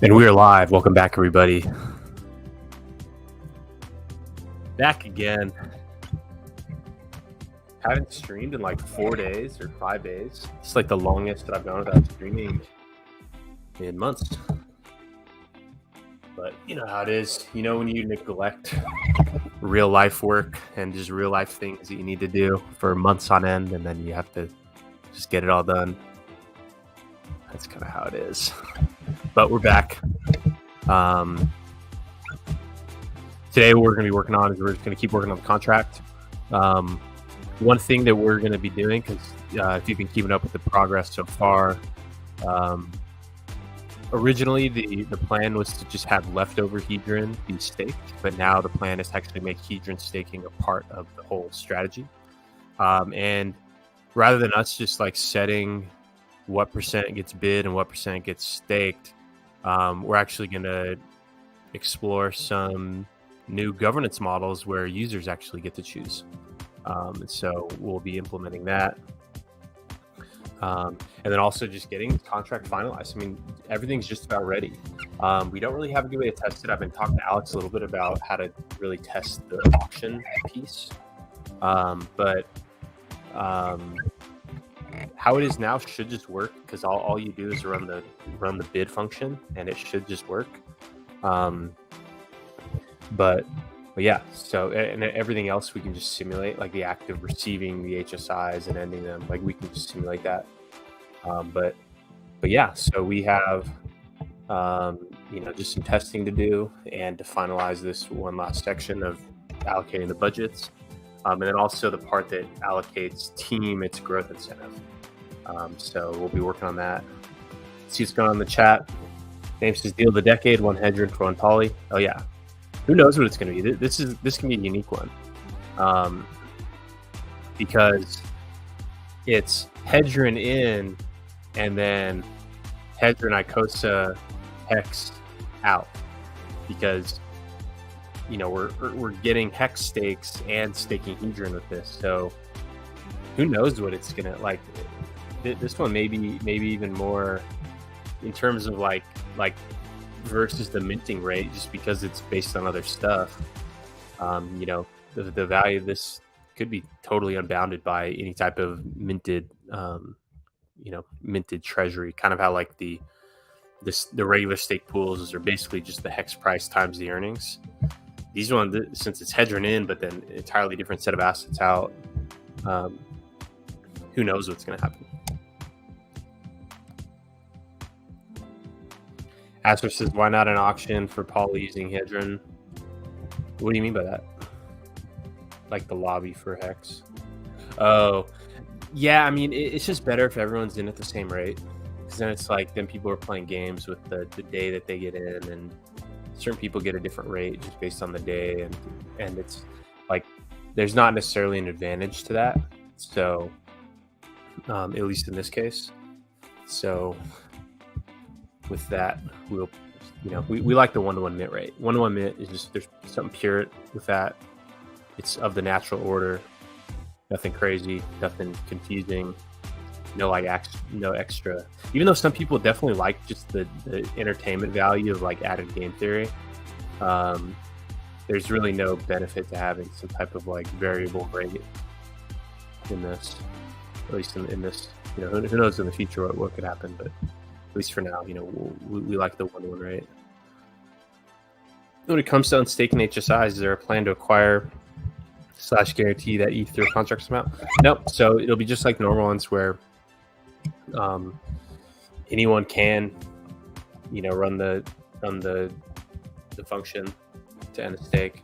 And we're live. Welcome back, everybody. Back again. Haven't streamed in like 4 days or 5 days. It's like the longest that I've gone without streaming in months. But you know how it is. You know when you neglect real life work and just real life things that you need to do for months on end, and then you have to just get it all done. That's kind of how it is. But we're back. Today what we're going to be working on is we're just going to keep working on the contract. One thing that we're going to be doing, because if you've been keeping up with the progress so far, originally the plan was to just have leftover Hedron be staked, but now the plan is to actually make Hedron staking a part of the whole strategy. And rather than us just like setting what percent gets bid and what percent gets staked, we're actually going to explore some new governance models where users actually get to choose. And so we'll be implementing that. And then also just getting the contract finalized. I mean, everything's just about ready. We don't really have a good way to test it. I've been talking to Alex a little bit about how to really test the auction piece. But how it is now should just work, because all you do is run the bid function and it should just work. But yeah, so, and everything else we can just simulate, like the act of receiving the HSIs and ending them, like we can just simulate that. But yeah, so we have just some testing to do and to finalize this one last section of allocating the budgets, and then also the part that allocates team its growth incentive. So we'll be working on that. See what's going on in the chat. James says deal of the decade, one Hedron for one poly. Oh yeah. Who knows what it's going to be? This can be a unique one, because it's Hedron in, and then Hedron Icosa hex out, because we're getting hex stakes and staking Hedron with this. So who knows what it's gonna like. This one maybe even more in terms of like versus the minting rate, just because it's based on other stuff. The value of this could be totally unbounded by any type of minted treasury, kind of how like the regular stake pools are basically just the hex price times the earnings. These ones, since it's Hedron in but then entirely different set of assets out, who knows what's going to happen. Asper says, why not an auction for poly using Hedron? What do you mean by that? Like the lobby for Hex? Oh, yeah, I mean, it's just better if everyone's in at the same rate. Because then it's like, then people are playing games with the day that they get in, and certain people get a different rate just based on the day. And it's like, there's not necessarily an advantage to that. So, at least in this case. So with that, we like the 1-to-1 mint rate. 1-to-1 mint is just, there's something pure with that. It's of the natural order, nothing crazy, nothing confusing, no extra. Even though some people definitely like just the entertainment value of like added game theory, there's really no benefit to having some type of like variable rate in this, at least in this. Who knows in the future what could happen, but at least for now, we like the 1-to-1 rate. When it comes to unstaking HSIs, is there a plan to acquire / guarantee that ETH through a contract amount? Nope. So it'll be just like normal ones where anyone can, run the function to end a stake.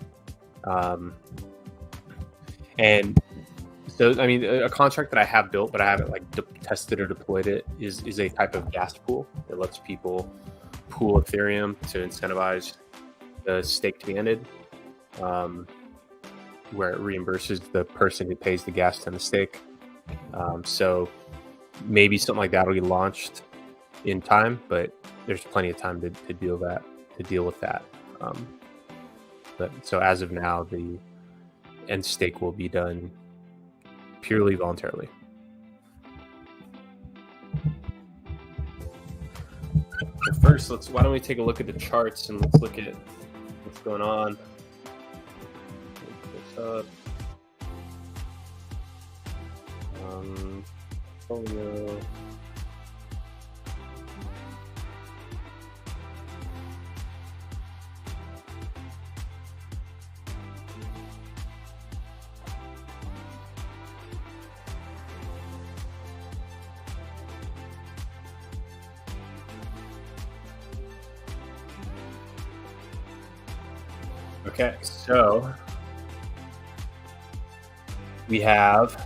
And so, I mean, a contract that I have built, but I haven't like tested or deployed it, is a type of gas pool that lets people pool Ethereum to incentivize the stake to be ended, where it reimburses the person who pays the gas to end the stake. So maybe something like that will be launched in time, but there's plenty of time to deal with that. But so as of now, the end stake will be done purely voluntarily. But first, why don't we take a look at the charts and let's look at what's going on. Push up. Portfolio. Okay, so we have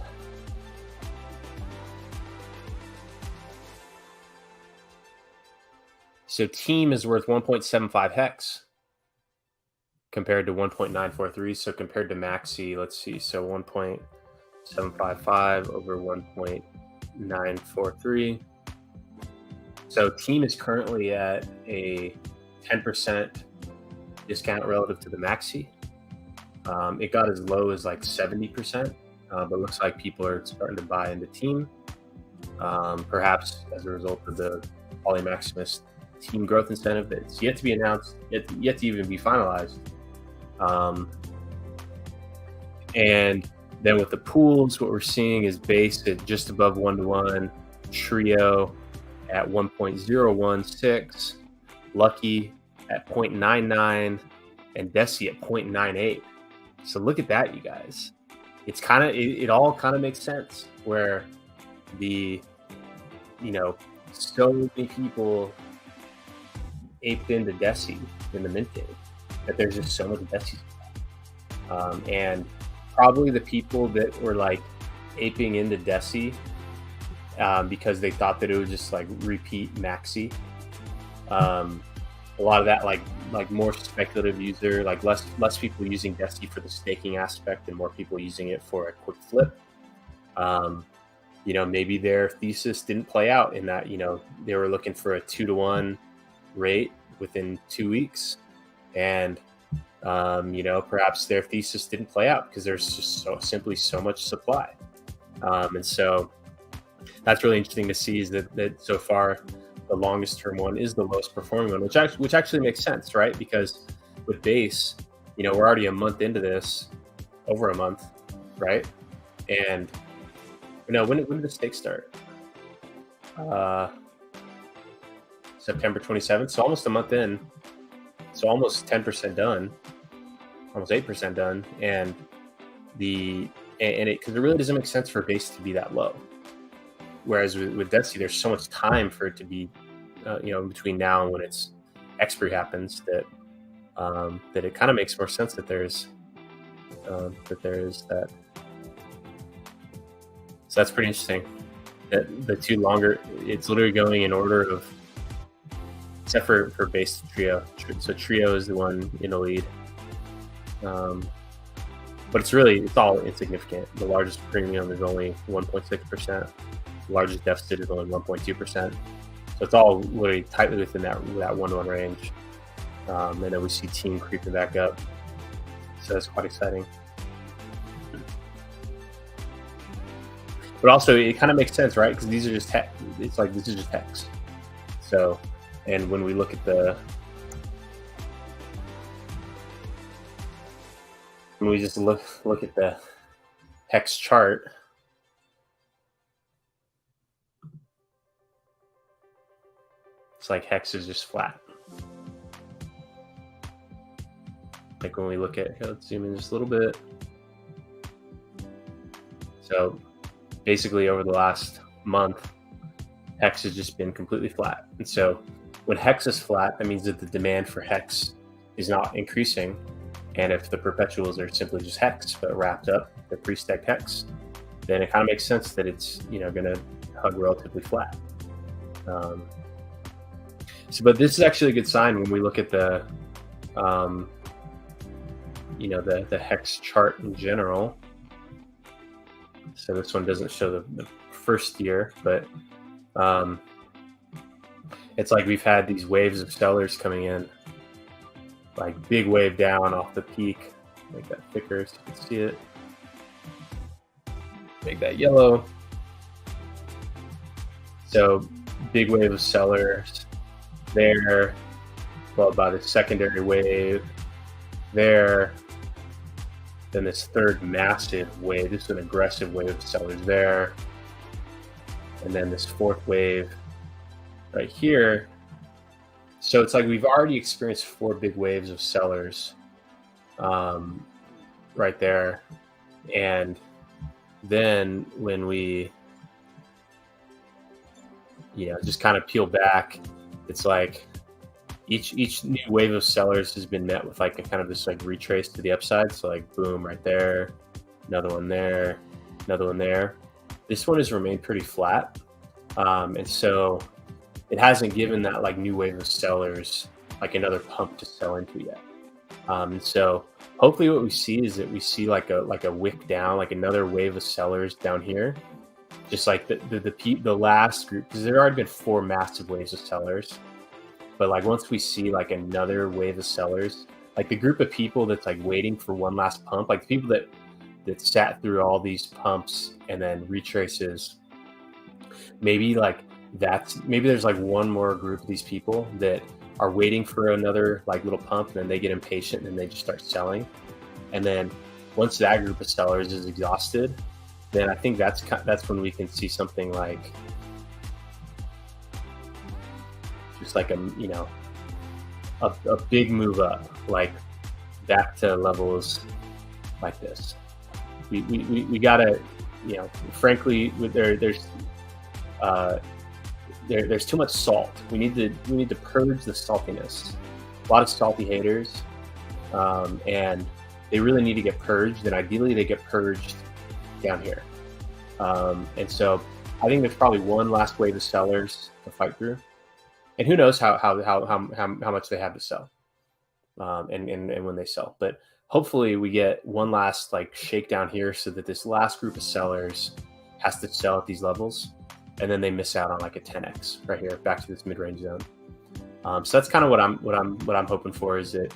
team is worth 1.75 hex compared to 1.943. So compared to Maxi, let's see. So 1.755 over 1.943. So team is currently at a 10% discount relative to the Maxi. It got as low as like 70%, but it looks like people are starting to buy into team, perhaps as a result of the Poly Maximus team growth incentive that's yet to be announced, yet to even be finalized. And then with the pools, what we're seeing is Base at just above 1-to-1, Trio at 1.016, Lucky at 0.99, and Desi at 0.98. So look at that, you guys. It's kind of, it all kind of makes sense where the, so many people aped into Desi in the mint game that there's just so much Desi. And probably the people that were like aping into Desi because they thought that it was just like repeat Maxi. A lot of that like more speculative user, like less people using Desi for the staking aspect and more people using it for a quick flip. Maybe their thesis didn't play out in that, they were looking for a 2-to-1 rate within 2 weeks. And, perhaps their thesis didn't play out because there's just simply so much supply. And so that's really interesting to see is that so far the longest term one is the lowest performing one, which actually makes sense, right? Because with Base, we're already a month into this, over a month, right? And when did the stake start? September 27th, so almost a month in, so almost 10% done, almost 8% done, and because it really doesn't make sense for Base to be that low. Whereas with Desi, there's so much time for it to be, between now and when its expiry happens, that it kind of makes more sense that there is that. So that's pretty interesting. That the two longer, it's literally going in order of, except for Base Trio. So Trio is the one in the lead. But it's all insignificant. The largest premium is only 1.6%. The largest deficit is only 1.2%. So it's all literally tightly within that 1-to-1 range. And then we see team creeping back up. So that's quite exciting. But also, it kind of makes sense, right? Because these are just this is just hex. So, and when we look at when we just look at the hex chart, it's like hex is just flat. Like when we look at, let's zoom in just a little bit. So basically over the last month, hex has just been completely flat. And so when hex is flat, that means that the demand for hex is not increasing. And if the perpetuals are simply just hex, but wrapped up, the pre-stacked hex, then it kind of makes sense that it's, going to hug relatively flat. But this is actually a good sign when we look at the, the hex chart in general. So this one doesn't show the first year, but it's like we've had these waves of sellers coming in, like big wave down off the peak, make that thicker so you can see it, make that yellow. So big wave of sellers, there, followed by the secondary wave there, then this third massive wave. This is an aggressive wave of sellers there, and then this fourth wave right here. So it's like we've already experienced 4 big waves of sellers right there. And then when we, just kind of peel back, it's like each new wave of sellers has been met with like a kind of this like retrace to the upside. So like boom right there, another one there, another one there. This one has remained pretty flat. And so it hasn't given that like new wave of sellers like another pump to sell into yet. And so hopefully what we see is that we see like a wick down, like another wave of sellers down here, just like the last group, because there already been 4 massive waves of sellers. But like once we see like another wave of sellers, like the group of people that's like waiting for one last pump, like the people that sat through all these pumps and then retraces, maybe there's like one more group of these people that are waiting for another like little pump, and then they get impatient and they just start selling. And then once that group of sellers is exhausted, then I think that's when we can see something like just like a big move up, like back to levels like this. We gotta, frankly, there's too much salt. We need to purge the saltiness. A lot of salty haters, and they really need to get purged. And ideally, they get purged down here. And so I think there's probably one last wave of sellers to fight through, and who knows how much they have to sell, and when they sell. But hopefully, we get one last like shakedown here, so that this last group of sellers has to sell at these levels. And then they miss out on like a 10x right here, back to this mid-range zone. So that's kind of what I'm hoping for, is that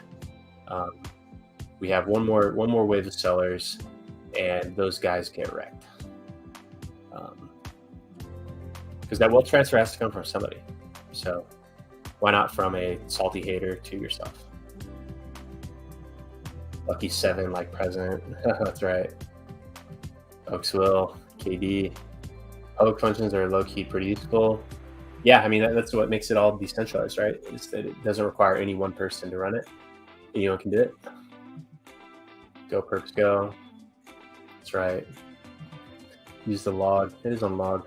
we have one more wave of sellers, and those guys get wrecked. Because that wealth transfer has to come from somebody. So why not from a salty hater to yourself? Lucky 7 like president. That's right. Oaksville, KD. Public functions are low-key pretty useful. Yeah, I mean, that's what makes it all decentralized, right? Is that it doesn't require any one person to run it. Anyone can do it. Go perps go. That's right. Use the log. It is on log.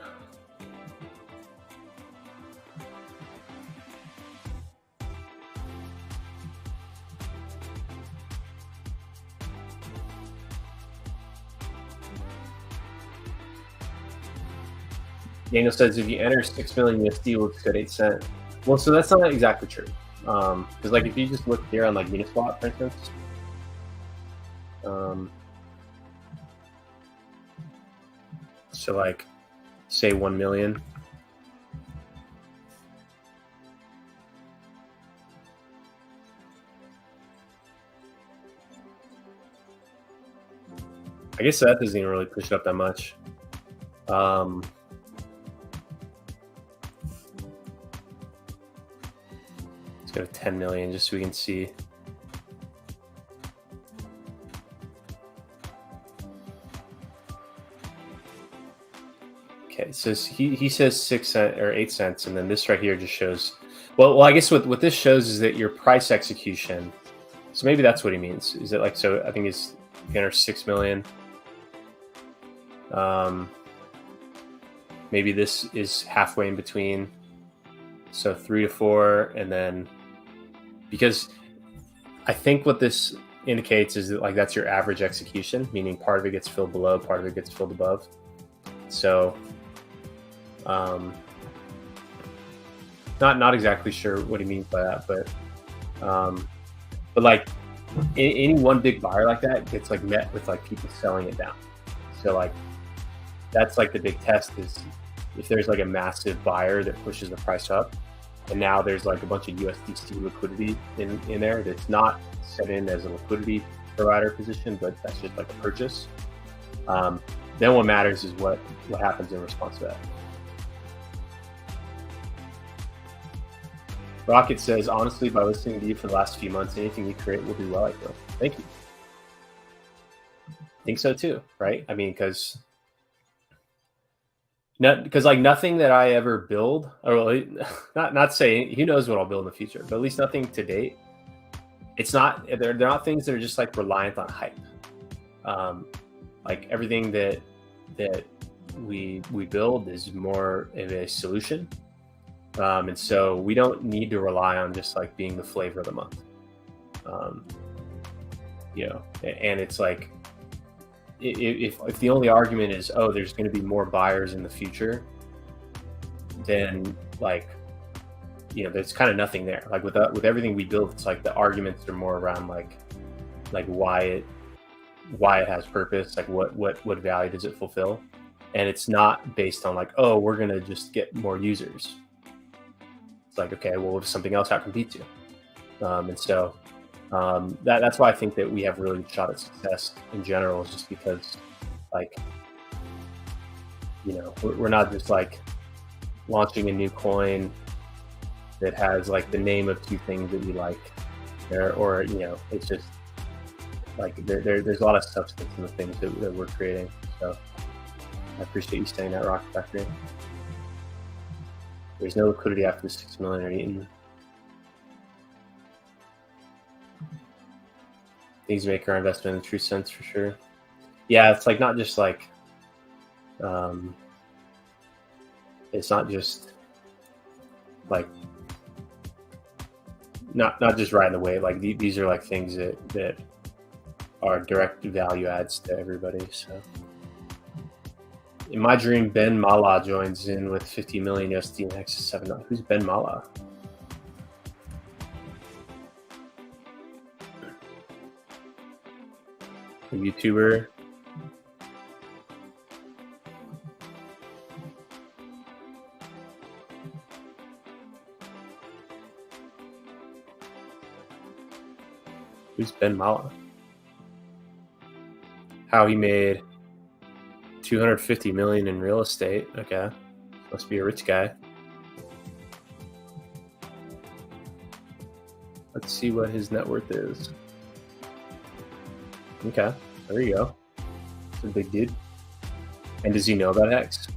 Daniel says if you enter 6 million USD, we'll just get 8 cents. Well, so that's not exactly true. Because like if you just look here on like Uniswap, for instance, so like say 1 million. I guess that doesn't even really push it up that much. Let's go to 10 million just so we can see. Okay, so he says 6 cents or 8 cents, and then this right here just shows. Well, I guess what this shows is that your price execution. So maybe that's what he means. Is it like, so I think it's enter 6 million. Maybe this is halfway in between. So 3 to 4, and then because I think what this indicates is that like that's your average execution, meaning part of it gets filled below, part of it gets filled above. So not exactly sure what he means by that, but like any one big buyer like that gets like met with like people selling it down. So like that's like the big test, is if there's like a massive buyer that pushes the price up, and now there's like a bunch of USDC liquidity in there that's not set in as a liquidity provider position, but that's just like a purchase. Then what matters is what happens in response to that. Rocket says, honestly, by listening to you for the last few months, anything you create will do well, I feel. Thank you. I think so too, right? I mean, because like nothing that I ever build, or not saying who knows what I'll build in the future, but at least nothing to date. It's not, they're not things that are just like reliant on hype. Like everything that we build is more of a solution. And so we don't need to rely on just like being the flavor of the month. You know, and it's like, if the only argument is, oh, there's going to be more buyers in the future, then like, you know, there's kind of nothing there. Like with everything we build, it's like the arguments are more around like why it has purpose, like what value does it fulfill, and it's not based on like, oh, we're gonna just get more users. It's like, okay, well, if something else outcompetes you, and so that's why I think that we have really good shot at success in general, is just because, like, you know, we're not just like launching a new coin that has like the name of two things that we like, or you know, it's just like there's a lot of substance in the things that we're creating. So I appreciate you saying that, Rocket Factory. There's no liquidity after the 6 million are eaten. Things make our investment in the true sense for sure. Yeah, it's like not just like, it's not just like not just riding the wave. Like these are like things that are direct value adds to everybody. So in my dream, Ben Mala joins in with 50 million USD and Hex is 7. Who's Ben Mala? A YouTuber. Who's Ben Mala? How he made 250 million in real estate. Okay, must be a rich guy. Let's see what his net worth is. Okay, there you go. It's a big dude. And does he know about Hex?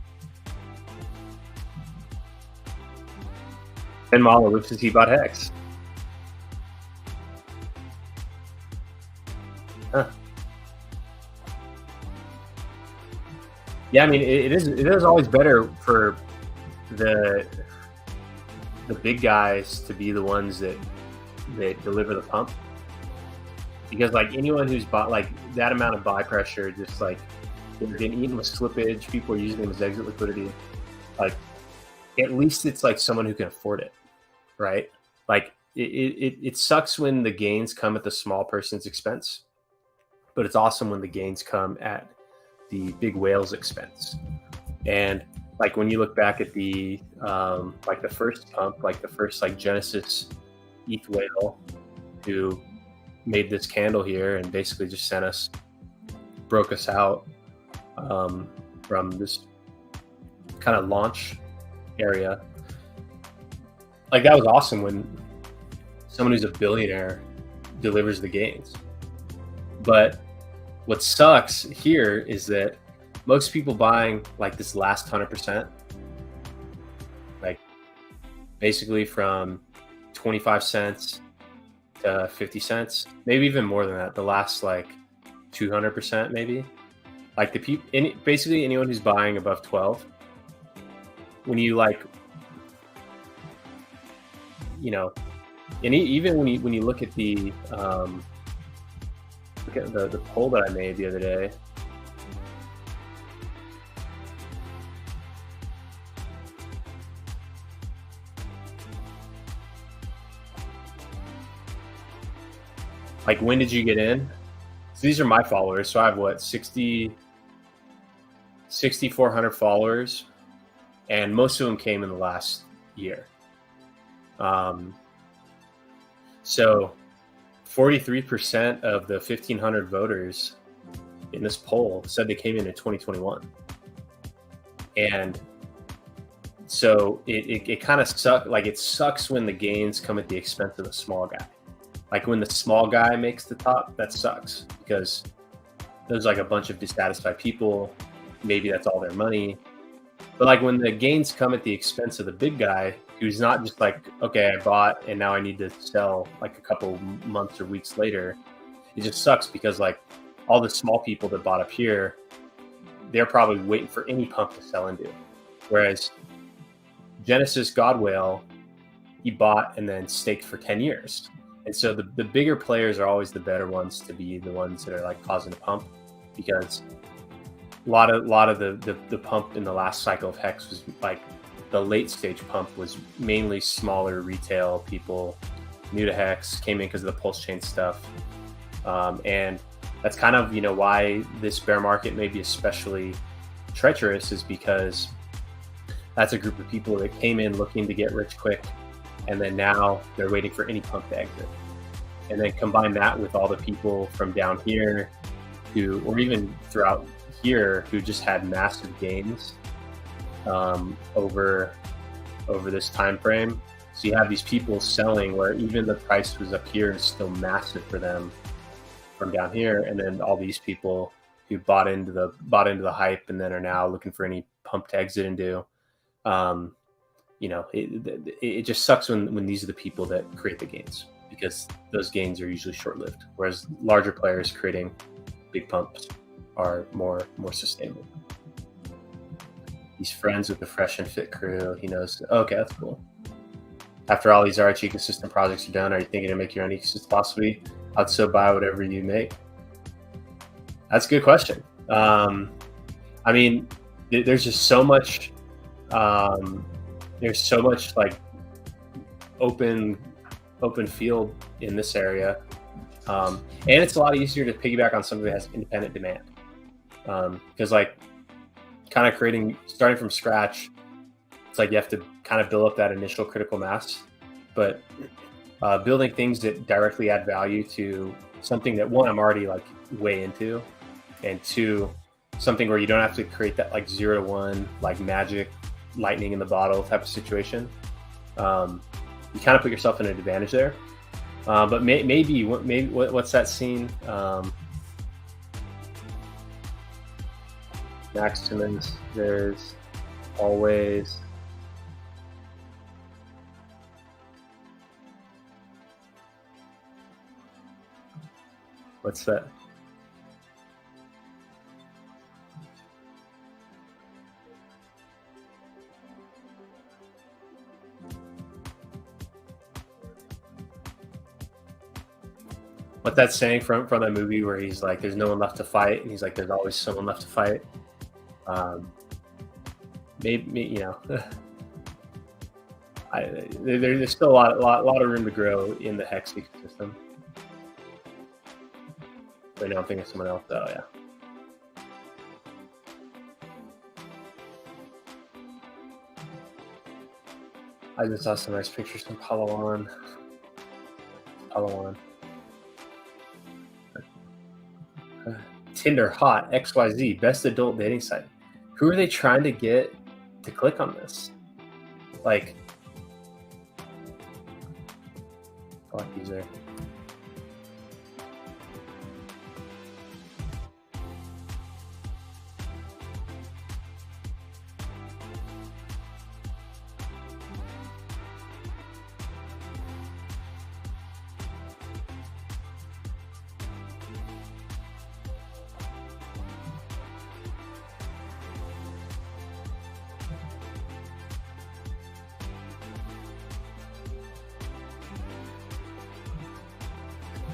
Ben Mala wishes he bought Hex. Huh. Yeah, I mean, it is always better for the big guys to be the ones that deliver the pump, because like anyone who's bought like that amount of buy pressure, just like they're getting eaten with slippage, people are using them as exit liquidity. Like at least it's like someone who can afford it, right? Like it sucks when the gains come at the small person's expense, but it's awesome when the gains come at the big whale's expense. And like when you look back at the like the first pump, like the first like Genesis ETH whale who made this candle here and basically just broke us out from this kind of launch area. Like that was awesome when someone who's a billionaire delivers the gains. But what sucks here is that most people buying like this last 100%, like basically from 25 cents to 50 cents, maybe even more than that, the last like 200% maybe, like basically anyone who's buying above 12, when you like, you know, and even when you look at the poll that I made the other day, like when did you get in? So these are my followers. So I have what, 6,400 followers, and most of them came in the last year. So 43% of the 1,500 voters in this poll said they came in 2021. And So it kind of sucks. Like it sucks when the gains come at the expense of the small guy. Like when the small guy makes the top, that sucks because there's like a bunch of dissatisfied people. Maybe that's all their money. But like when the gains come at the expense of the big guy, who's not just like, okay, I bought and now I need to sell like a couple months or weeks later, it just sucks because like all the small people that bought up here, they're probably waiting for any pump to sell into. Whereas Genesis Godwale, he bought and then staked for 10 years. And so the bigger players are always the better ones to be the ones that are like causing a pump, because a lot of the pump in the last cycle of Hex was like the late stage pump was mainly smaller retail people new to Hex, came in because of the pulse chain stuff. And that's kind of, why this bear market may be especially treacherous, is because that's a group of people that came in looking to get rich quick, and then now they're waiting for any pump to exit. And then combine that with all the people from down here who, or even throughout here, who just had massive gains over this time frame. So you have these people selling where even the price was up here is still massive for them from down here, and then all these people who bought into the hype and then are now looking for any pump to exit into. It just sucks when these are the people that create the gains, because those gains are usually short-lived, whereas larger players creating big pumps are more sustainable. He's friends with the Fresh and Fit crew. He knows. Okay, that's cool. After all these RH ecosystem projects are done, are you thinking to make your own ecosystem philosophy? I'd so buy whatever you make. That's a good question. I mean, there's just so much. There's so much like open field in this area, and it's a lot easier to piggyback on something that has independent demand, because like kind of starting from scratch, it's like you have to kind of build up that initial critical mass, but building things that directly add value to something that, one, I'm already like way into, and two, something where you don't have to create that like 0 to 1 like magic lightning in the bottle type of situation. You kind of put yourself in an advantage there. But maybe what's that scene? Maximus, there's always what's that? What's that saying from that movie where he's like, "There's no one left to fight," and he's like, "There's always someone left to fight." Maybe there's still a lot of room to grow in the Hex ecosystem. Right now, I'm thinking of someone else. Oh yeah. I just saw some nice pictures from Palawan. Tinder hot XYZ best adult dating site. Who are they trying to get to click on this? Like, fuck user.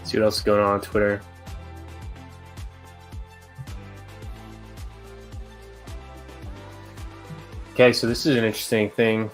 See what else is going on Twitter. Okay, so this is an interesting thing.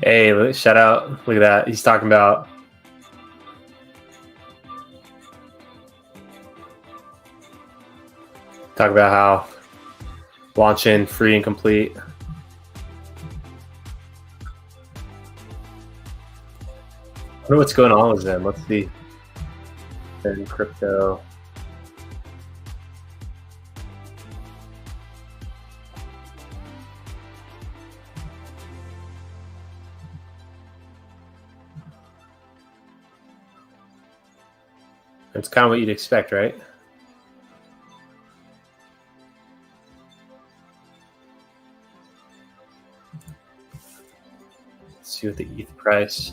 Hey, shout out. Look at that. He's talking about how launch in free and complete. I wonder what's going on with them. Let's see. Then crypto. It's kind of what you'd expect, right? Let's see what the ETH price.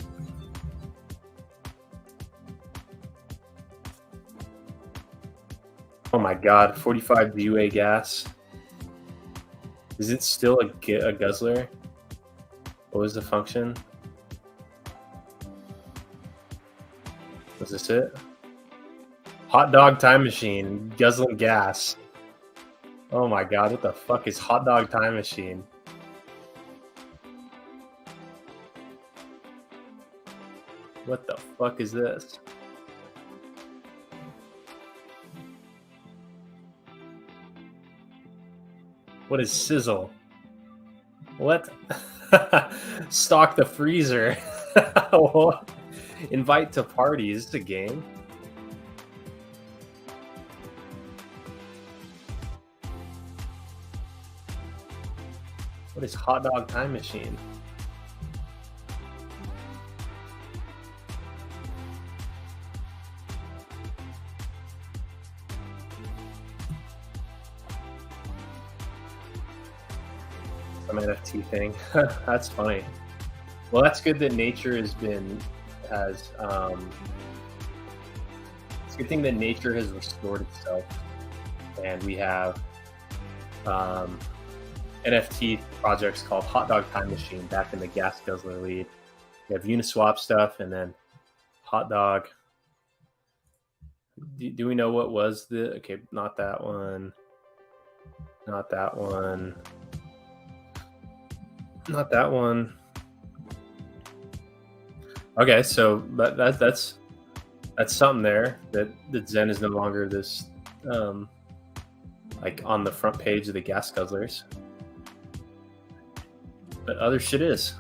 Oh my God, 45 GUA gas. Is it still a guzzler? What was the function? Was this it? Hot dog time machine, guzzling gas. Oh my God, what the fuck is hot dog time machine? What the fuck is this? What is sizzle? What? Stock the freezer. Invite to parties. Is this a game? What is hot dog time machine? Some NFT thing. That's funny. Well, that's good that nature it's a good thing that nature has restored itself, and we have NFT projects called Hot Dog Time Machine back in the Gas Guzzler lead. We have Uniswap stuff, and then Hot Dog. Do we know what was the? Okay, not that one. Not that one. Not that one. Okay, so that's something there that Zen is no longer this like on the front page of the Gas Guzzlers. But other shit is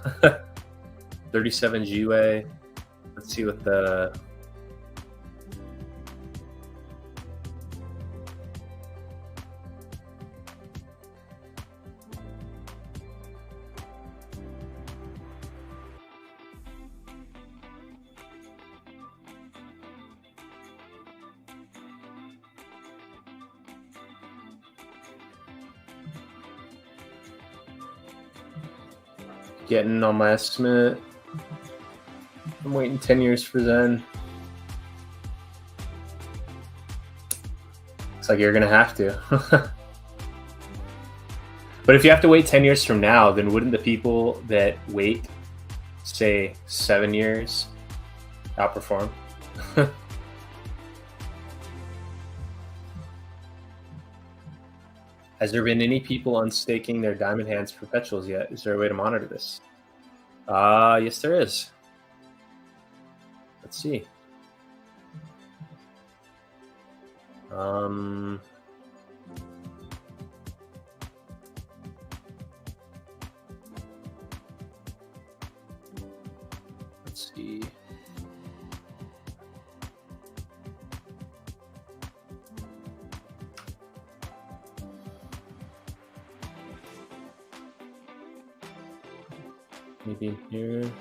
37 GUA. Let's see what the getting on my estimate. I'm waiting 10 years for Zen. Looks like you're gonna have to. But if you have to wait 10 years from now, then wouldn't the people that wait, say, 7 years, outperform? Has there been any people unstaking their Diamond Hands perpetuals yet? Is there a way to monitor this? Yes, there is. Let's see. Let's see. Maybe in here.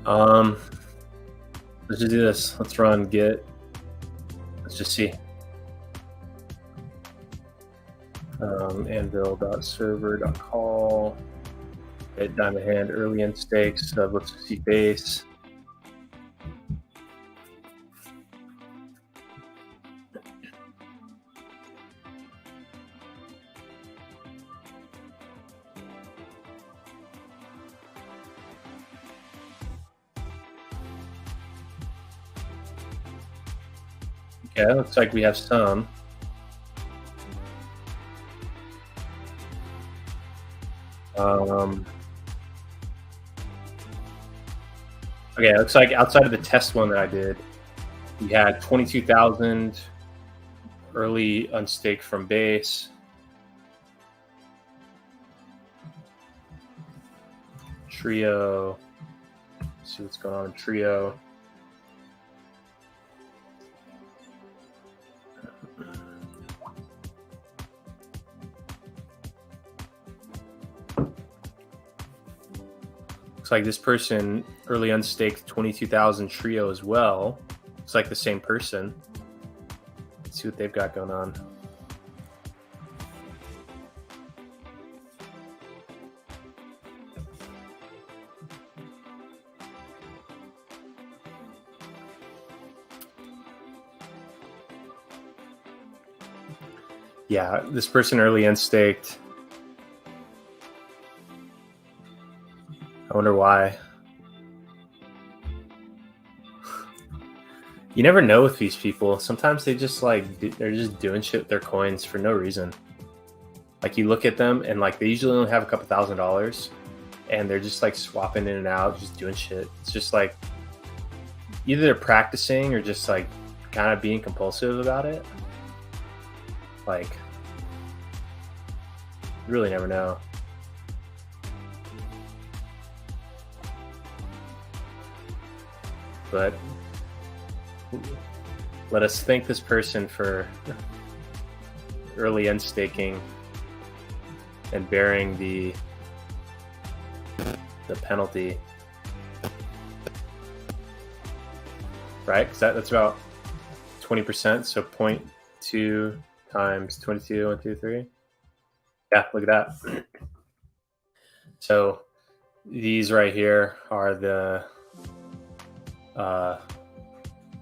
Let's just do this. Let's run git. Let's just see. Anvil.server.call. Hit diamond hand early in stakes. Let's see base. Okay, looks like we have some. Okay, it looks like outside of the test one that I did, we had 22,000 early unstaked from base. Trio. Let's see what's going on in Trio. Looks like this person early unstaked 22,000 Trio as well. Looks like the same person. Let's see what they've got going on. Yeah, this person early unstaked. I wonder why. You never know with these people. Sometimes they just they're just doing shit with their coins for no reason. Like you look at them and like they usually only have a couple $1,000 and they're just like swapping in and out, just doing shit. It's just like either they're practicing or just like kind of being compulsive about it. Like you really never know. But let us thank this person for early unstaking and bearing the penalty, right? Because that's about 20%. So 0.2 times 22, 1, 2, 3. Yeah, look at that. So these right here are the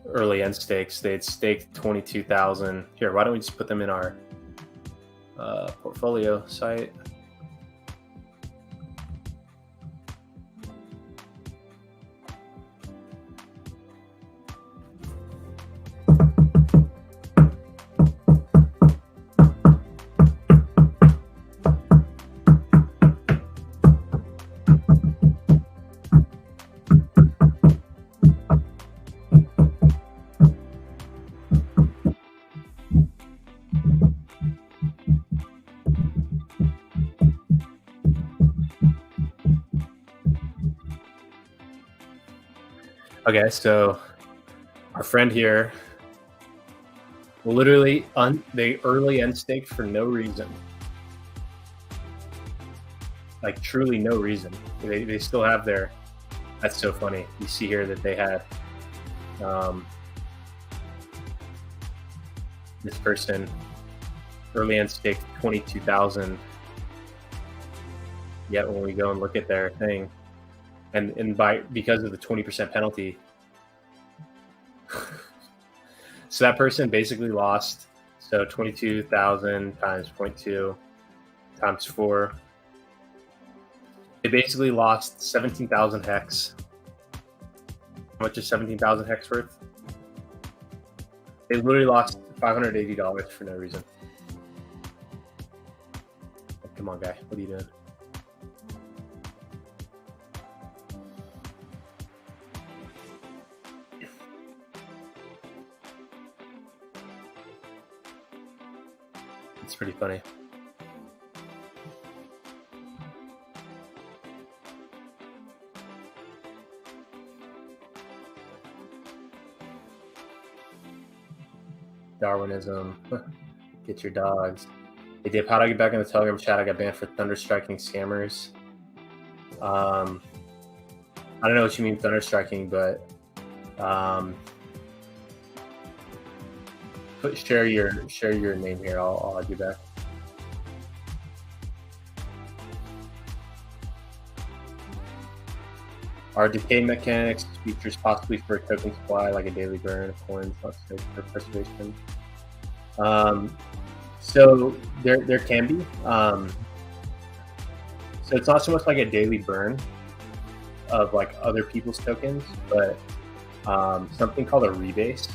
early end stakes. They'd staked 22,000. Here, why don't we just put them in our portfolio site? Okay, so our friend here literally they early end staked for no reason. Like truly no reason. They still have their, that's so funny. You see here that they had this person early end staked 22,000. Yet when we go and look at their thing, and because of the 20% penalty, so that person basically lost. So 22,000 times 0.2 times 4. They basically lost 17,000 hex. How much is 17,000 hex worth? They literally lost $580 for no reason. Come on, guy. What are you doing? It's pretty funny. Darwinism. Get your dogs. Hey Dave, how do I get back in the Telegram chat? I got banned for thunderstriking scammers. I don't know what you mean thunder striking, but share your name here. I'll add you back. Are decay mechanics features possibly for a token supply, like a daily burn of coins, not safe for preservation? So there can be. So it's not so much like a daily burn of like other people's tokens, but something called a rebase.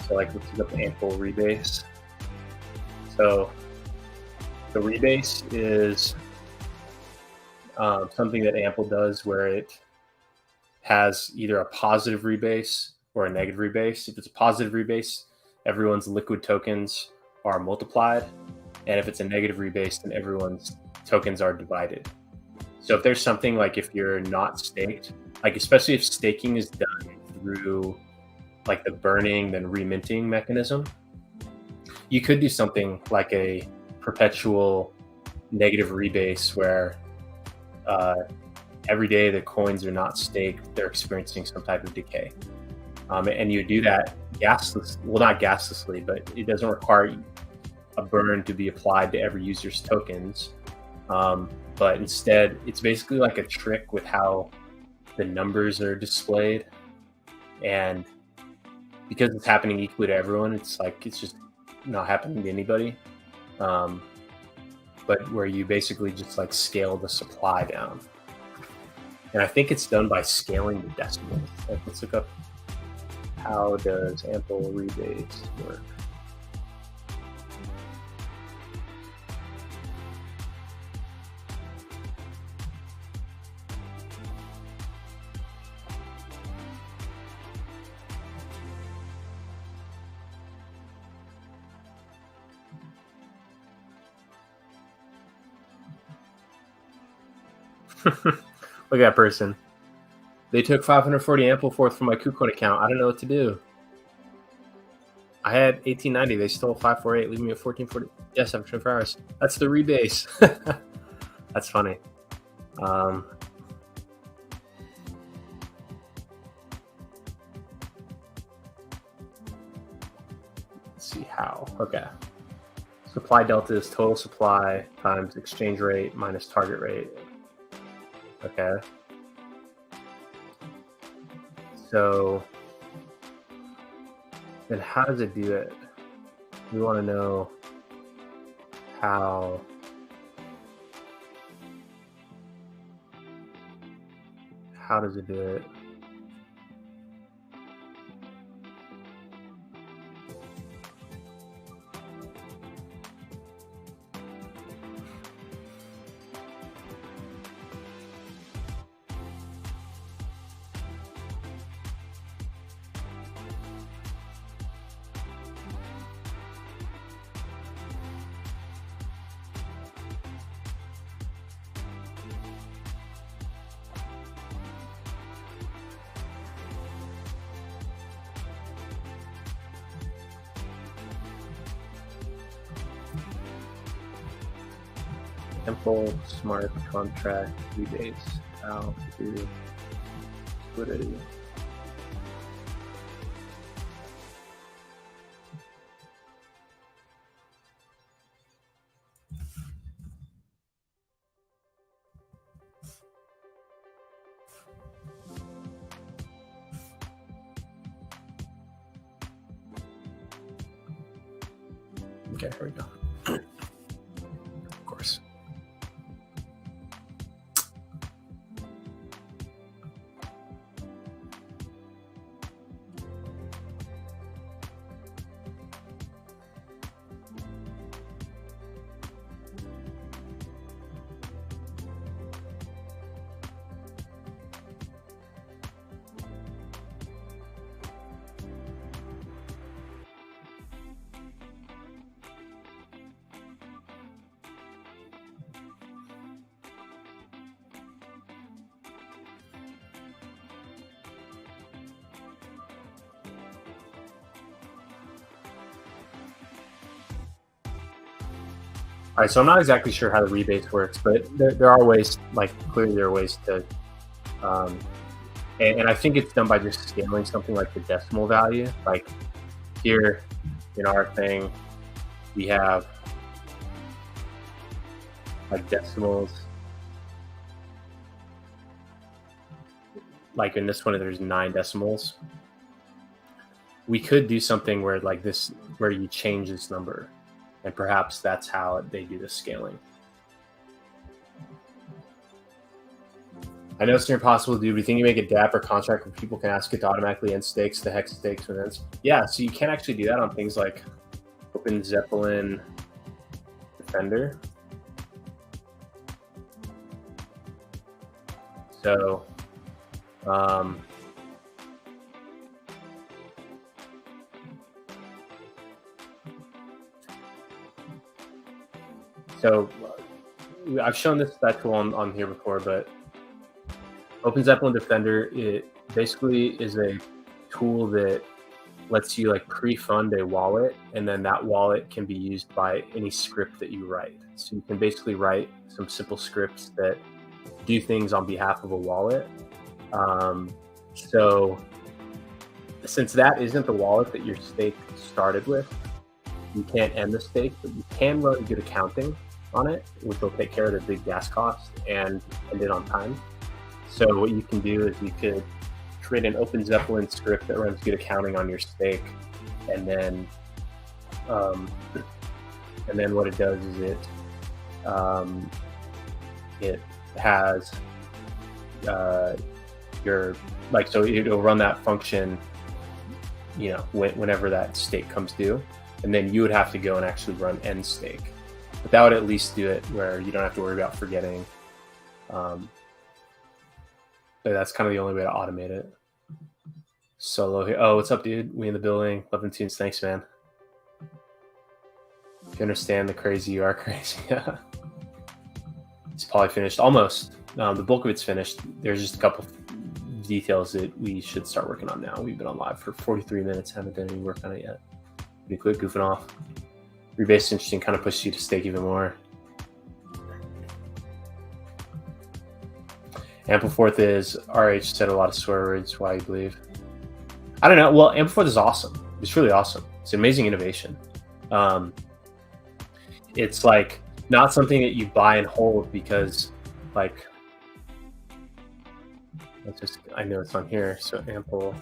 So like let's look up the ample rebase. So the rebase is something that Ample does where it has either a positive rebase or a negative rebase. If it's a positive rebase, everyone's liquid tokens are multiplied. And if it's a negative rebase, then everyone's tokens are divided. So if there's something like if you're not staked, like especially if staking is done through like the burning then reminting mechanism, you could do something like a perpetual negative rebase where every day the coins are not staked, they're experiencing some type of decay. And you do that gasless, well, not gaslessly, but it doesn't require a burn to be applied to every user's tokens. But instead, it's basically like a trick with how the numbers are displayed. And because it's happening equally to everyone, it's like it's just not happening to anybody. But where you basically just like scale the supply down. And I think it's done by scaling the decimals. Like, let's look up how does ample rebase work. Look at that person. They took 540 ample forth from my KuCoin account. I don't know what to do. I had 1890. They stole 548, leaving me at 1440. Yes, after 24 hours. That's the rebase. That's funny. Let's see how. Okay. Supply delta is total supply times exchange rate minus target rate. Okay. So then how does it do it? We want to know how does it do it? Ample smart contract rebase. How to liquidity. Okay, here we go. Of course. All right, so I'm not exactly sure how the rebase works, but there are ways, like clearly there are ways to And I think it's done by just scaling something like the decimal value. Like here in our thing, we have like decimals. Like in this one, there's 9 decimals. We could do something where like this, where you change this number, and perhaps that's how they do the scaling. I know it's near impossible to do, but you think you make a DApp or contract where people can ask it to automatically end stakes, the hex stakes, and ends? Yeah, so you can actually do that on things like Open Zeppelin Defender. So, I've shown that tool on here before, but Open Zeppelin Defender, it basically is a tool that lets you like pre-fund a wallet, and then that wallet can be used by any script that you write. So you can basically write some simple scripts that do things on behalf of a wallet. So since that isn't the wallet that your stake started with, you can't end the stake, but you can run good accounting on it, which will take care of the big gas costs and end it on time. So what you can do is you could create an Open Zeppelin script that runs good accounting on your stake, and then what it does is it has your like, so it'll run that function, you know, whenever that stake comes due, and then you would have to go and actually run end stake. But that would at least do it where you don't have to worry about forgetting. But that's kind of the only way to automate it. Solo here. Oh, what's up, dude? We in the building. Love and tunes. Thanks, man. If you understand the crazy, you are crazy. It's probably finished. Almost. The bulk of it's finished. There's just a couple details that we should start working on now. We've been on live for 43 minutes. Haven't done any work on it yet. Pretty quick, goofing off. Rebase is interesting. Kind of pushes you to stake even more. Ampleforth is RH said a lot of swear words. Why you believe? I don't know. Well, Ampleforth is awesome. It's really awesome. It's an amazing innovation. It's like not something that you buy and hold because, like, I know it's on here. So Ample.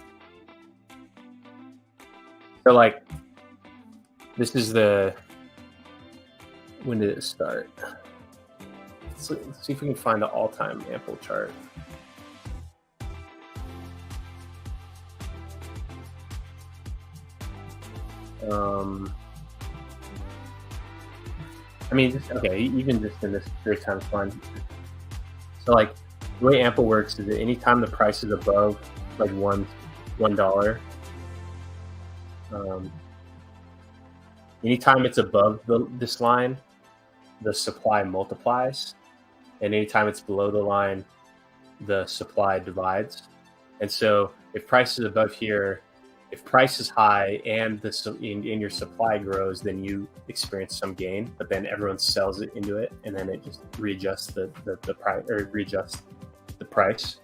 So like, this is the. When did it start? Let's see if we can find the all-time Ample chart. I mean, okay, even just in this period of time is fine. So like, the way Ample works is that anytime the price is above like $1, anytime it's above this line, the supply multiplies. And anytime it's below the line, the supply divides. And so if price is above here, if price is high and your supply grows, then you experience some gain, but then everyone sells it into it, and then it just readjusts the price, or readjusts the price.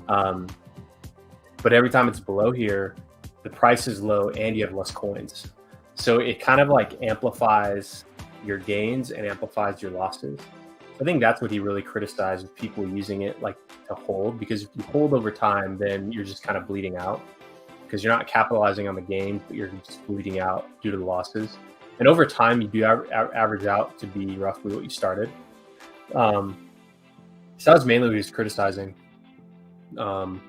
But every time it's below here, the price is low and you have less coins. So it kind of like amplifies your gains and amplifies your losses. I think that's what he really criticized with people using it like to hold, because if you hold over time, then you're just kind of bleeding out because you're not capitalizing on the gains, but you're just bleeding out due to the losses. And over time, you do average out to be roughly what you started. So that was mainly what he was criticizing. But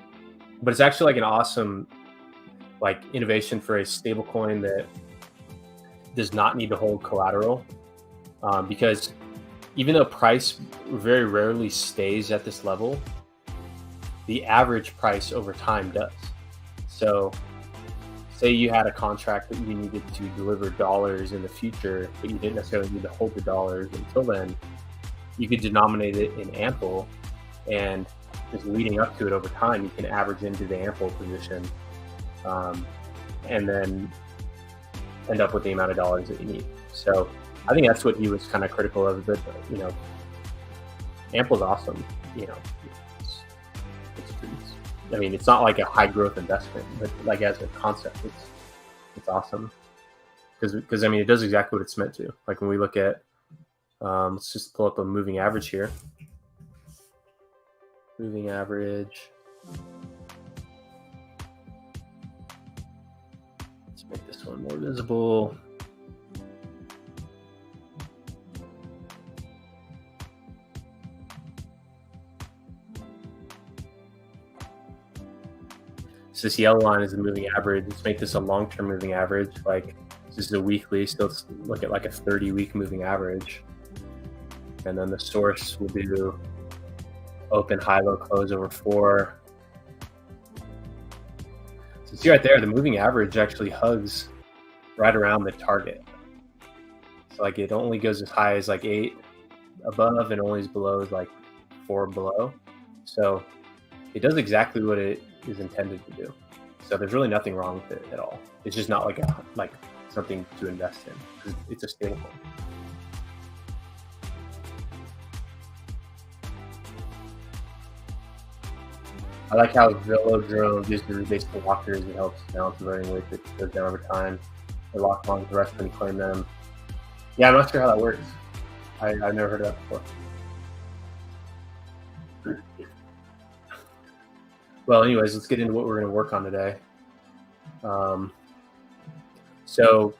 it's actually like an awesome like innovation for a stable coin that does not need to hold collateral, because even though price very rarely stays at this level, the average price over time does. So say you had a contract that you needed to deliver dollars in the future, but you didn't necessarily need to hold the dollars until then, you could denominate it in Ample, and just leading up to it over time, you can average into the Ample position, and then end up with the amount of dollars that you need. So I think that's what he was kind of critical of, but you know, Ample's awesome. You know, I mean, it's not like a high growth investment, but like as a concept, it's awesome because I mean, it does exactly what it's meant to. Like when we look at, let's just pull up a moving average here. Moving average. Let's make this one more visible. So this yellow line is the moving average. Let's make this a long-term moving average. Like this is a weekly, so let's look at like a 30-week moving average. And then the source will do open, high, low, close over 4. So see right there, the moving average actually hugs right around the target. So like it only goes as high as like 8 above and only as below as like 4 below. So it does exactly what it is intended to do. So there's really nothing wrong with it at all. It's just not like something to invest in because it's a stablecoin. I like how Velodrome uses the rebase blockers. It helps balance the voting weight that goes down over time. They lock along the rest when you claim them. Yeah, I'm not sure how that works. I've never heard of that before. Well, anyways, let's get into what we're going to work on today. So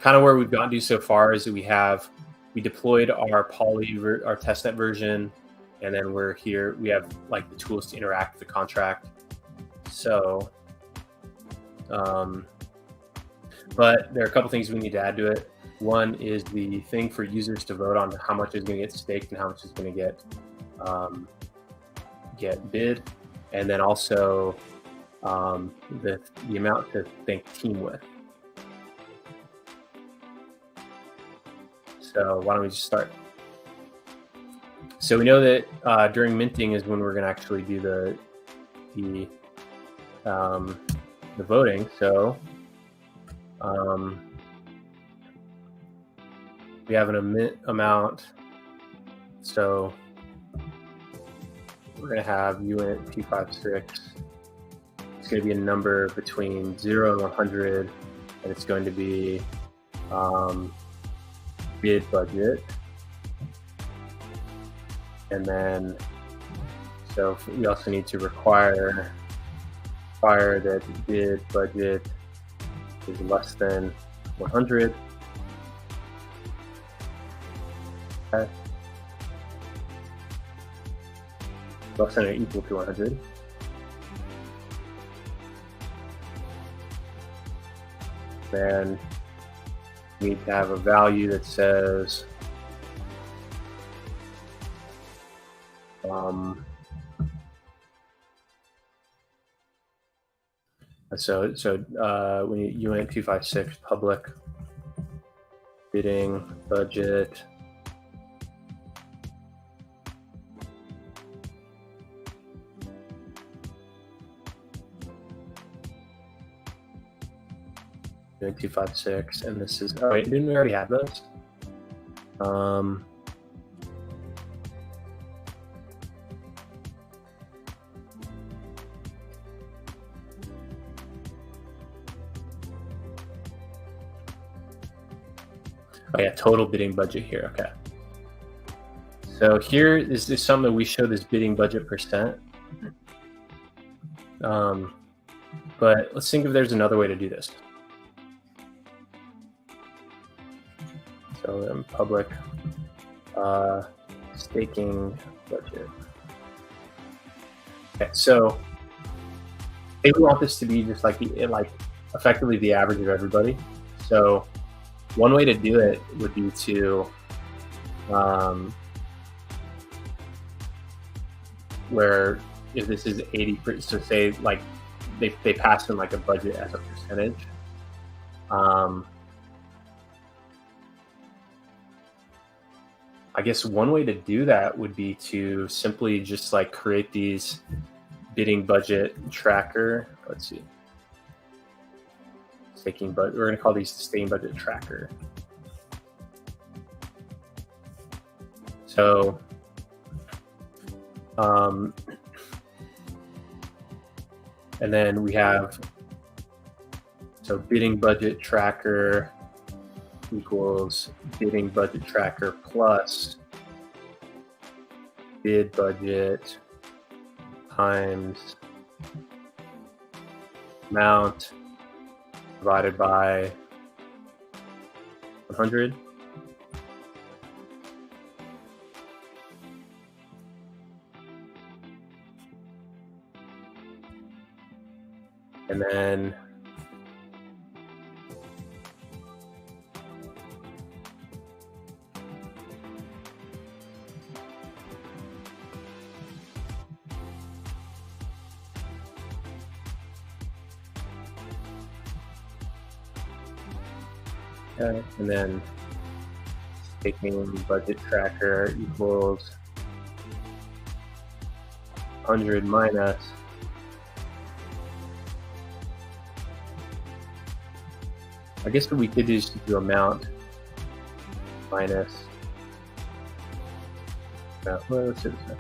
kind of where we've gotten to so far is that we deployed our our testnet version, and then we have like the tools to interact with the contract. So, but there are a couple things we need to add to it. One is the thing for users to vote on how much is going to get staked and how much is going to get bid. And then also the amount to think team with. So why don't we just start? So we know that during minting is when we're going to actually do the voting. So we have an mint amount. So we're going to have uint P56. It's going to be a number between 0 and 100, and it's going to be bid budget. And then, so we also need to require that bid budget is less than 100. Okay. Less than or equal to 100. Then we need to have a value that says we need uint P56 public bidding budget uint P56, and this is, oh wait, didn't we already have those? Oh yeah, total bidding budget here, okay. So here is something we show this bidding budget percent. But let's think if there's another way to do this. So public staking budget. Okay, so we want this to be just like effectively the average of everybody. So one way to do it would be to where if this is 80%, so say like they pass in like a budget as a percentage. I guess one way to do that would be to simply just like create these bidding budget tracker. Let's see. Staking budget. We're going to call these staking budget tracker. So And then we have, so bidding budget tracker equals bidding budget tracker plus bid budget times amount divided by 100. And then taking budget tracker equals 100 minus I guess what we could do is do amount minus let's do this.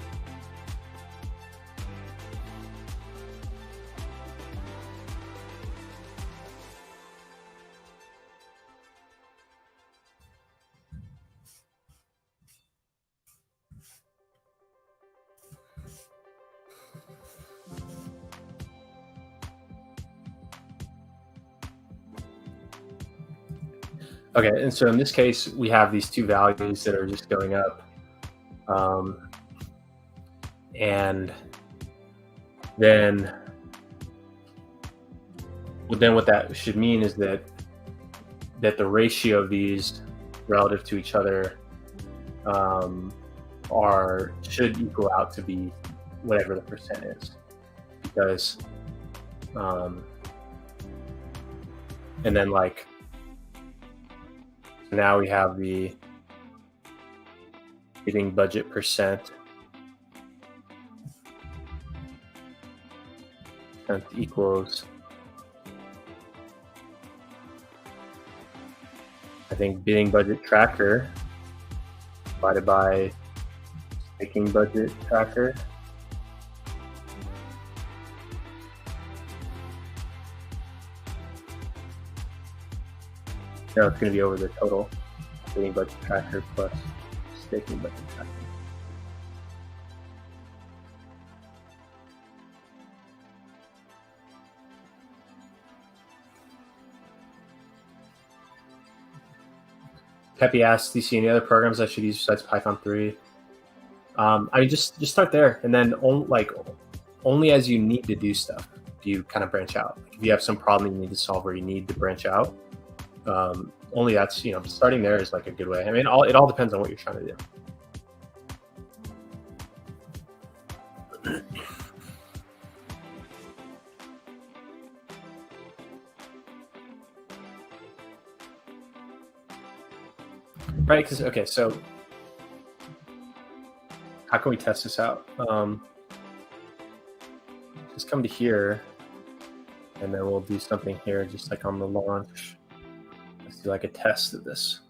Okay, and so in this case, we have these two values that are just going up. And then what that should mean is that the ratio of these relative to each other should equal out to be whatever the percent is, because and then like now we have the bidding budget percent equals, I think, bidding budget tracker divided by staking budget tracker. No, it's going to be over the total bidding budget tracker plus staking budget tracker. Pepe asks, do you see any other programs I should use besides Python 3? I mean, just start there, and then only as you need to do stuff do you kind of branch out. Like if you have some problem you need to solve or you need to branch out, only that's, starting there is like a good way. I mean, it all depends on what you're trying to do. Right, because, okay, so how can we test this out? Just come to here, and then we'll do something here, just like on the launch. Let's do like a test of this.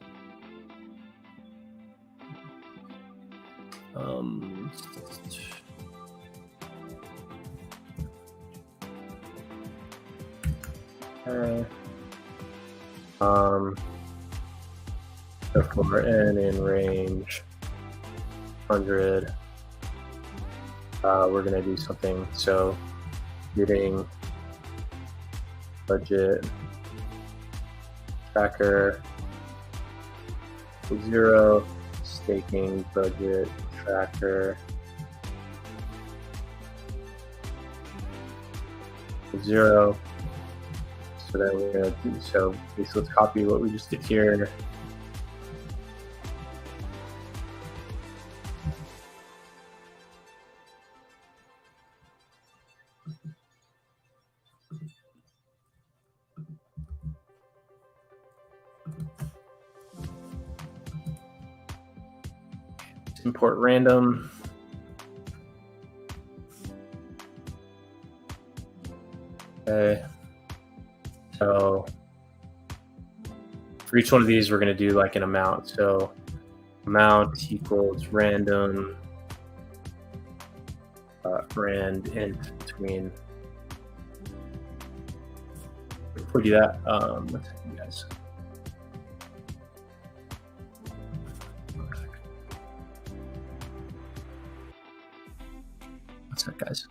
So for n in range 100, we're going to do something. So bidding budget tracker 0, staking budget tracker 0. So then we're going to do, so let's copy what we just did here. Import random. Okay. So for each one of these, we're going to do like an amount. So amount equals random rand int between before we do that, one second, guys. What's that, guys?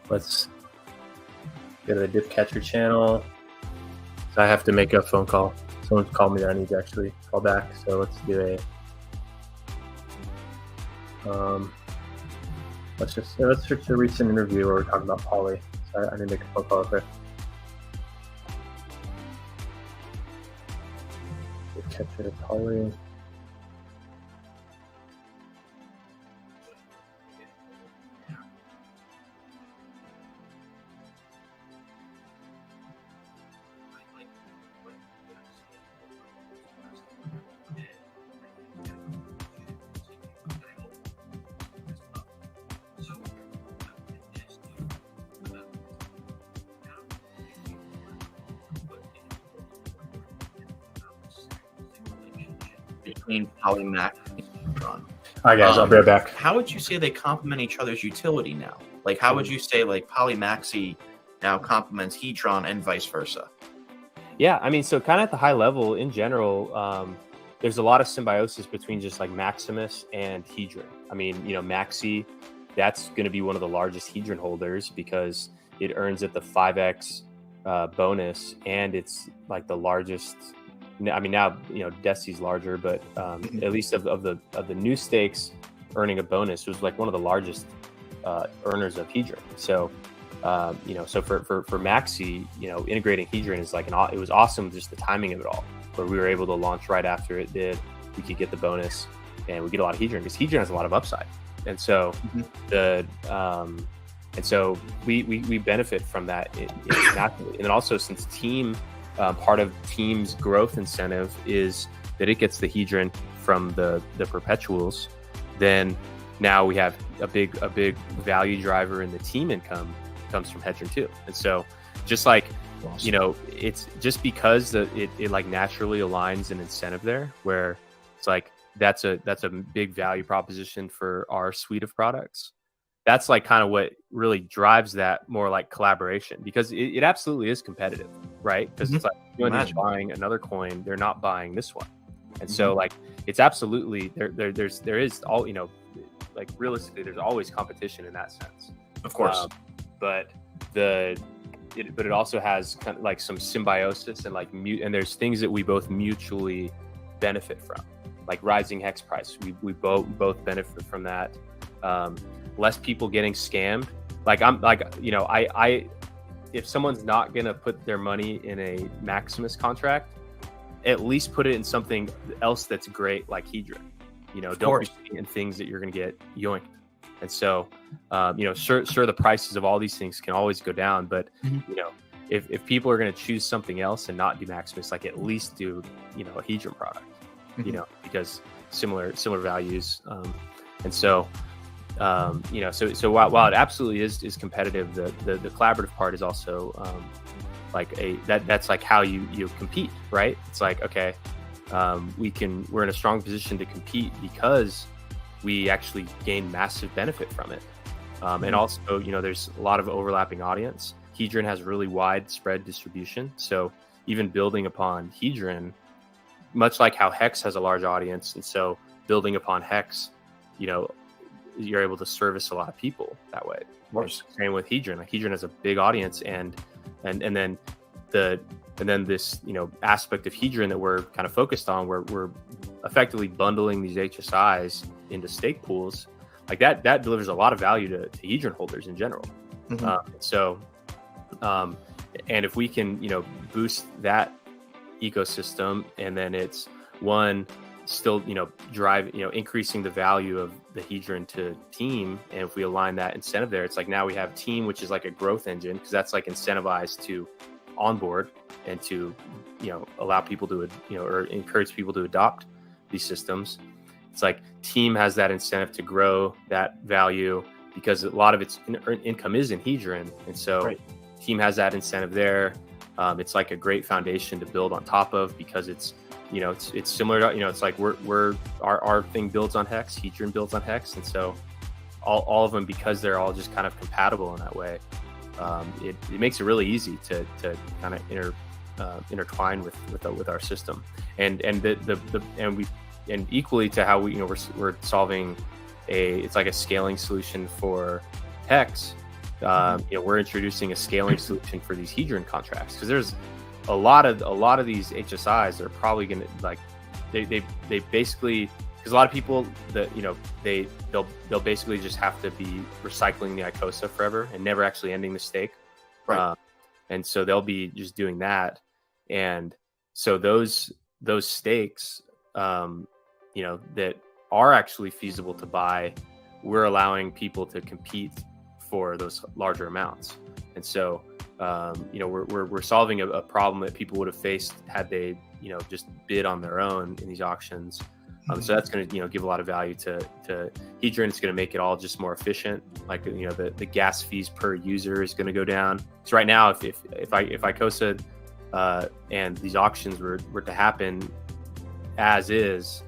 Let's go to the dip catcher channel. So I have to make a phone call. Someone called me that I need to actually call back. So let's do a let's search a recent interview where we're talking about poly. So I need to make a phone call real quick. Dip catcher poly. Between Polymax and Hedron. All right, guys, I'll be right back. How would you say they complement each other's utility now? Like, how would you say like Polymaxy now complements Hedron and vice versa? Yeah, I mean, so kind of at the high level in general, there's a lot of symbiosis between just like Maximus and Hedron. I mean, Maxi, that's going to be one of the largest Hedron holders because it earns at the 5x bonus, and it's like the largest. I mean, now Desi's larger, but at least of the new stakes earning a bonus, was like one of the largest earners of Hedron. So so for Maxi, integrating Hedron is like it was awesome, just the timing of it all, where we were able to launch right after it did. We could get the bonus, and we get a lot of Hedron because Hedron has a lot of upside, and so we benefit from that naturally. And then also, since Team. Part of Team's growth incentive is that it gets the Hedron from the perpetuals. Then now we have a big value driver in the Team income comes from Hedron too. And so just like awesome. It's just because it like naturally aligns an incentive there, where it's like that's a big value proposition for our suite of products. That's like kind of what really drives that more like collaboration, because it absolutely is competitive, right? Because it's like you're buying another coin, they're not buying this one, and so like it's absolutely there is all like realistically there's always competition in that sense, of course, but it also has kind of like some symbiosis and like and there's things that we both mutually benefit from, like rising hex price. We both benefit from that. Less people getting scammed. Like I if someone's not gonna put their money in a Maximus contract, at least put it in something else that's great, like Hedron. Don't be in things that you're gonna get yoinked. And so sure the prices of all these things can always go down, but if people are gonna choose something else and not do Maximus, like at least do a Hedron product, because similar values, and so so while it absolutely is competitive, the collaborative part is also that's like how you compete, right? It's like, okay, we're in a strong position to compete because we actually gain massive benefit from it, and also there's a lot of overlapping audience. Hedron has really widespread distribution, so even building upon Hedron, much like how Hex has a large audience, and so building upon Hex, you're able to service a lot of people that way. Of course. Same with Hedron. Like Hedron has a big audience, and then this aspect of Hedron that we're kind of focused on, where we're effectively bundling these HSIs into stake pools, like that delivers a lot of value to Hedron holders in general. And if we can boost that ecosystem, and then it's still drive increasing the value of the Hedron to Team, and if we align that incentive there, it's like now we have Team, which is like a growth engine, because that's like incentivized to onboard and to allow people to or encourage people to adopt these systems. It's like Team has that incentive to grow that value because a lot of its income is in Hedron, and so Team has that incentive there. It's like a great foundation to build on top of, because it's, it's similar to, it's like our thing builds on hex, Hedron builds on hex, and so all of them, because they're all just kind of compatible in that way, it makes it really easy to kind of intertwine with our system, and equally to how we, we're solving it's like a scaling solution for hex. We're introducing a scaling solution for these Hedron contracts, because there's a lot of these HSIs that are probably going to, like, they basically, because a lot of people that, they'll basically just have to be recycling the ICOSA forever and never actually ending the stake. Right. And so they'll be just doing that. And so those stakes, that are actually feasible to buy, we're allowing people to compete for those larger amounts. And so, we're solving a problem that people would have faced had they, just bid on their own in these auctions. So that's going to, give a lot of value to Hedron. It's going to make it all just more efficient. Like, the gas fees per user is going to go down. So right now, if ICOSA and these auctions were to happen as is,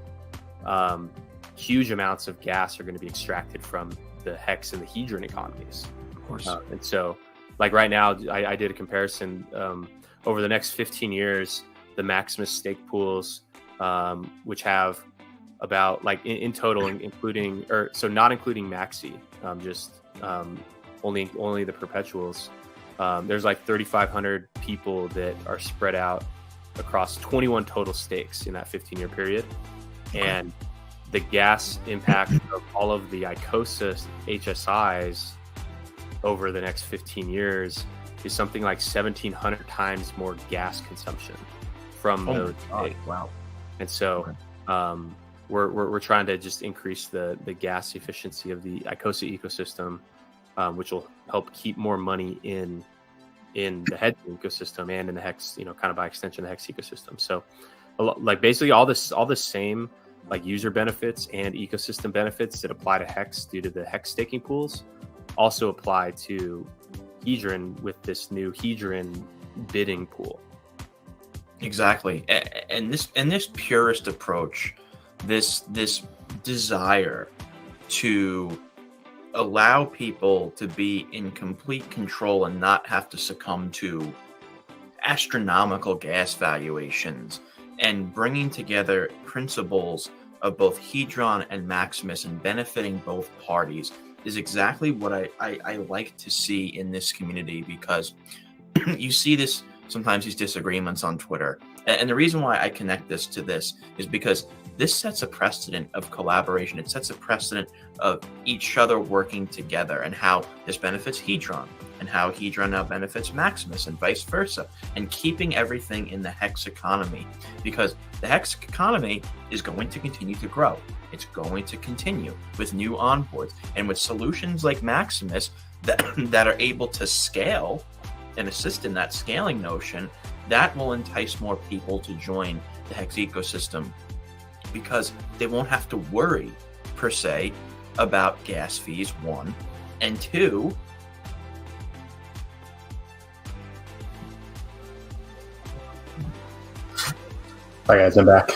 huge amounts of gas are going to be extracted from the hex and the Hedron economies. Of course. And so, like right now, I did a comparison. Over the next 15 years, the Maximus stake pools, which have about, like, in total, including, or so not including Maxi, just only the perpetuals, there's like 3,500 people that are spread out across 21 total stakes in that 15-year period. And the gas impact of all of the ICOSA HSIs over the next 15 years is something like 1,700 times more gas consumption from those stakes. Wow. And so we're trying to just increase the gas efficiency of the ICOSA ecosystem, which will help keep more money in the hedging ecosystem and in the hex, kind of by extension, the hex ecosystem. So, like, basically all the same, like, user benefits and ecosystem benefits that apply to hex due to the hex staking pools also apply to Hedron with this new Hedron bidding pool. Exactly. And this purist approach, this desire to allow people to be in complete control and not have to succumb to astronomical gas valuations, and bringing together principles of both Hedron and Maximus and benefiting both parties, is exactly what I like to see in this community, because you see this sometimes, these disagreements on Twitter. And the reason why I connect this to this is because this sets a precedent of collaboration. It sets a precedent of each other working together, and how this benefits Hedron, and how Hedron now benefits Maximus, and vice versa, and keeping everything in the hex economy, because the hex economy is going to continue to grow. It's going to continue with new onboards, and with solutions like Maximus that are able to scale and assist in that scaling notion, that will entice more people to join the hex ecosystem, because they won't have to worry per se about gas fees, one, and two, Hi guys, I'm back.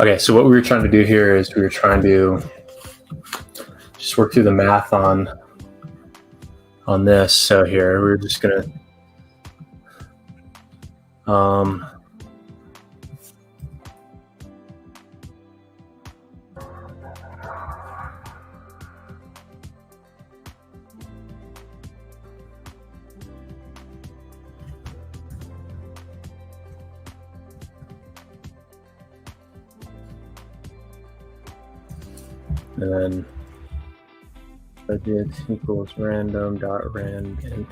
Okay, so what we were trying to do here is we were trying to just work through the math on this. So here we're just gonna and then budget equals random.rand int.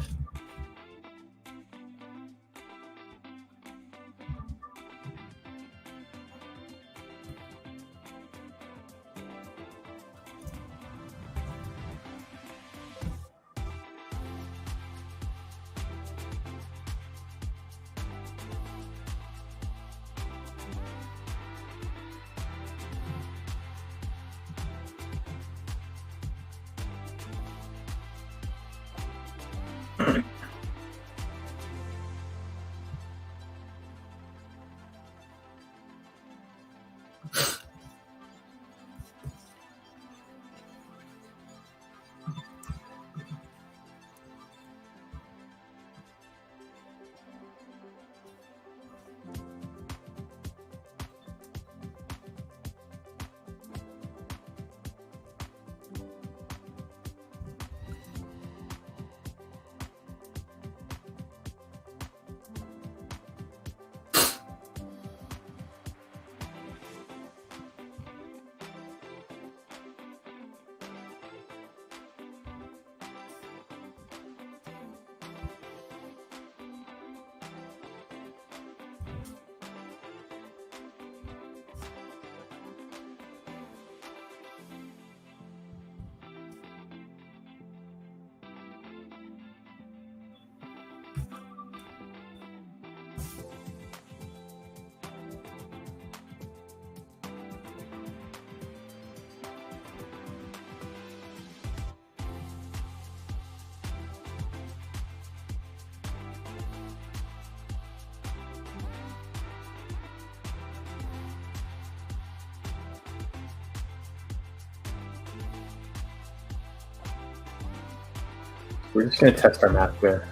We're just going to test our math there.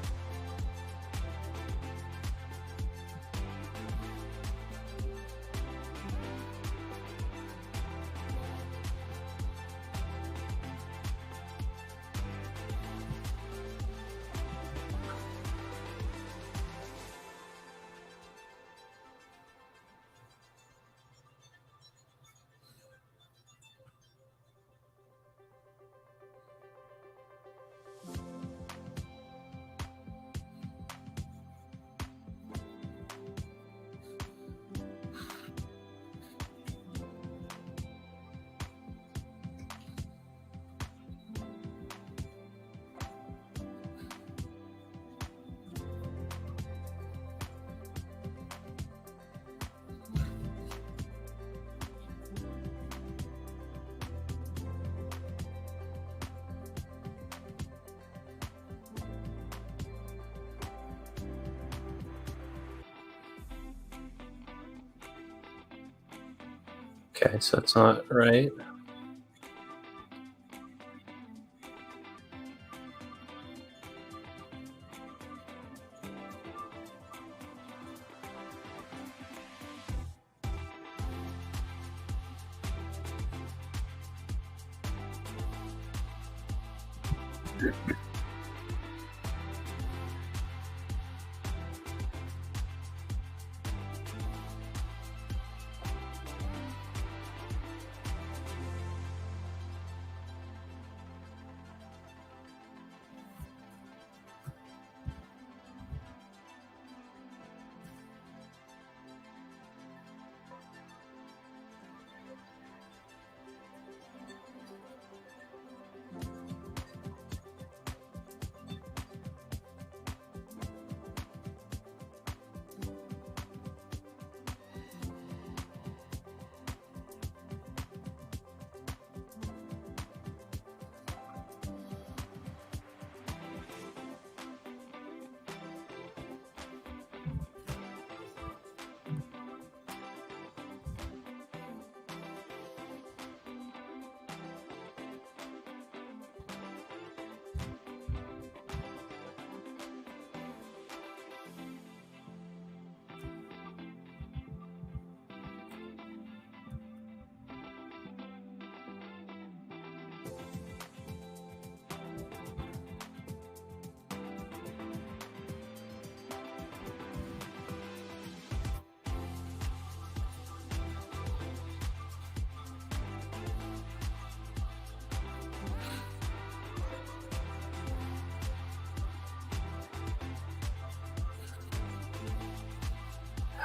Okay, so that's not right.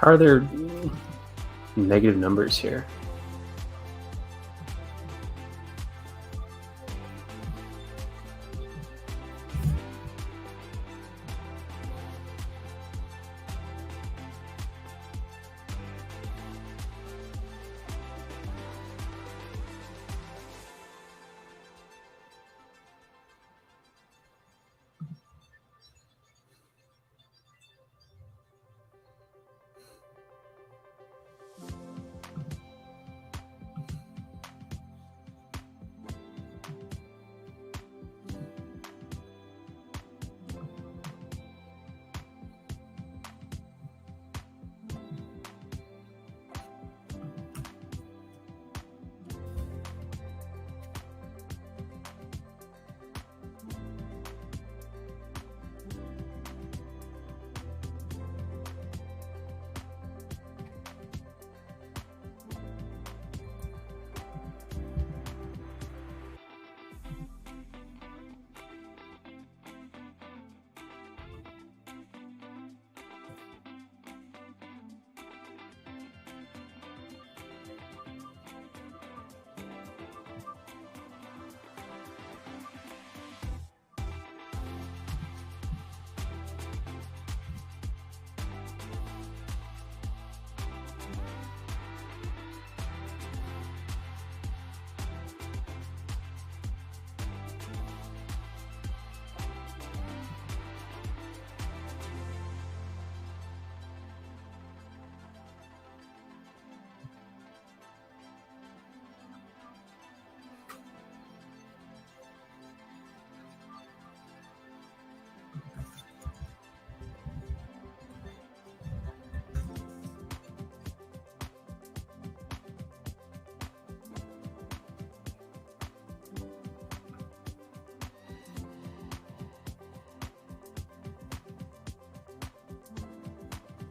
How are there negative numbers here?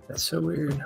That's so weird.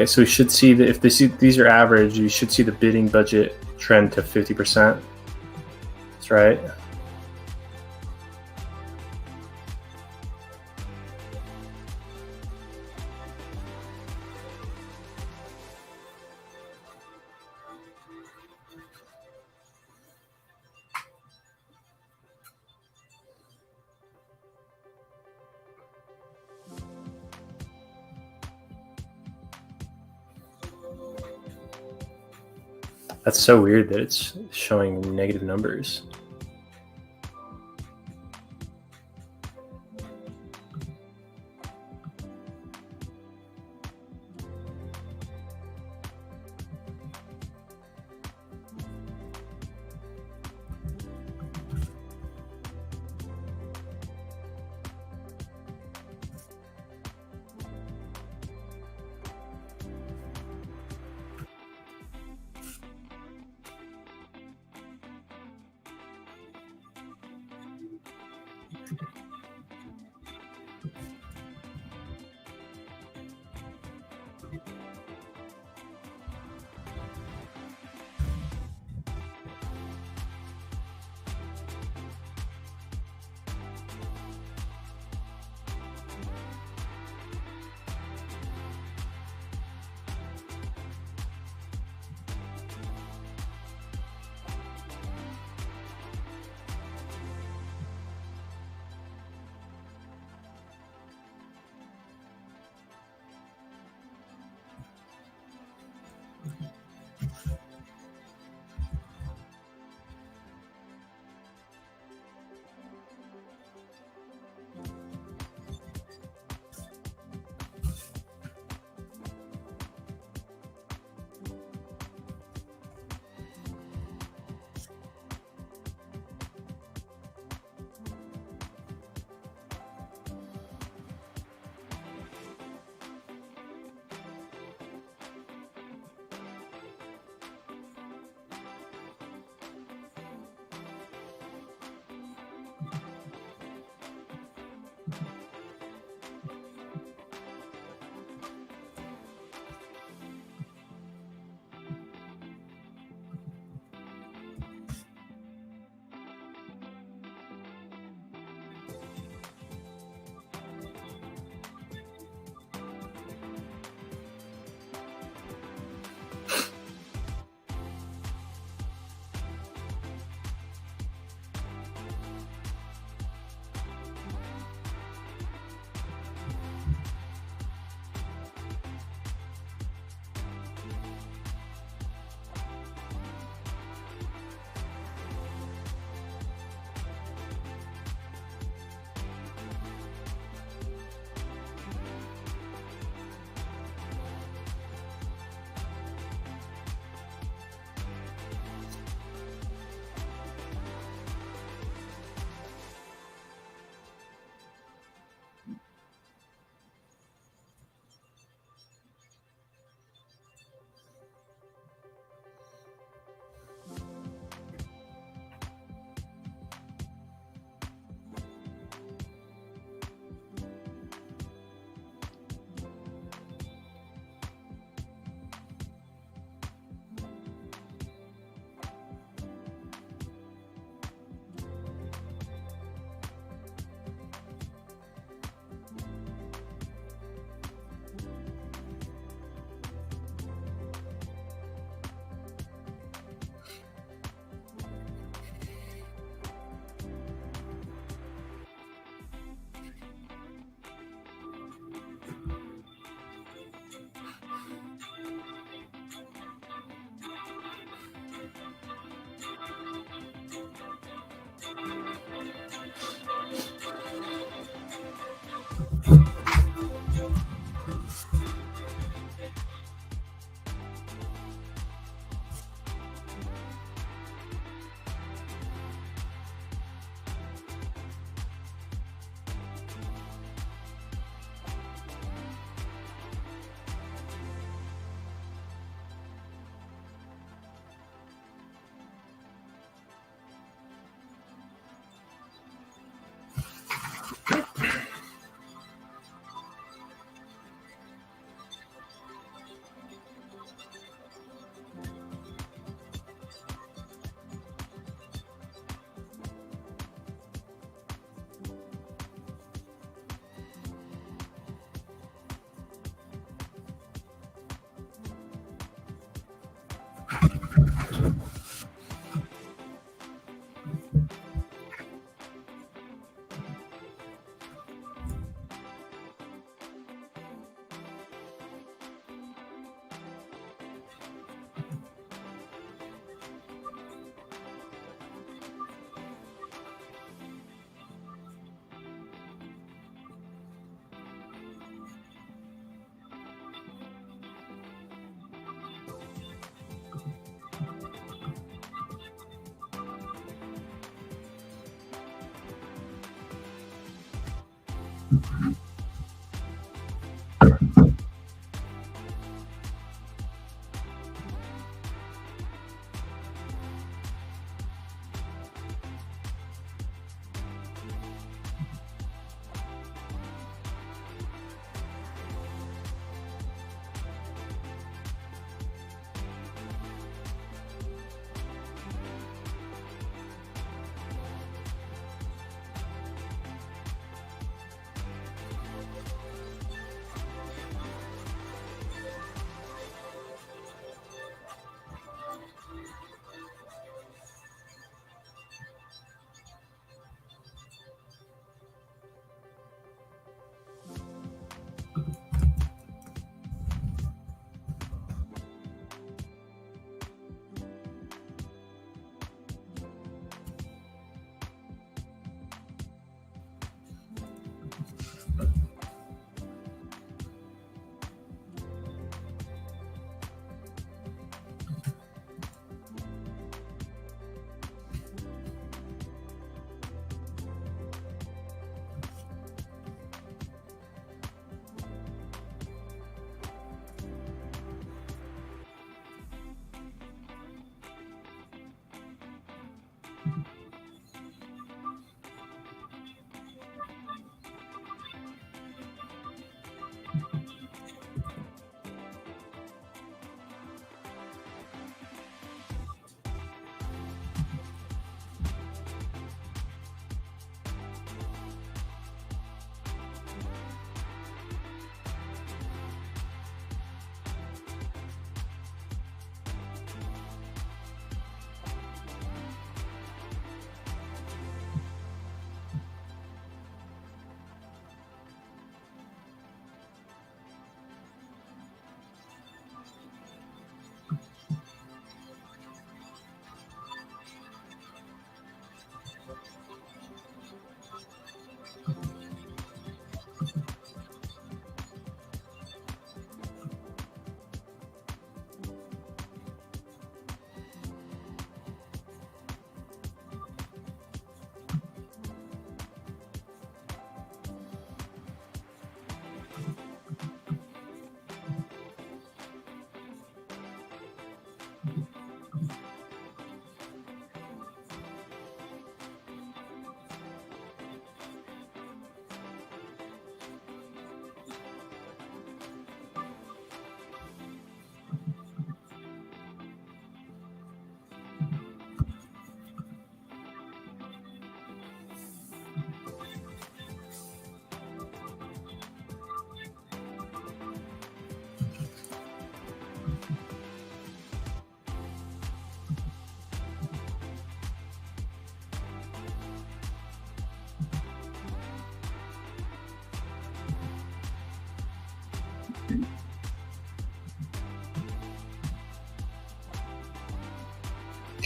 Okay, so we should see that if these are average, you should see the bidding budget trend to 50%. That's right. That's so weird that it's showing negative numbers.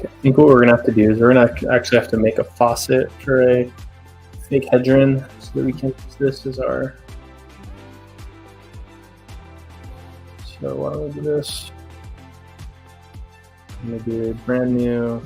I think what we're going to have to do is we're going to actually have to make a faucet for a fake hedron so that we can use this as our... So why don't we do this? I'm going to do a brand new...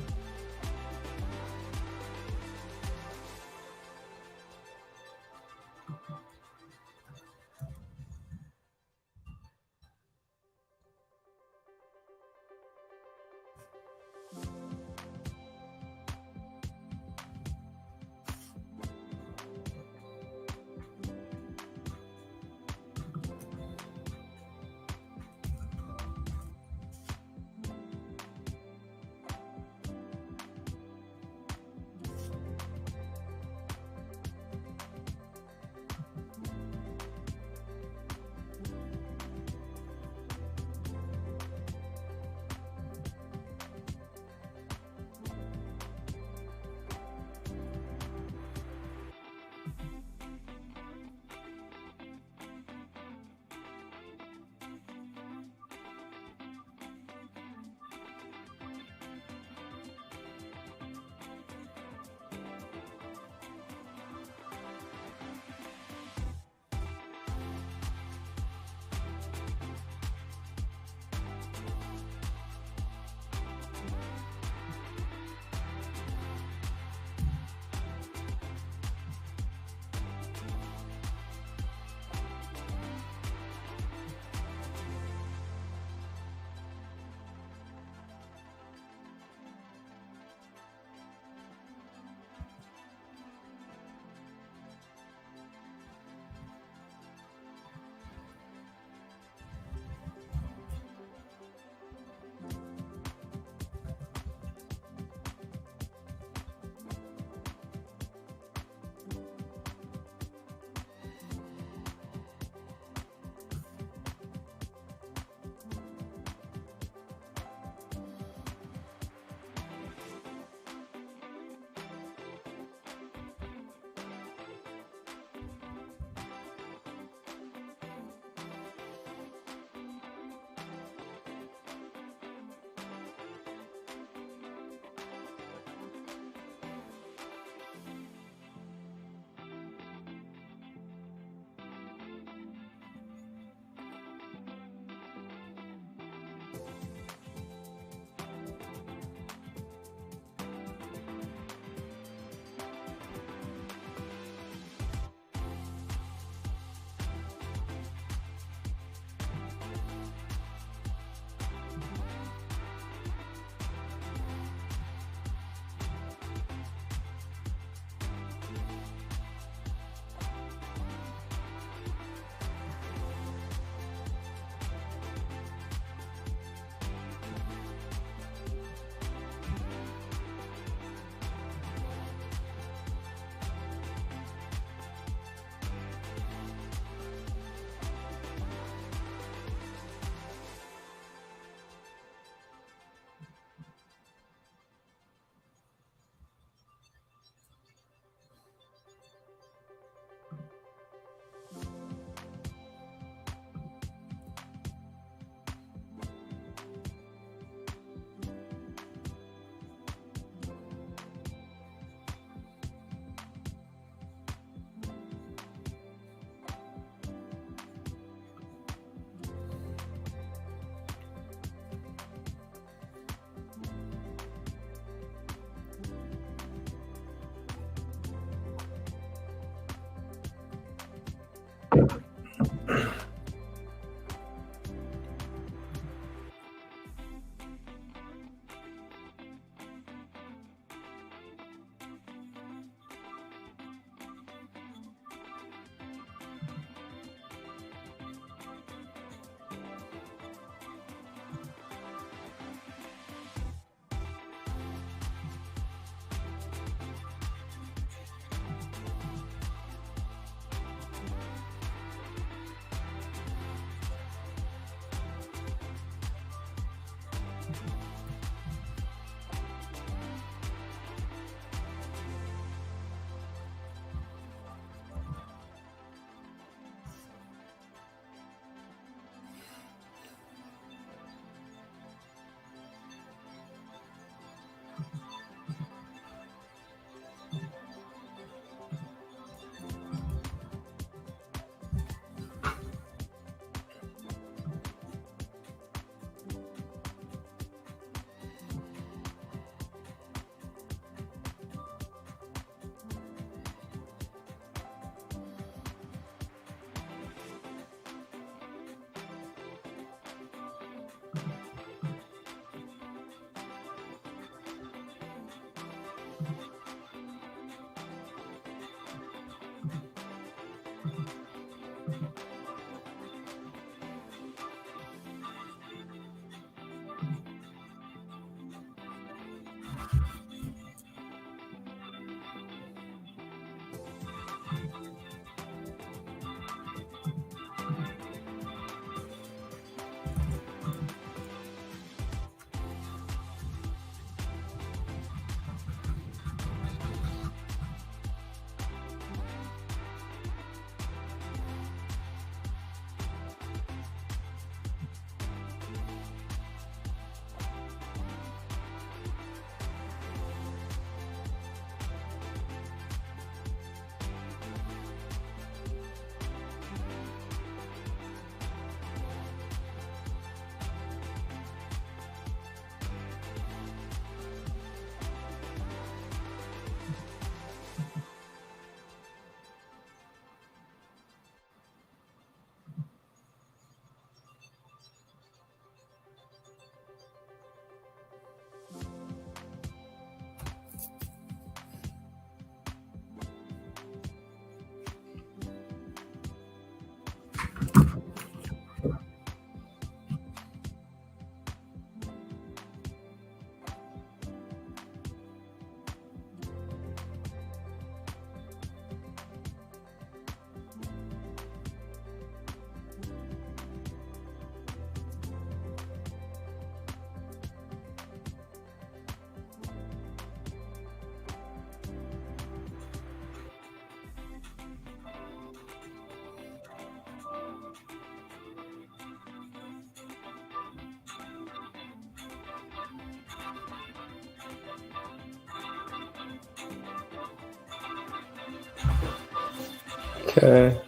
Okay.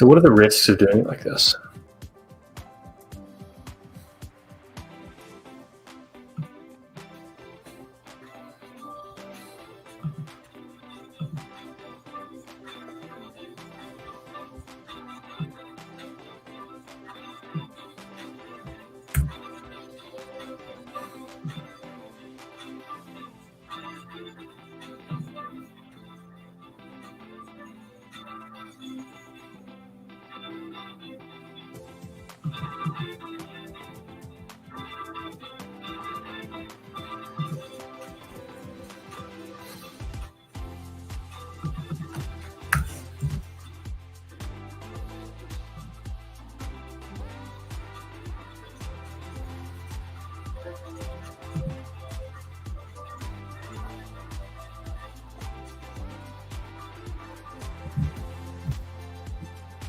So what are the risks of doing it like this?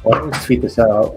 Well, let's tweet this out.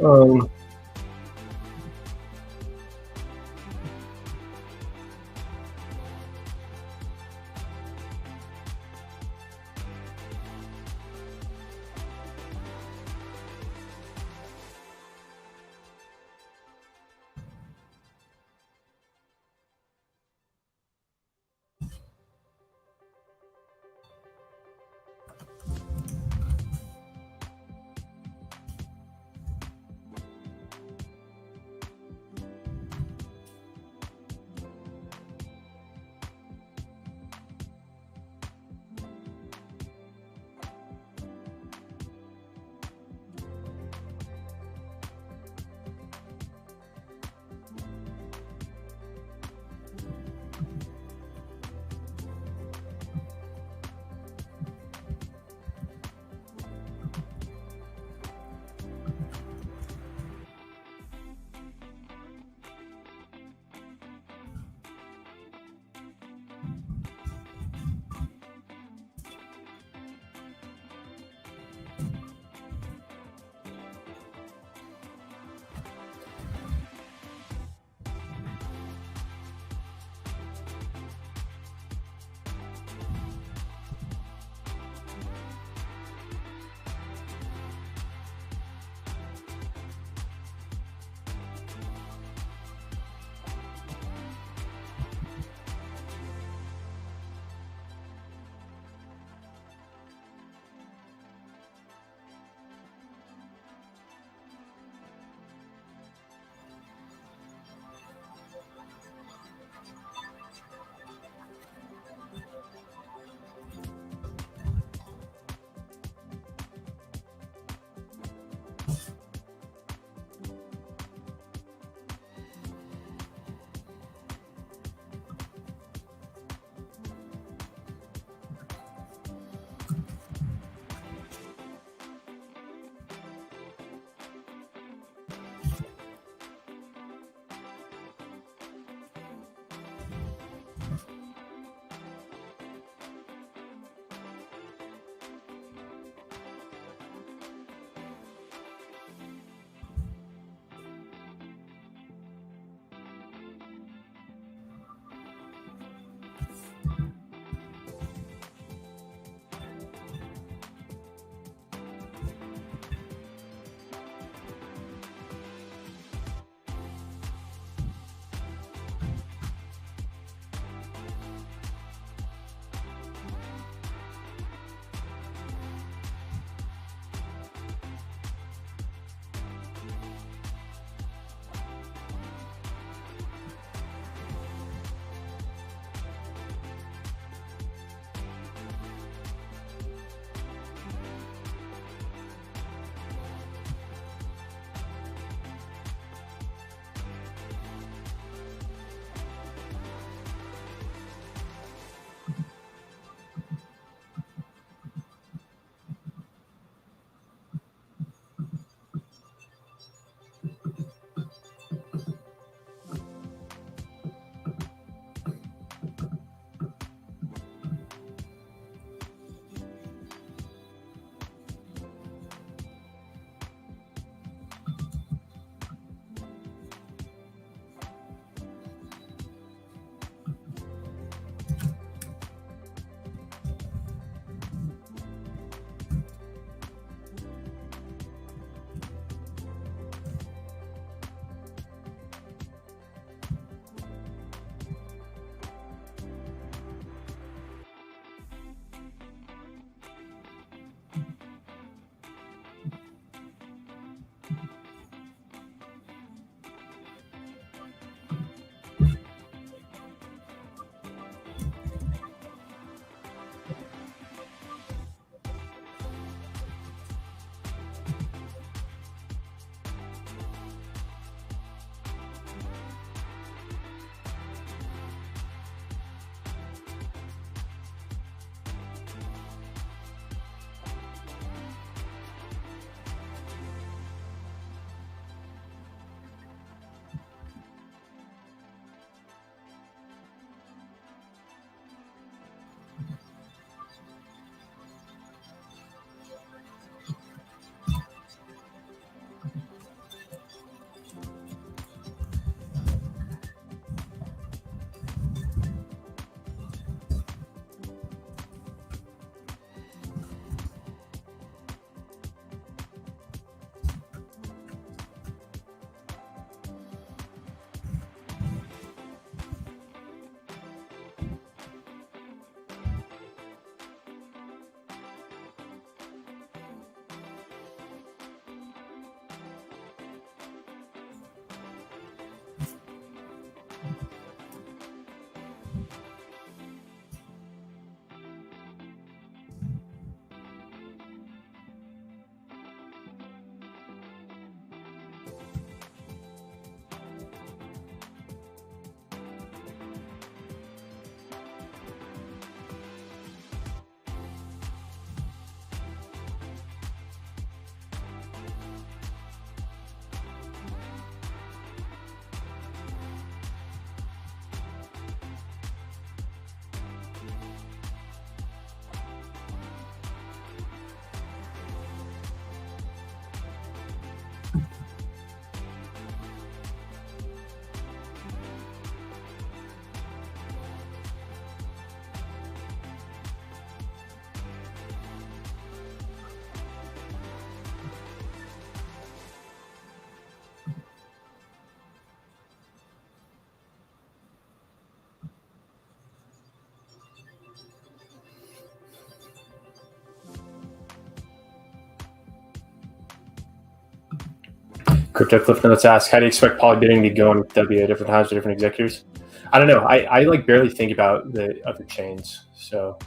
Crypto Cliff Notes asks, how do you expect poly bidding to go on W at different times with different executors? I don't know. I like barely think about the other chains. So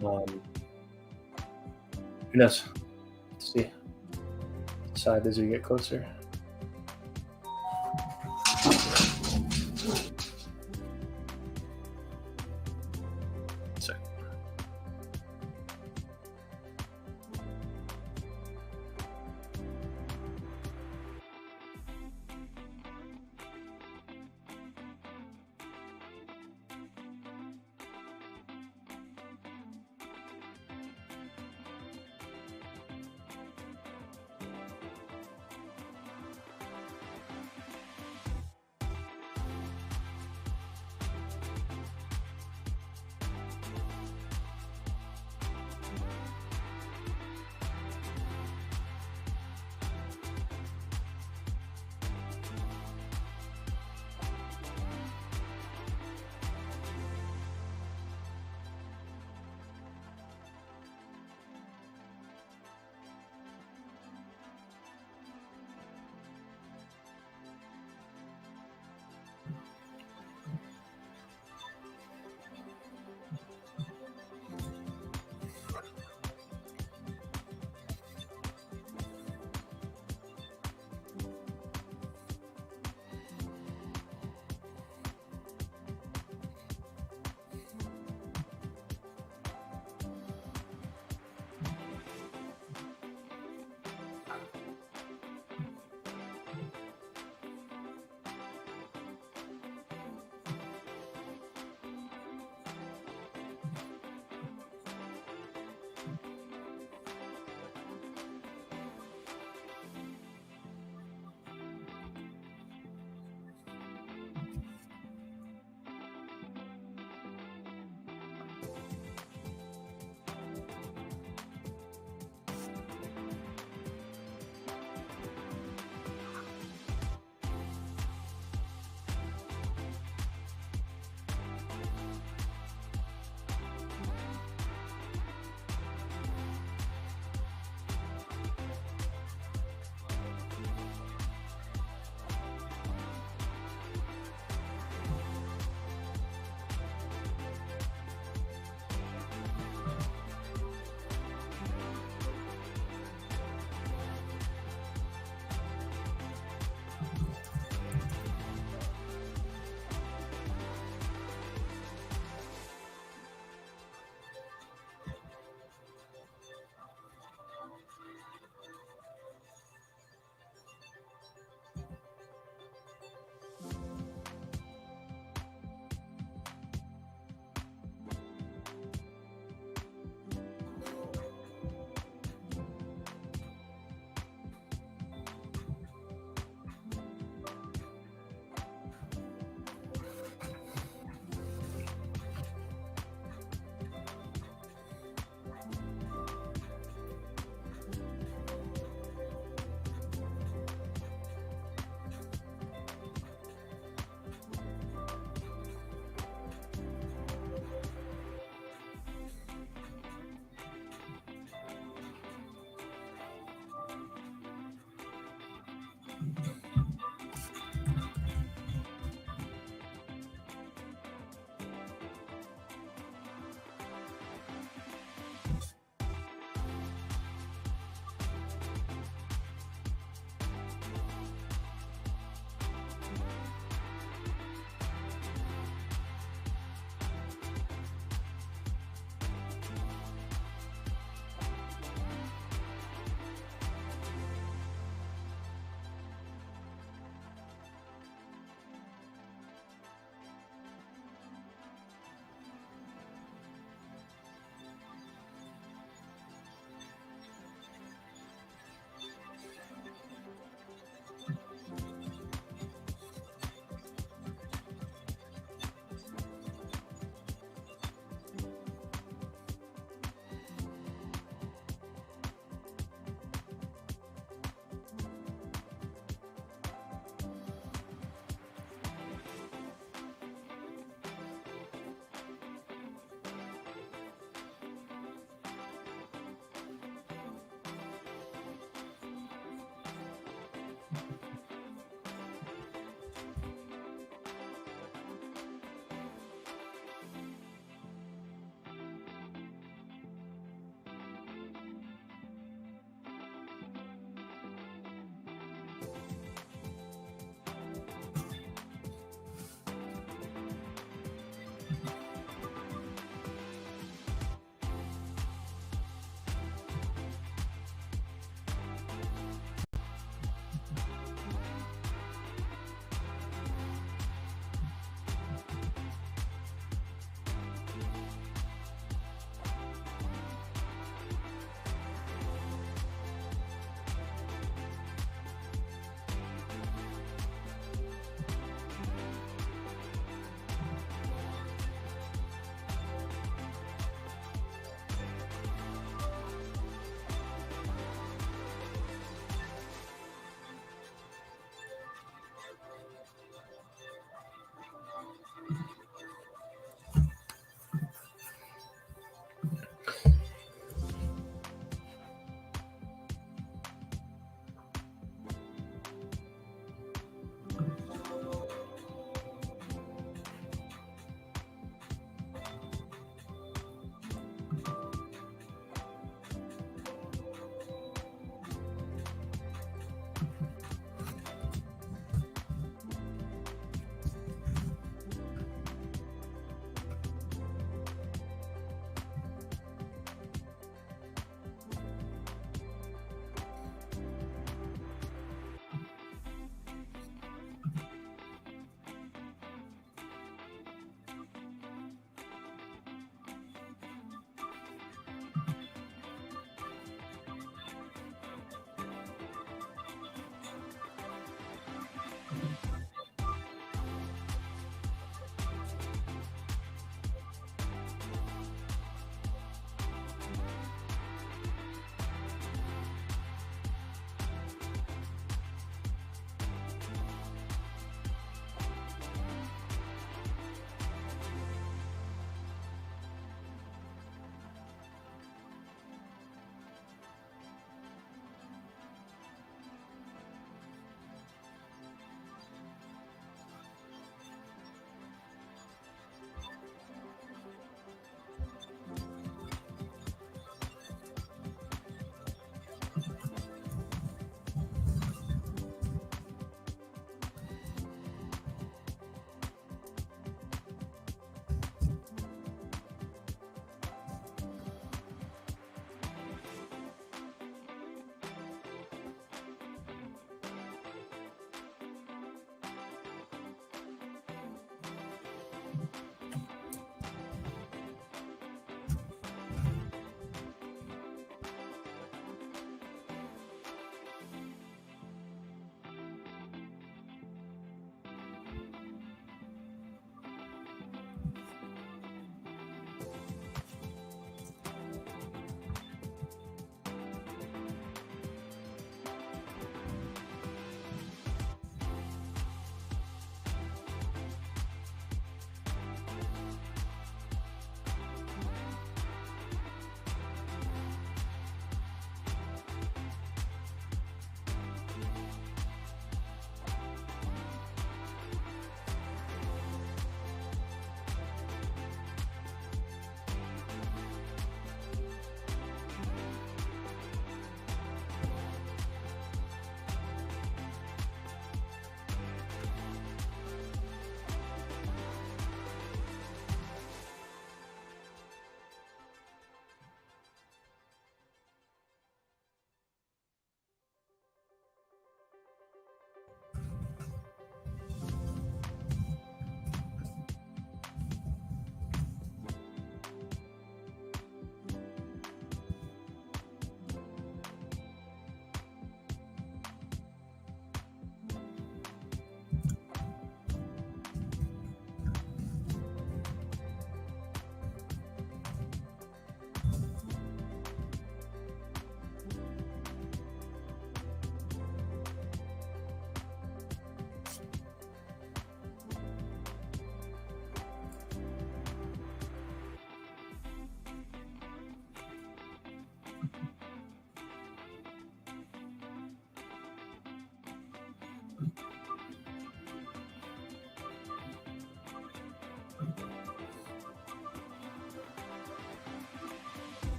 who knows? Let's see. Decide as we get closer. So.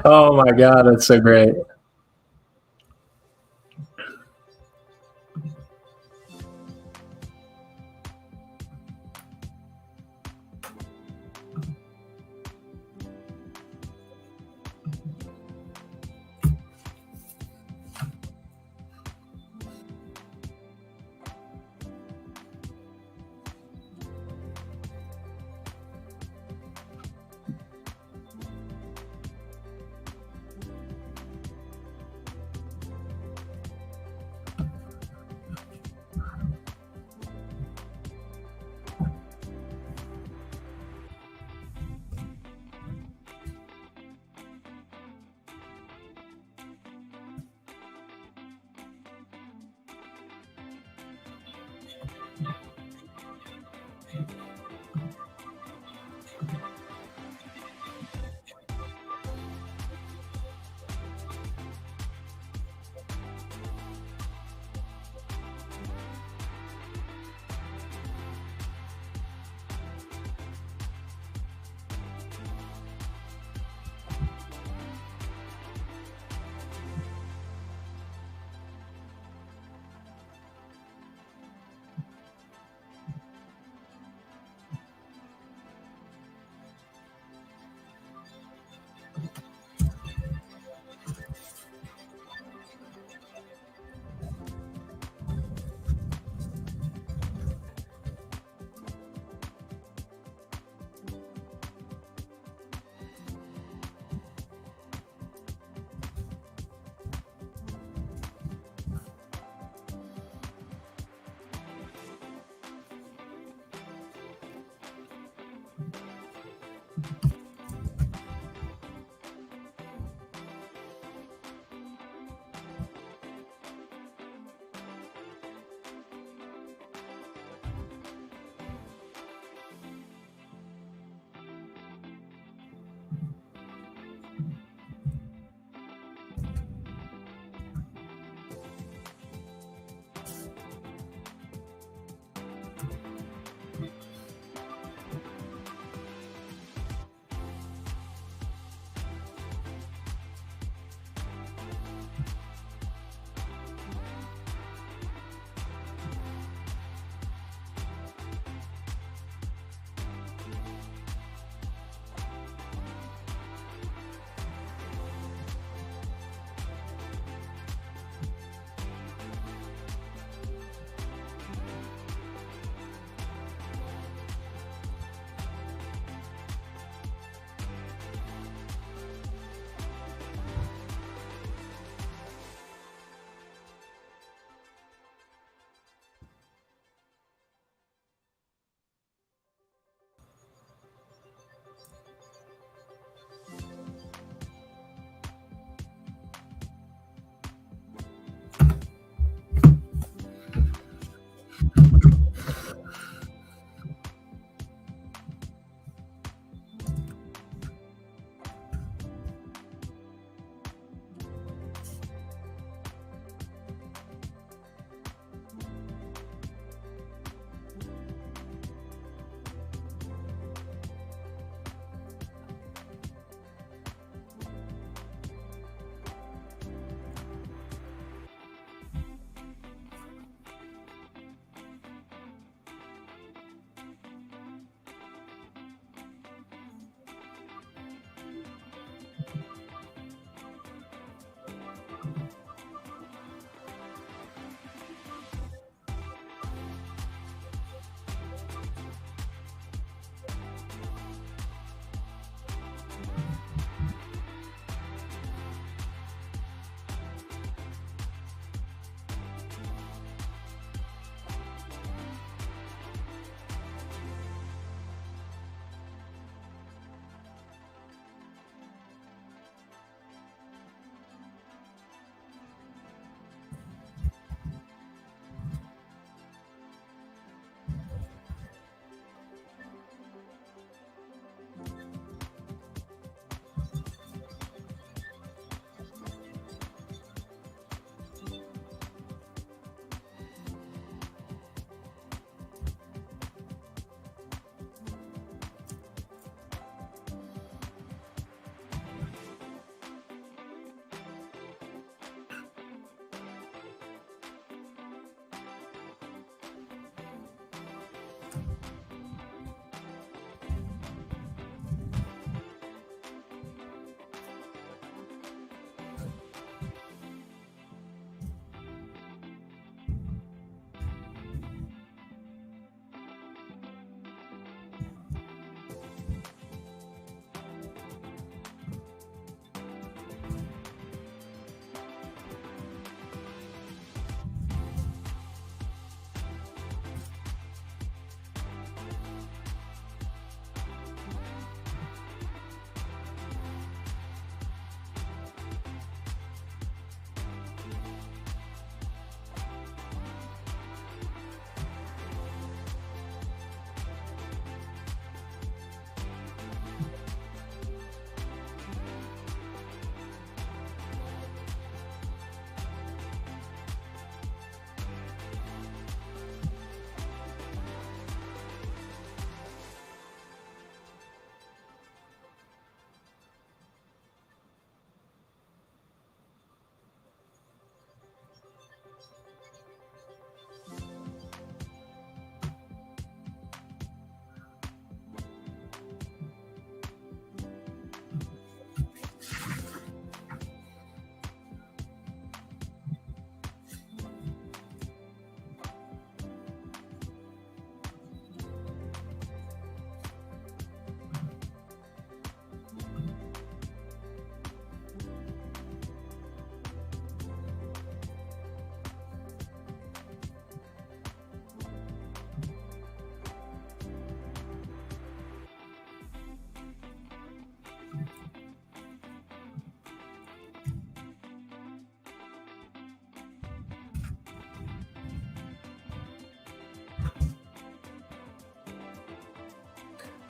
Oh my God, that's so great.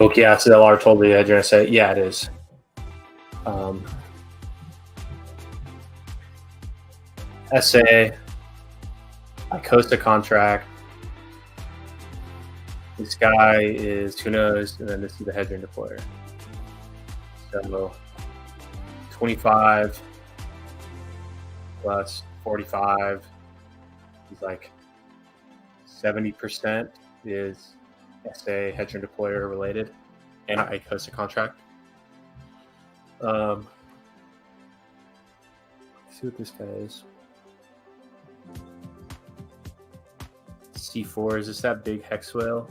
Okay, yeah, so LR told the hedger and say, yeah, it is. SA, Icosta contract. This guy is who knows, and then this is the hedger and deployer. So 25 plus 45 is like 70% is SA hedger and deployer related and Icosta contract. Let's see what this guy is. C4, is this that big hex whale?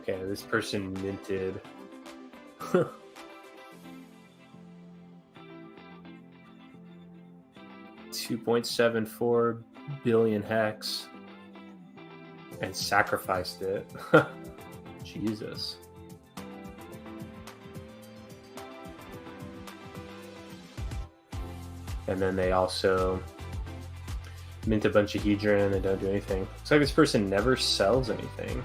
Okay, this person minted 2.74 billion hex and sacrificed it. Jesus. And then they also mint a bunch of Hedron and don't do anything. Looks like this person never sells anything.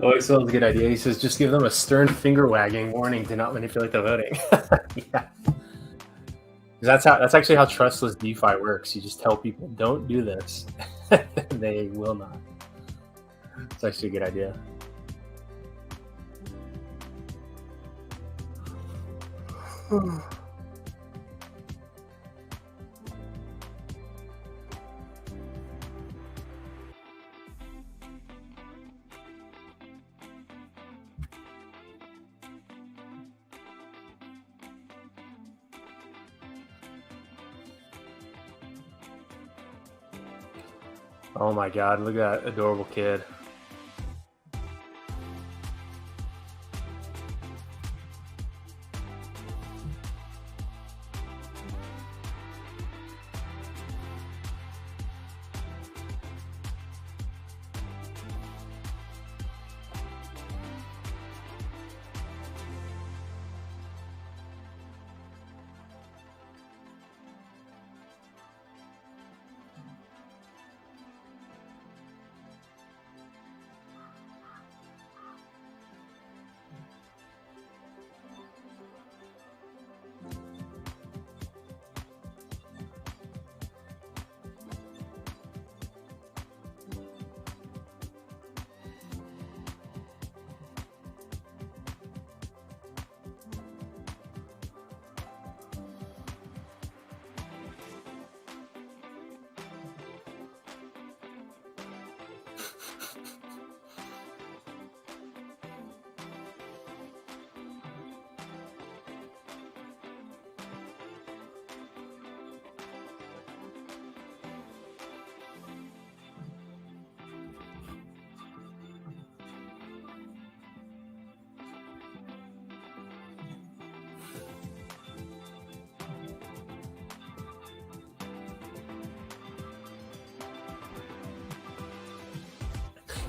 Always sounds a good idea. He says, just give them a stern finger wagging warning to not manipulate the voting. Yeah. That's actually how trustless DeFi works. You just tell people, don't do this. They will not. It's actually a good idea. Oh my God, look at that adorable kid.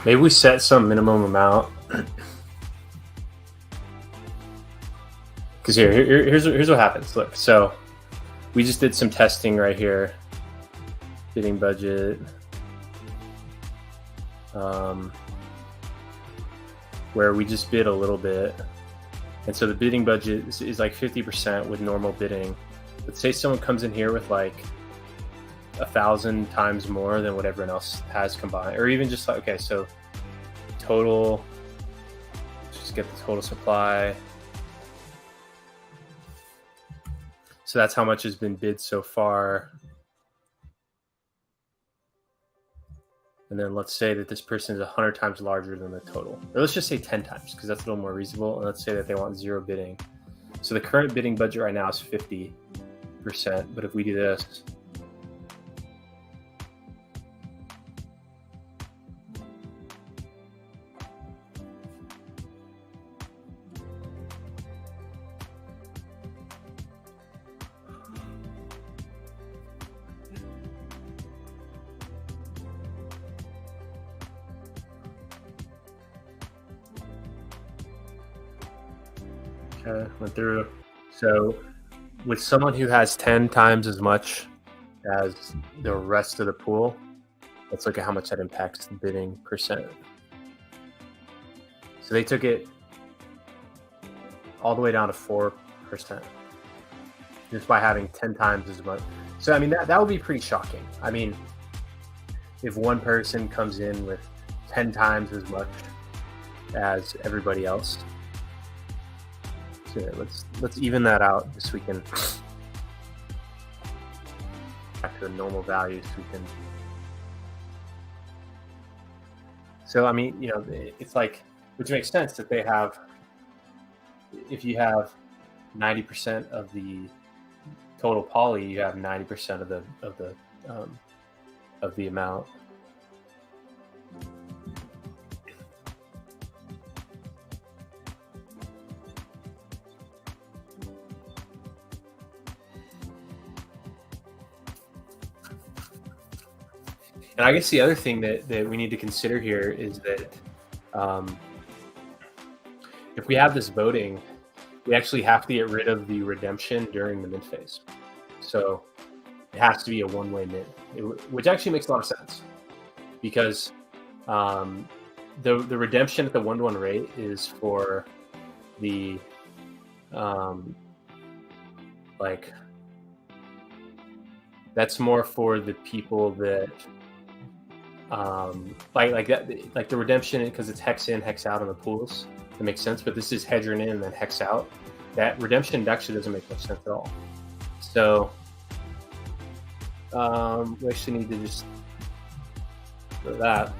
Maybe we set some minimum amount. Because here's what happens. Look, so we just did some testing right here. Bidding budget. Where we just bid a little bit. And so the bidding budget is like 50% with normal bidding. But say someone comes in here with like 1,000 times more than what everyone else has combined, or even just like, okay, so total, just get the total supply. So that's how much has been bid so far. And then let's say that this person is 100 times larger than the total. Or let's just say 10 times, because that's a little more reasonable. And let's say that they want 0 bidding. So the current bidding budget right now is 50%. But if we do this, okay, went through. So with someone who has 10 times as much as the rest of the pool, let's look at how much that impacts the bidding percent. So they took it all the way down to 4% just by having 10 times as much. So I mean, that would be pretty shocking. I mean, if one person comes in with 10 times as much as everybody else. So let's even that out just so we can back to normal values. We can. So I mean, you know, it's like, which makes sense that they have. If you have 90% of the total poly, you have 90% of the amount. And I guess the other thing that we need to consider here is that if we have this voting, we actually have to get rid of the redemption during the mint phase. So it has to be a one-way mint, which actually makes a lot of sense because the redemption at the 1-to-1 rate is for the like that's more for the people that like that, like the redemption, because it's hex in, hex out on the pools. That makes sense, but this is hedron in and then hex out. That redemption actually doesn't make much sense at all. So we actually need to just do that.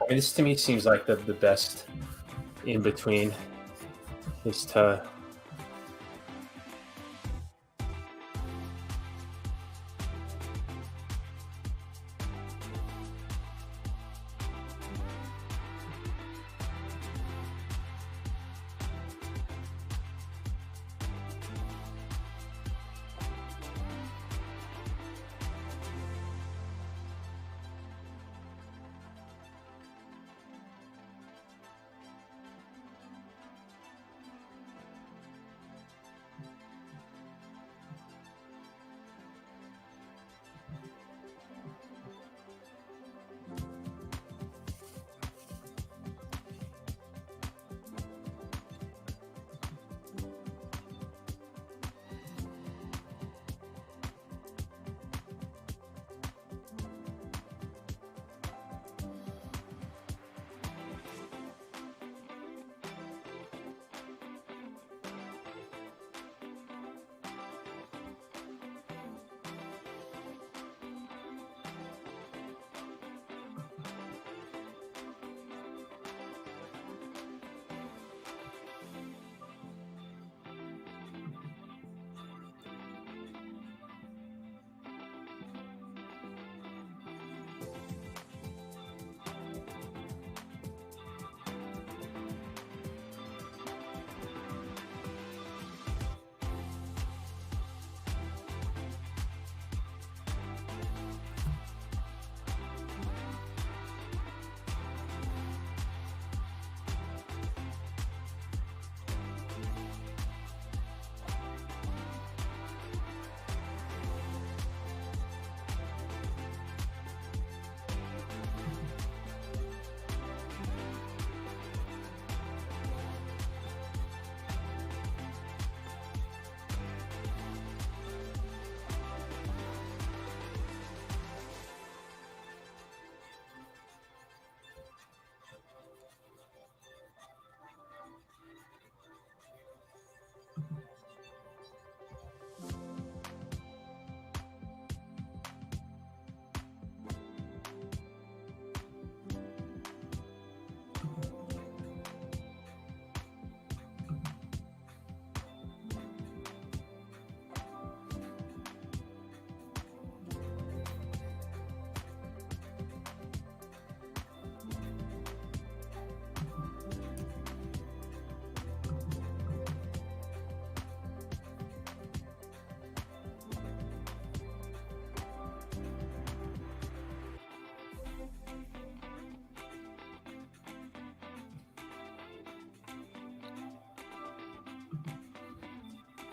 I mean, this to me seems like the best in between is to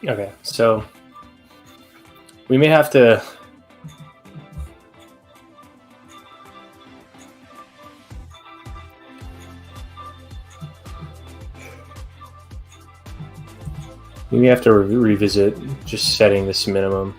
Okay, so we may have to revisit just setting this minimum.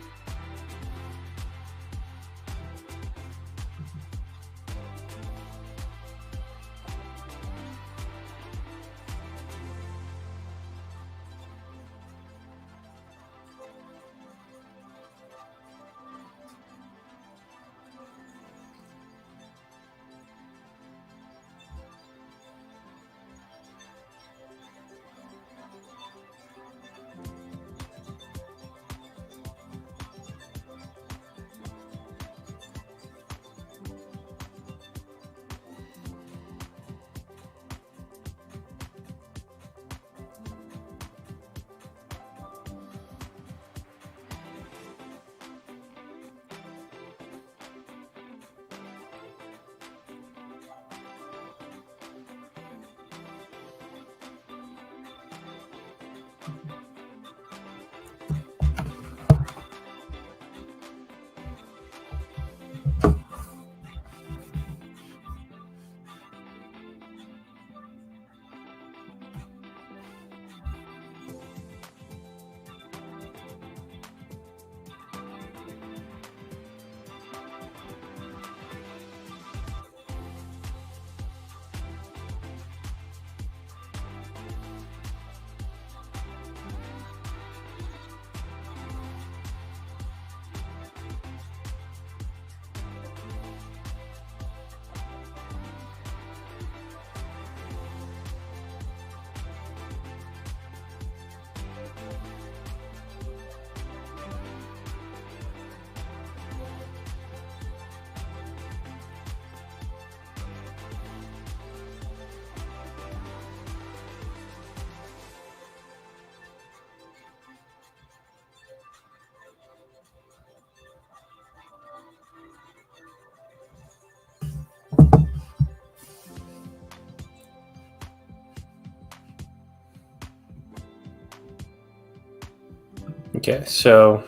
Okay, so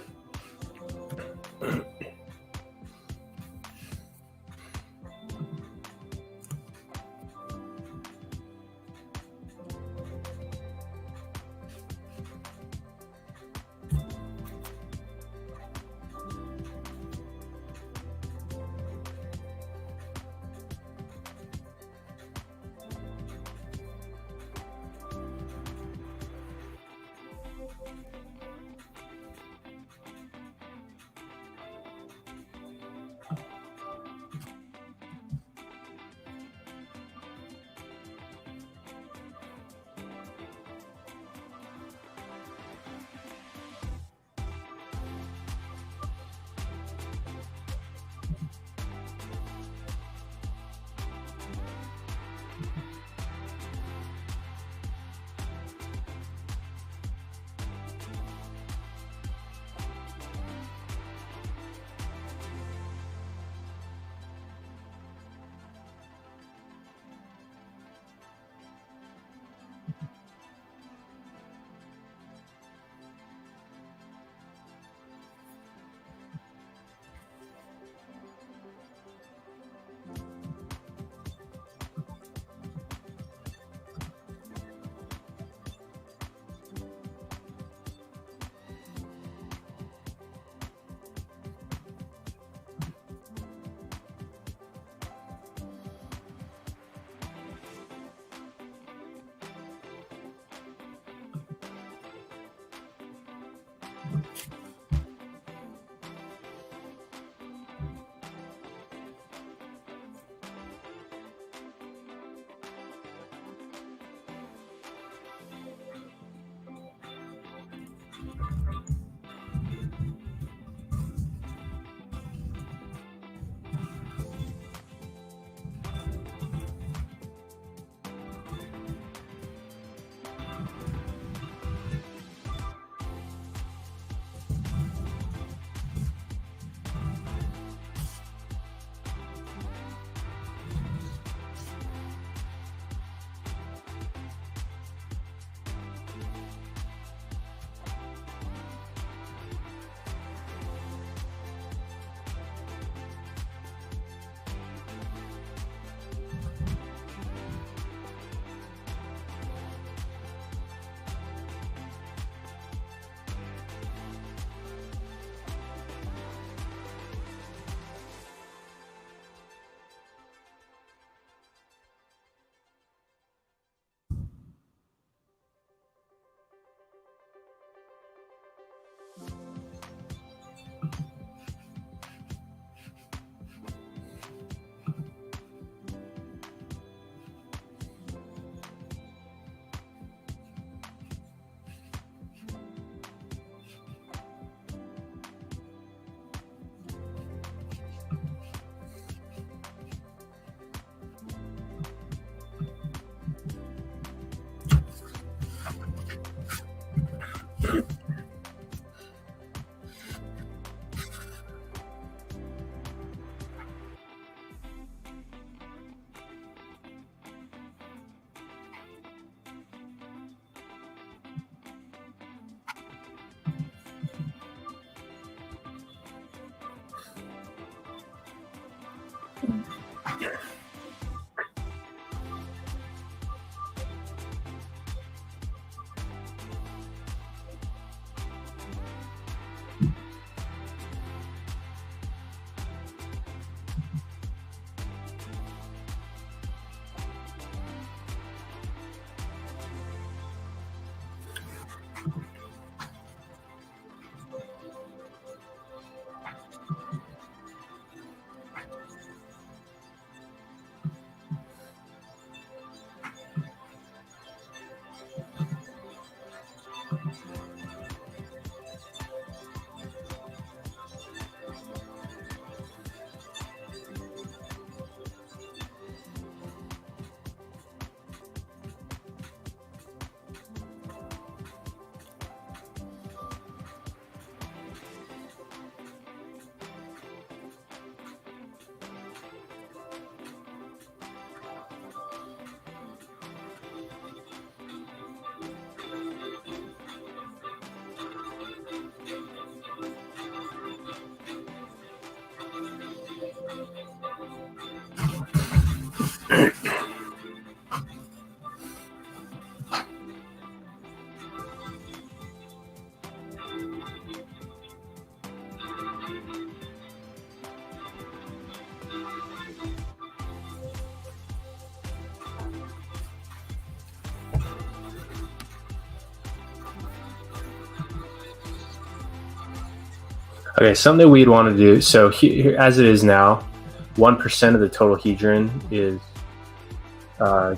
Okay, something we'd want to do. So here, as it is now, 1% of the total hedron is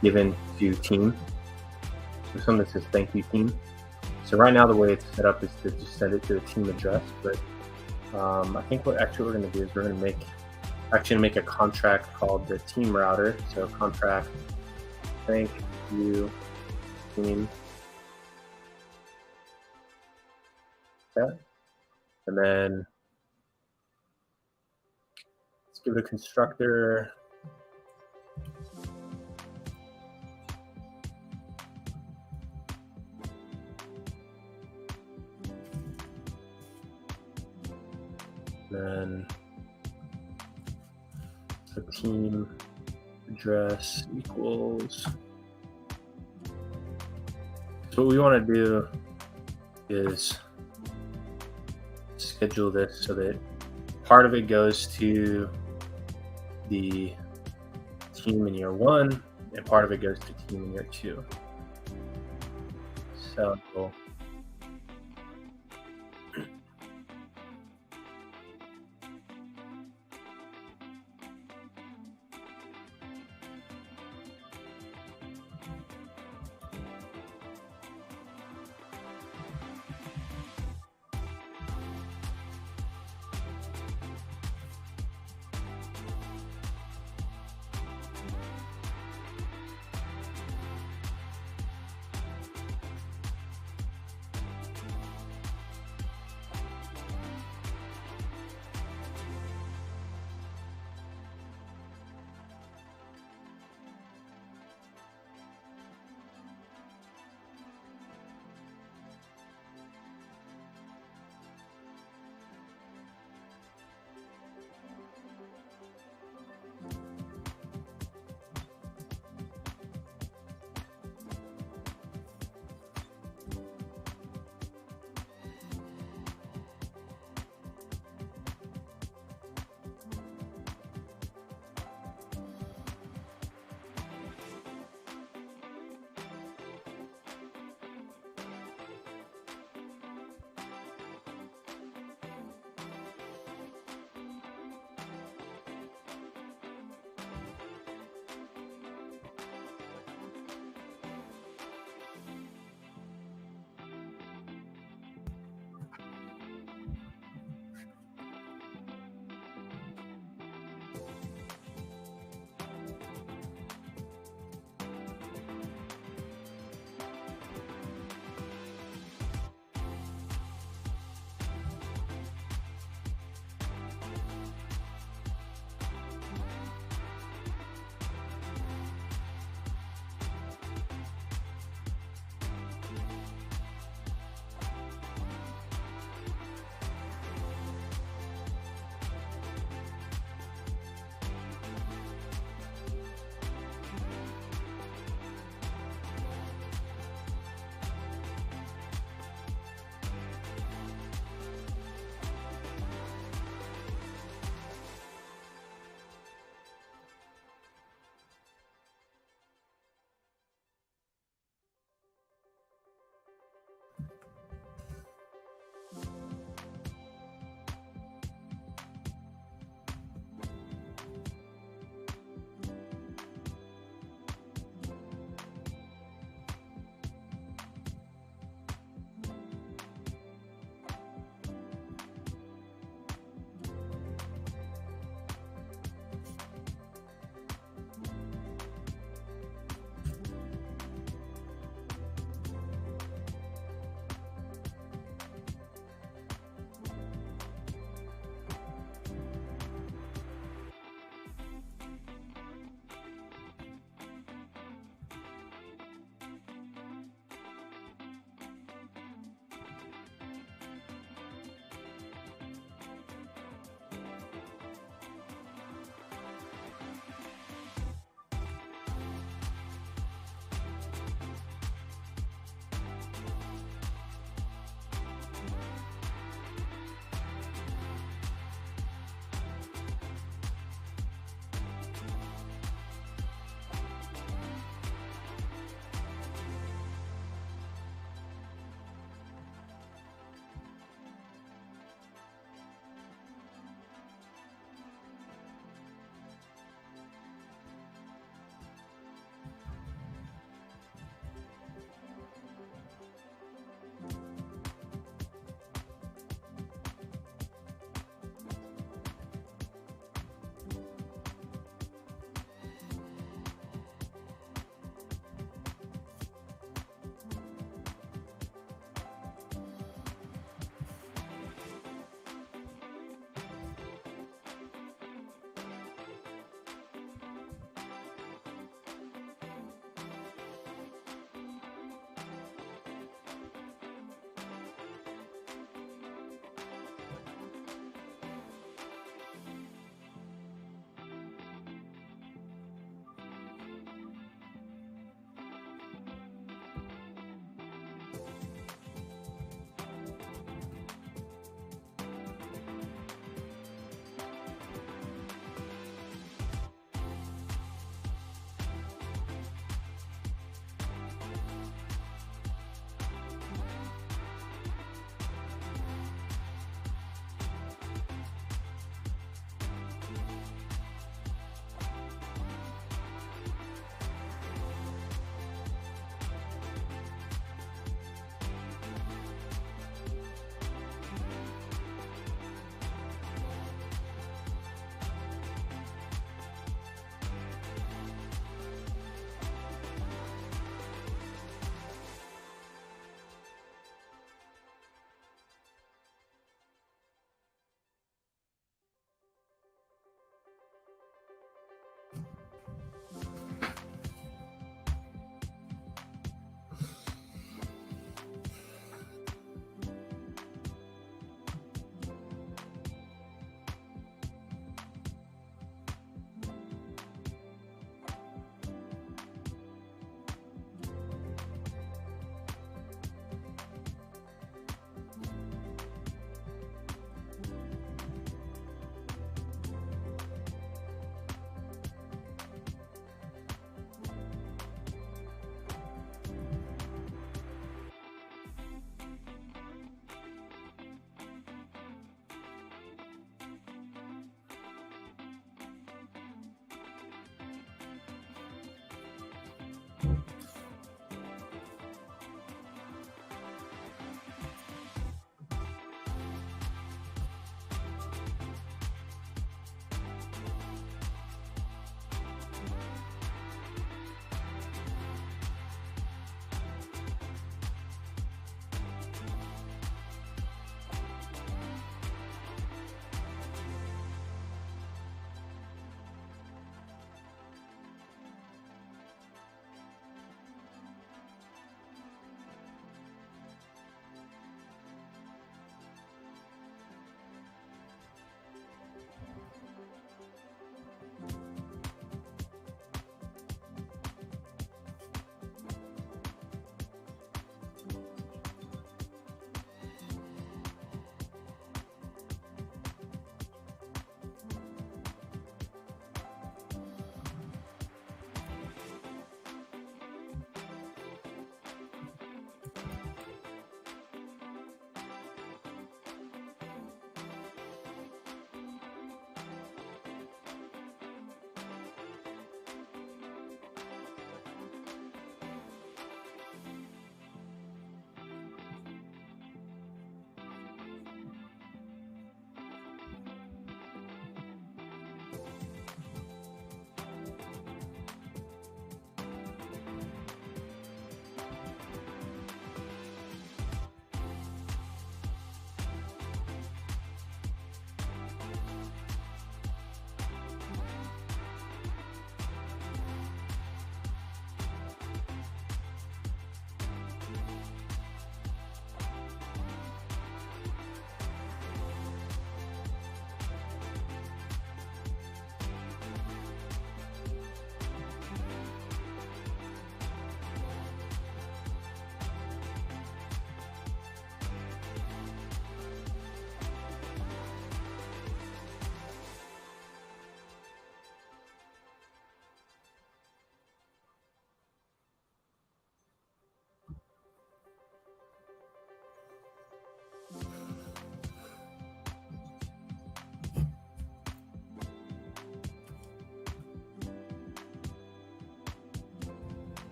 given to team. So something that says thank you team. So right now the way it's set up is to just send it to the team address. But I think what we're going to do is we're going to make a contract called the team router. So contract thank you team. Okay. And then let's give it a constructor. And then the team address equals. So what we want to do is schedule this so that part of it goes to the team in year 1 and part of it goes to team in year 2. So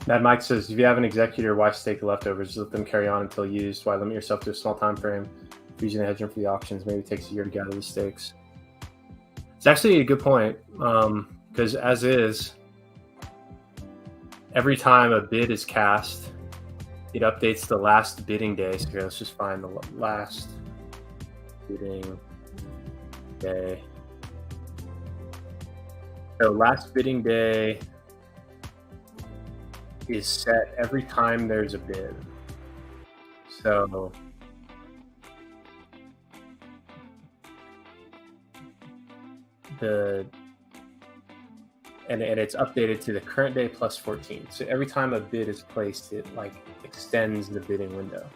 Mad Mike says, if you have an executor, why stake the leftovers? Let them carry on until used. Why limit yourself to a small time frame? If using the hedge fund for the auctions, maybe it takes a year to gather the stakes. It's actually a good point, because as is, every time a bid is cast, it updates the last bidding day. So here, let's just find the last bidding day. So last bidding day is set every time there's a bid. So and it's updated to the current day plus 14. So every time a bid is placed, it like extends the bidding window.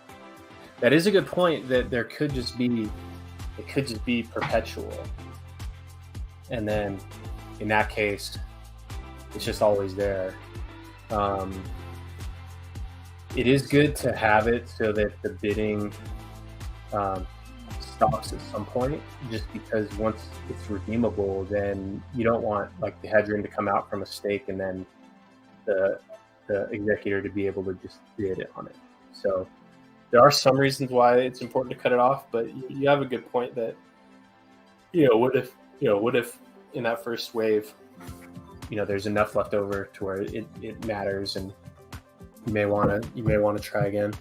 That is a good point, that it could just be perpetual. And then in that case, it's just always there. It is good to have it so that the bidding stops at some point, just because once it's redeemable, then you don't want like the hedgeron to come out from a stake and then the executor to be able to just bid on it. So there are some reasons why it's important to cut it off, but you have a good point that, what if in that first wave, there's enough left over to where it matters, and you may want to try again.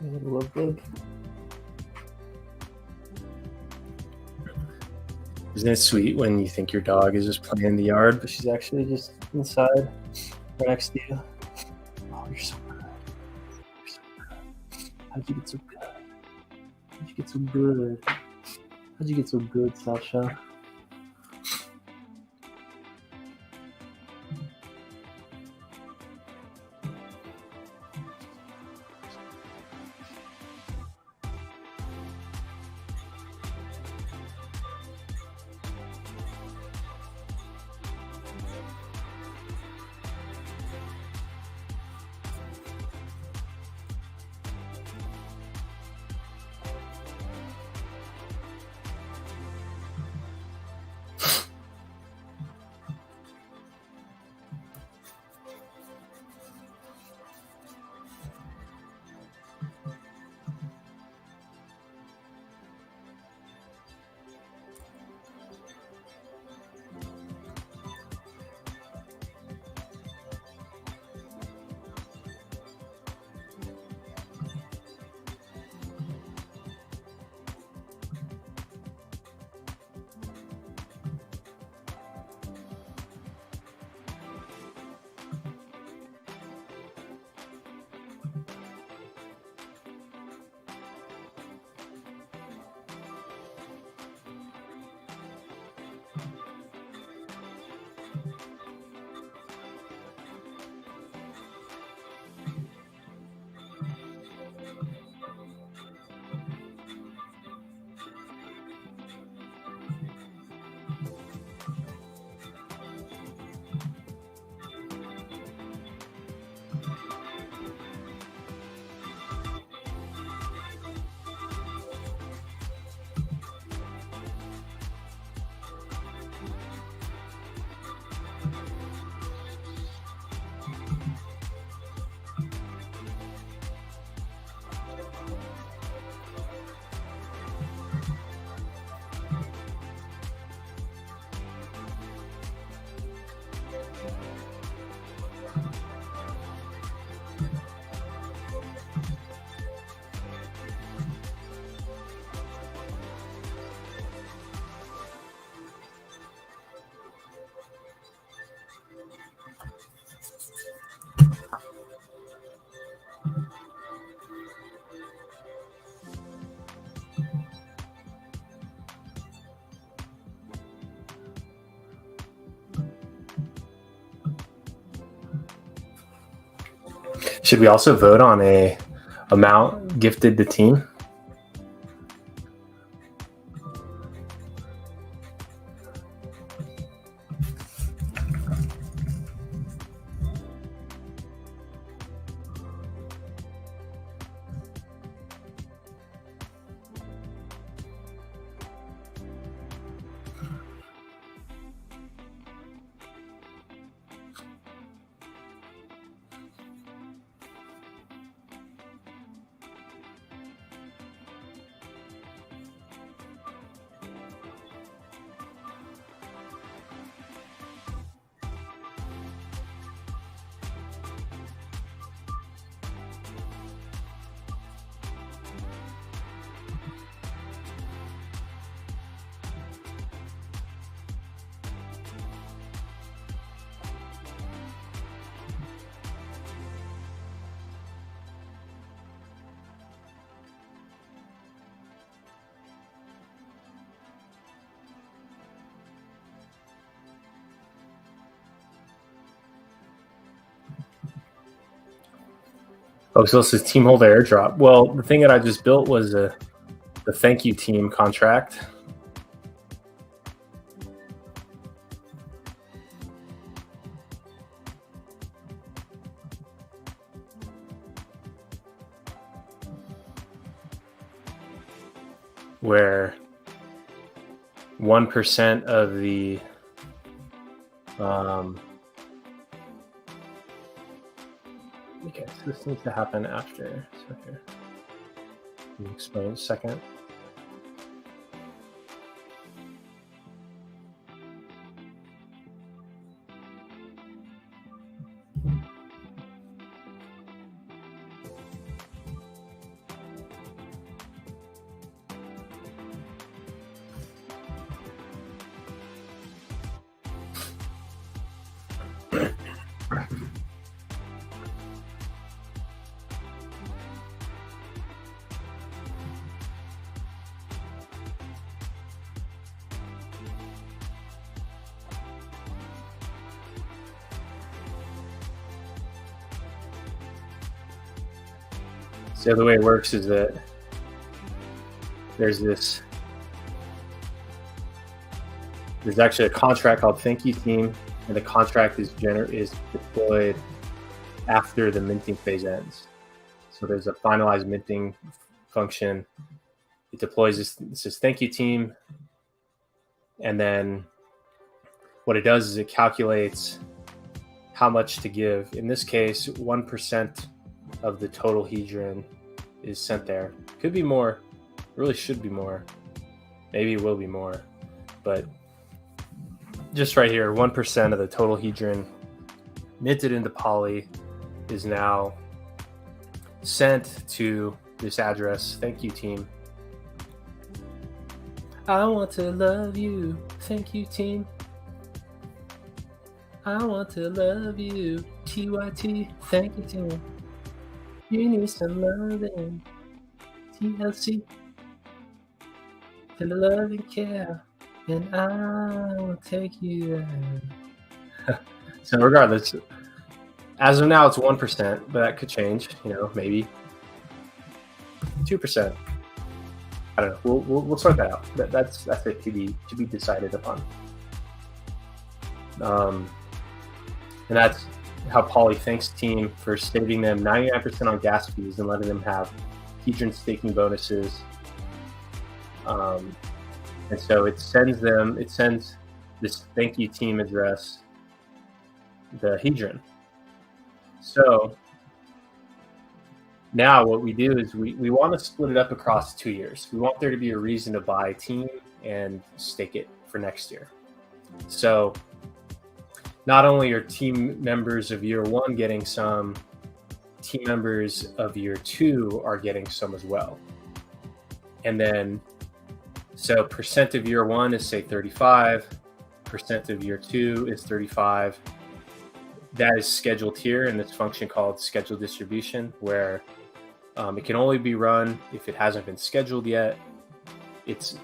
Love bug. Isn't it sweet when you think your dog is just playing in the yard, but she's actually just inside, right next to you? Oh, you're so good. You're so good. How'd you get so good? How'd you get so good? How'd you get so good, Sasha? Should we also vote on a amount gifted the team? Oh, so this is Team Holder airdrop. Well, the thing that I just built was the thank you team contract. Where 1% of the okay, so this needs to happen after. So here, let me explain in a second. So the way it works is that there's actually a contract called Thank You Team, and the contract is deployed after the minting phase ends. So there's a finalized minting function. It deploys this says Thank You Team, and then what it does is it calculates how much to give. In this case, 1% of the total hedron is sent there. Could be more. Really should be more. Maybe it will be more. But just right here, 1% of the total hedron minted into Poly is now sent to this address. Thank you, team. I want to love you. Thank you, team. I want to love you. TYT. Thank you, team. You need some loving. TLC. To love and care. And I will take you there. So regardless, as of now, it's 1%, but that could change. Maybe 2%. I don't know. We'll sort that out. That's it to be decided upon. And that's how Poly thanks team for saving them 99% on gas fees and letting them have hedron staking bonuses. And so it sends this thank you team address, the hedron. So now what we do is we want to split it up across 2 years. We want there to be a reason to buy team and stake it for next year. So not only are team members of year 1 getting some, team members of year 2 are getting some as well. And then so percent of year 1 is say 35, percent of year 2 is 35. That is scheduled here in this function called schedule distribution, where it can only be run if it hasn't been scheduled yet. It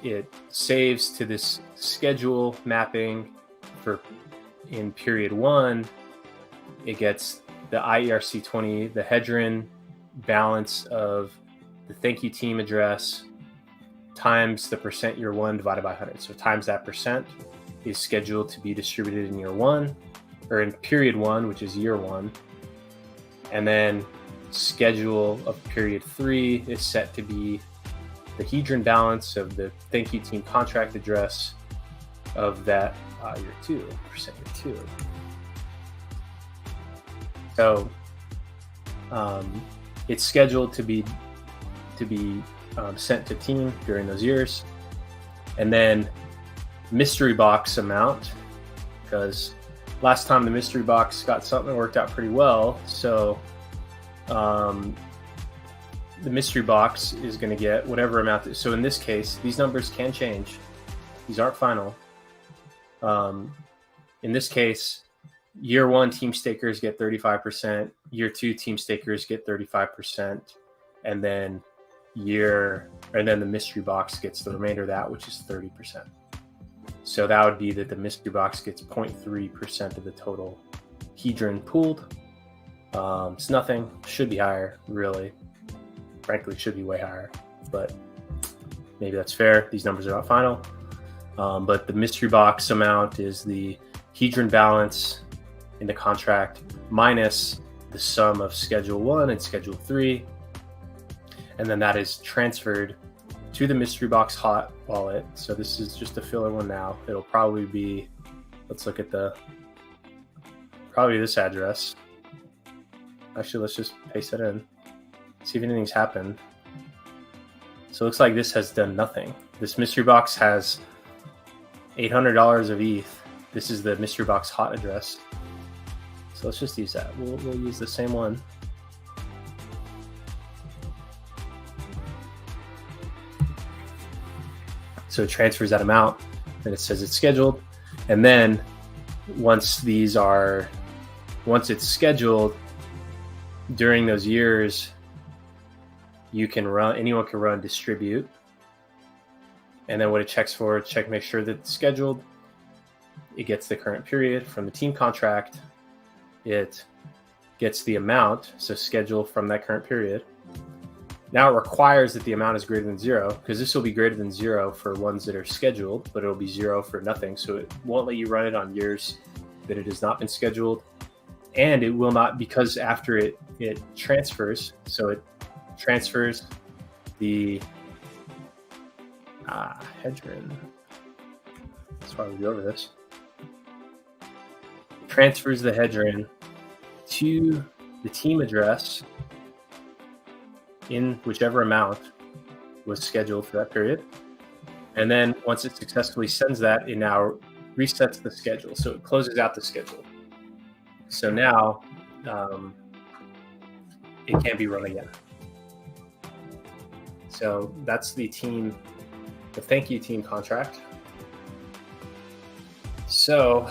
saves to this schedule mapping for in period 1. It gets the IERC20, the hedron balance of the thank you team address times the percent year 1 divided by 100. So times that percent is scheduled to be distributed in year 1 or in period 1, which is year 1. And then schedule of period 3 is set to be the hedron balance of the thank you team contract address of that year 2, percent year 2. So it's scheduled to be sent to team during those years. And then mystery box amount, because last time the mystery box got something that worked out pretty well. So the mystery box is going to get whatever amount. So in this case, these numbers can change. These aren't final. In this case, year 1 team stakers get 35%, year 2 team stakers get 35%, and then the mystery box gets the remainder of that, which is 30%. So that would be that the mystery box gets 0.3% of the total hedron pooled. It's nothing. Should be higher, really. Frankly, it should be way higher, but maybe that's fair. These numbers are not final. But the mystery box amount is the hedron balance in the contract minus the sum of schedule 1 and schedule 3. And then that is transferred to the mystery box hot wallet. So this is just a filler one now. It'll probably be, let's look at probably this address. Actually, let's just paste it in. See if anything's happened. So it looks like this has done nothing. This mystery box has $800 of ETH. This is the mystery box hot address. So let's just use that. We'll use the same one. So it transfers that amount, and it says it's scheduled. And then once it's scheduled during those years, anyone can run distribute. And then what it checks for, make sure that it's scheduled. It gets the current period from the team contract. It gets the amount, so schedule from that current period. Now it requires that the amount is greater than 0, because this will be greater than 0 for ones that are scheduled, but it'll be 0 for nothing. So it won't let you run it on years that it has not been scheduled. And it will not, because after it transfers, so it transfers the hedron. That's why we go over this. Transfers the hedron to the team address in whichever amount was scheduled for that period. And then once it successfully sends that, it now resets the schedule. So it closes out the schedule. So now it can't be run again. So that's the thank you team contract. So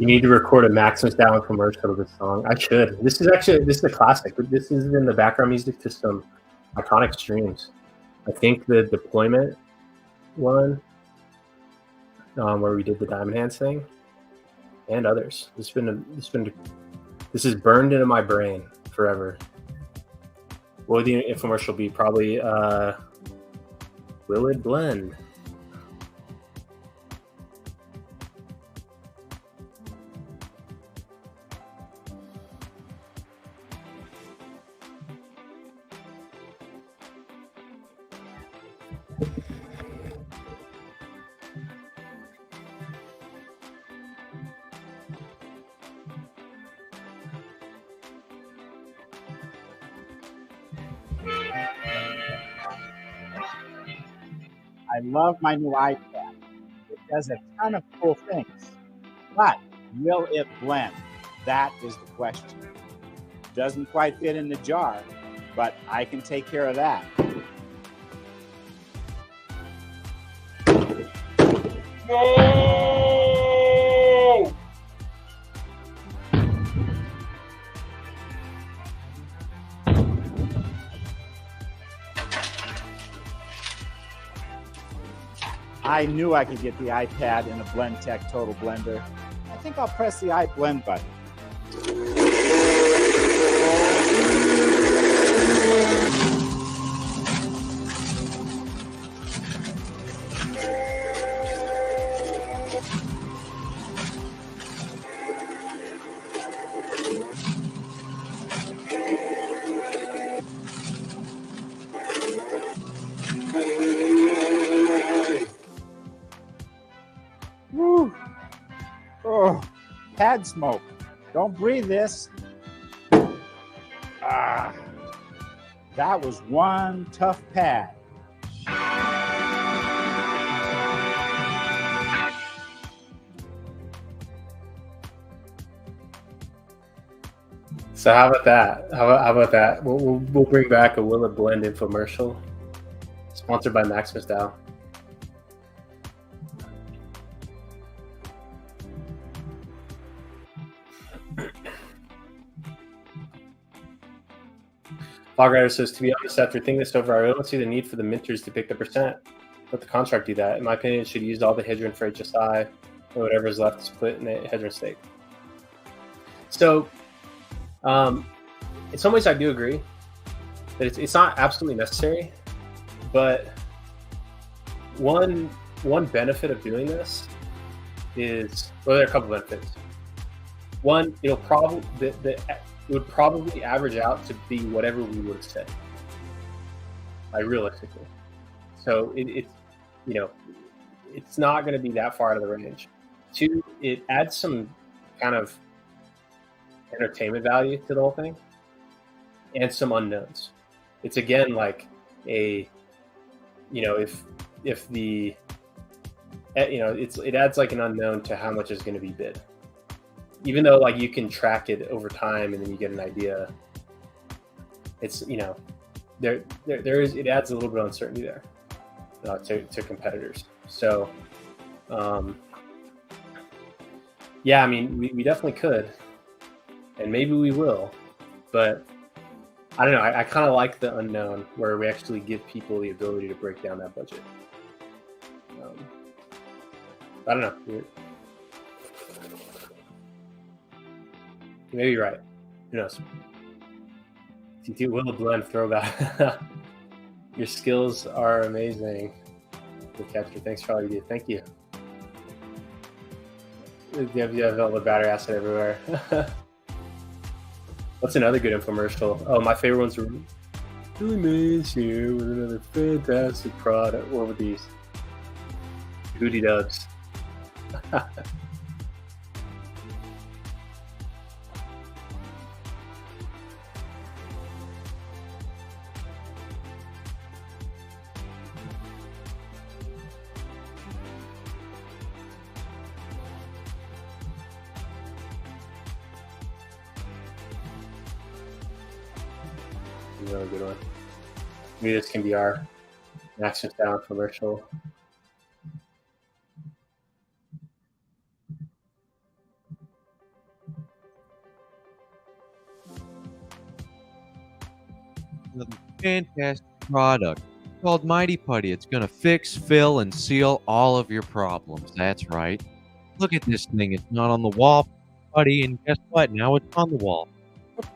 You need to record a Maximus Coding commercial to this song. I should. This is a classic. This is in the background music to some iconic streams. I think the deployment one, where we did the Diamond Hands thing, and others. This is burned into my brain forever. What would the infomercial be? Probably Will It Blend? I love my new iPad. It does a ton of cool things. But will it blend? That is the question. Doesn't quite fit in the jar, but I can take care of that. No! I knew I could get the iPad in a BlendTech Total Blender. I think I'll press the iBlend button. Woo! Oh, pad smoke. Don't breathe this. Ah, that was one tough pad. So how about that? How about that? We'll bring back a Will It Blend infomercial, sponsored by Maximus Coding. Fogrider says, to be honest, after thinking this over, I don't see the need for the minters to pick the percent. Let the contract do that. In my opinion, it should use all the hedgeron for HSI, and whatever is left is put in a hedgeron stake. So, in some ways, I do agree that it's not absolutely necessary, but one benefit of doing this is, well, there are a couple benefits. One, it'll probably it would probably average out to be whatever we would have said, like realistically. So it's not going to be that far out of the range. Two, it adds some kind of entertainment value to the whole thing, and some unknowns. It's again like it adds like an unknown to how much is going to be bid. Even though like you can track it over time and then you get an idea, it's it adds a little bit of uncertainty there to competitors. So yeah, I mean we definitely could, and maybe we will, but I don't know. I kind of like the unknown where we actually give people the ability to break down that budget. I don't know. Maybe you're right. Who knows? T2 Will It Blend throwback. Your skills are amazing. Good capture. Thanks for all you do. Thank you. You have all the battery acid everywhere. What's another good infomercial? Oh, my favorite ones were Billy Mays here with another fantastic product. What were these? Hootie Dubs. Another good one. Maybe this can be our Maximus Coding commercial. fantastic product called Mighty Putty. It's going to fix, fill, and seal all of your problems. That's right. Look at this thing. It's not on the wall, buddy, and guess what? Now it's on the wall. Look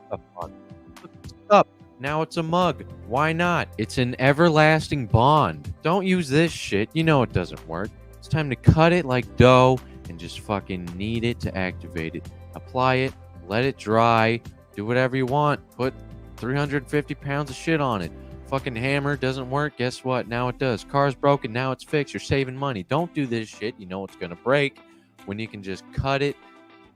this up. Now it's a mug. Why not? It's an everlasting bond. Don't use this shit. You know it doesn't work. It's time to cut it like dough and just fucking knead it to activate it. Apply it, let it dry, do whatever you want. Put 350 pounds of shit on it. Fucking hammer doesn't work. Guess what? Now it does. Car's broken. Now it's fixed. You're saving money. Don't do this shit. You know it's gonna break when you can just cut it,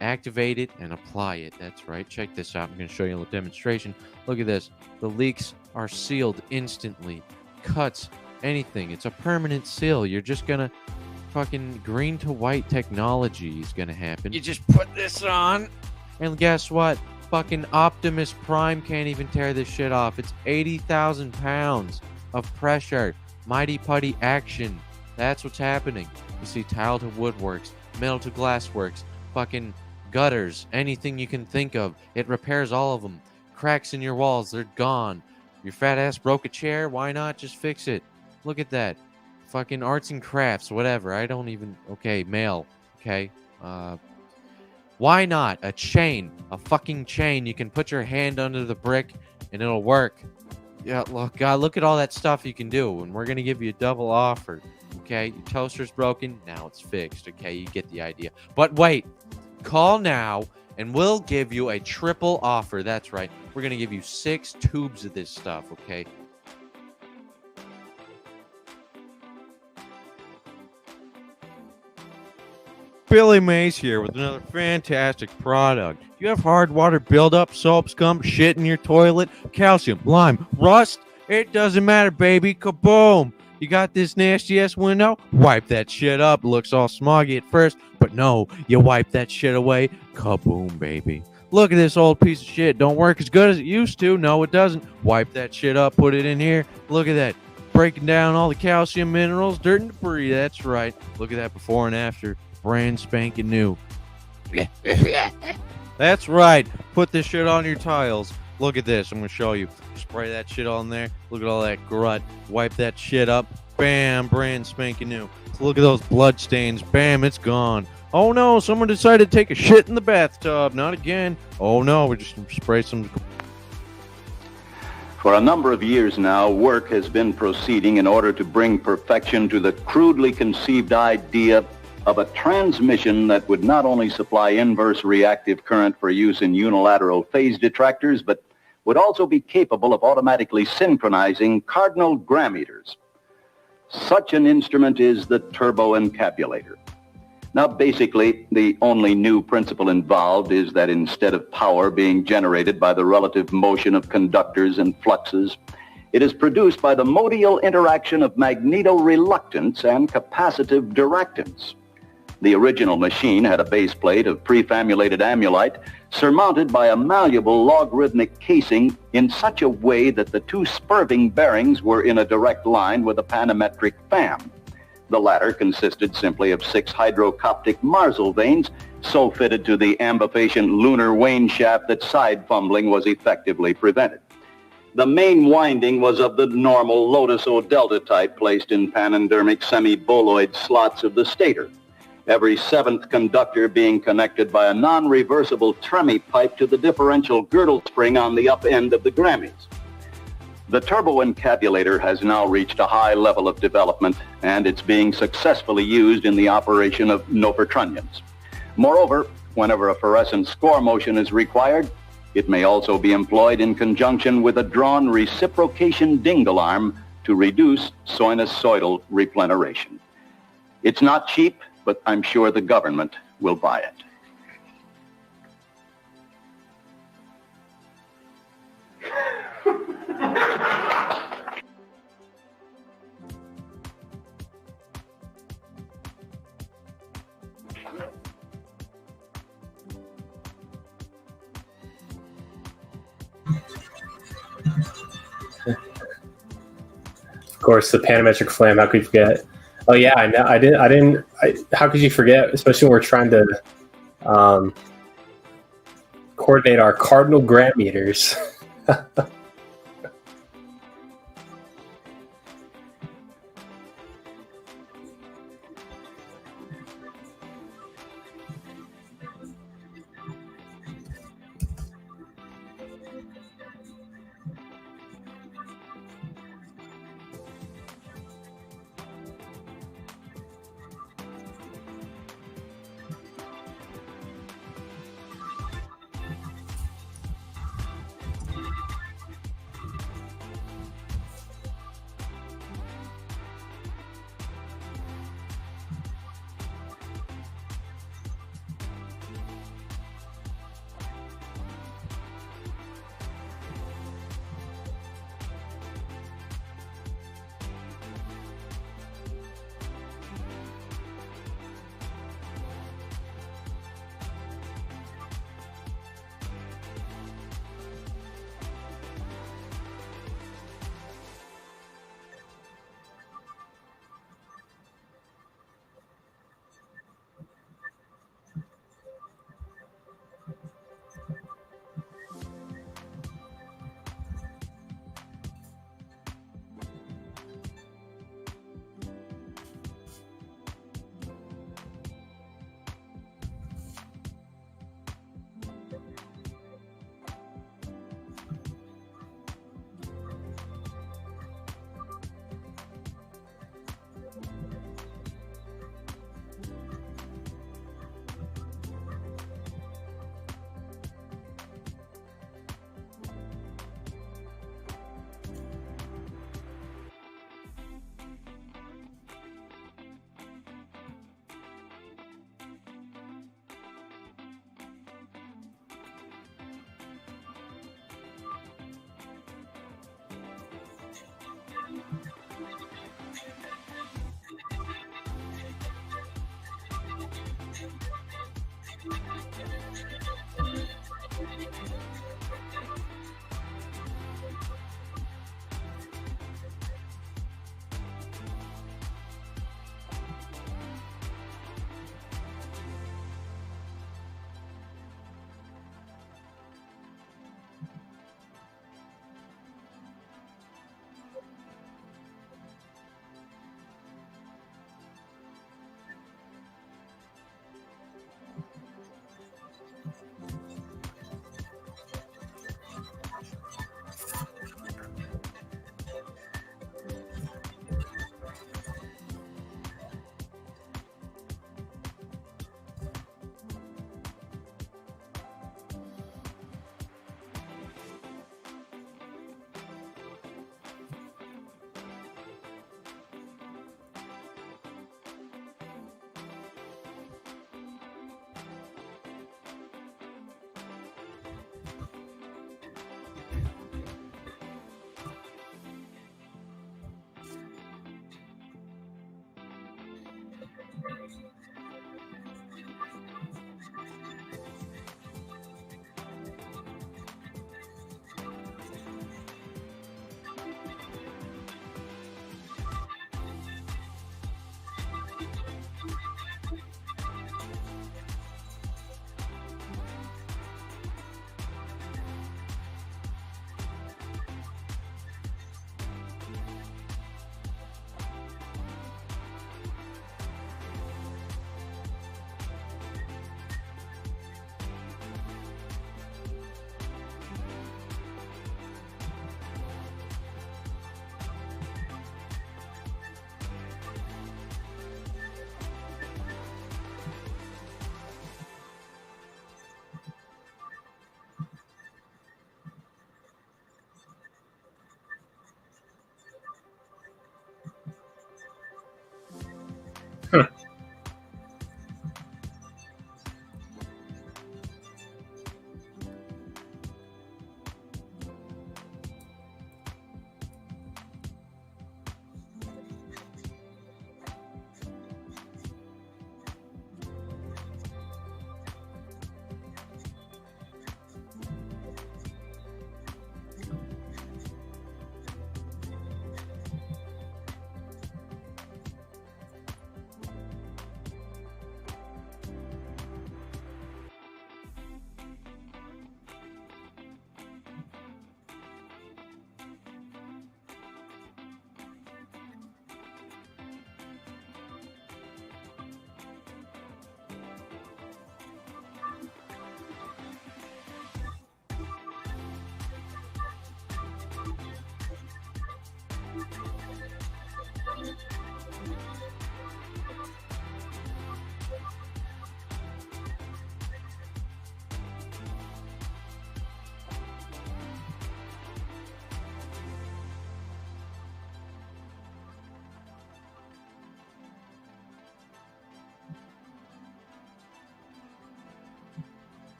activate it, and apply it. That's right. Check this out. I'm going to show you a little demonstration. Look at this. The leaks are sealed instantly. Cuts, anything. It's a permanent seal. You're just going to fucking green to white technology is going to happen. You just put this on, and guess what? Fucking Optimus Prime can't even tear this shit off. It's 80,000 pounds of pressure. Mighty Putty action. That's what's happening. You see tile to woodworks, metal to glassworks, fucking gutters, anything you can think of. It repairs all of them. Cracks in your walls, they're gone. Your fat ass broke a chair, why not just fix it? Look at that. Fucking arts and crafts, whatever. I don't even... Okay, mail. Okay. Why not? A chain. A fucking chain. You can put your hand under the brick and it'll work. Yeah, look, God, look at all that stuff you can do. And we're going to give you a double offer. Okay, your toaster's broken, now it's fixed. Okay, you get the idea. But wait, call now and we'll give you a triple offer. That's right. We're going to give you 6 tubes of this stuff, okay? Billy Mays here with another fantastic product. You have hard water buildup, soap, scum, shit in your toilet, calcium, lime, rust? It doesn't matter, baby. Kaboom! You got this nasty ass window? Wipe that shit up. Looks all smoggy at first, but no, you wipe that shit away. Kaboom, baby. Look at this old piece of shit. Don't work as good as it used to. No, it doesn't. Wipe that shit up. Put it in here. Look at that. Breaking down all the calcium, minerals, dirt, and debris. That's right. Look at that before and after. Brand spanking new. That's right. Put this shit on your tiles. Look at this. I'm going to show you. Spray that shit on there. Look at all that grut. Wipe that shit up. Bam. Brand spanking new. Look at those blood stains. Bam. It's gone. Oh no. Someone decided to take a shit in the bathtub. Not again. Oh no. We're just going to spray some. For a number of years now, work has been proceeding in order to bring perfection to the crudely conceived idea of a transmission that would not only supply inverse reactive current for use in unilateral phase detractors, but would also be capable of automatically synchronizing cardinal grammeters. Such an instrument is the turboencabulator. Now, basically, the only new principle involved is that instead of power being generated by the relative motion of conductors and fluxes, it is produced by the modial interaction of magneto-reluctance and capacitive directance. The original machine had a base plate of prefamulated amulite surmounted by a malleable logarithmic casing in such a way that the 2 spurving bearings were in a direct line with a panametric fan. The latter consisted simply of 6 hydrocoptic Marsal vanes so fitted to the ambifacient lunar wane shaft that side fumbling was effectively prevented. The main winding was of the normal Lotus O delta type placed in panendermic semi-boloid slots of the stator, every 7th conductor being connected by a non-reversible Tremie pipe to the differential girdle spring on the up end of the Grammys. The turboencabulator has now reached a high level of development, and it's being successfully used in the operation of Nofertrunnions. Moreover, whenever a fluorescent score motion is required, it may also be employed in conjunction with a drawn reciprocation dingle arm to reduce sinusoidal repleneration. It's not cheap, but I'm sure the government will buy it. Of course, the panametric flam. How could you forget? Oh yeah, I know. I didn't. How could you forget? Especially when we're trying to coordinate our cardinal gram meters.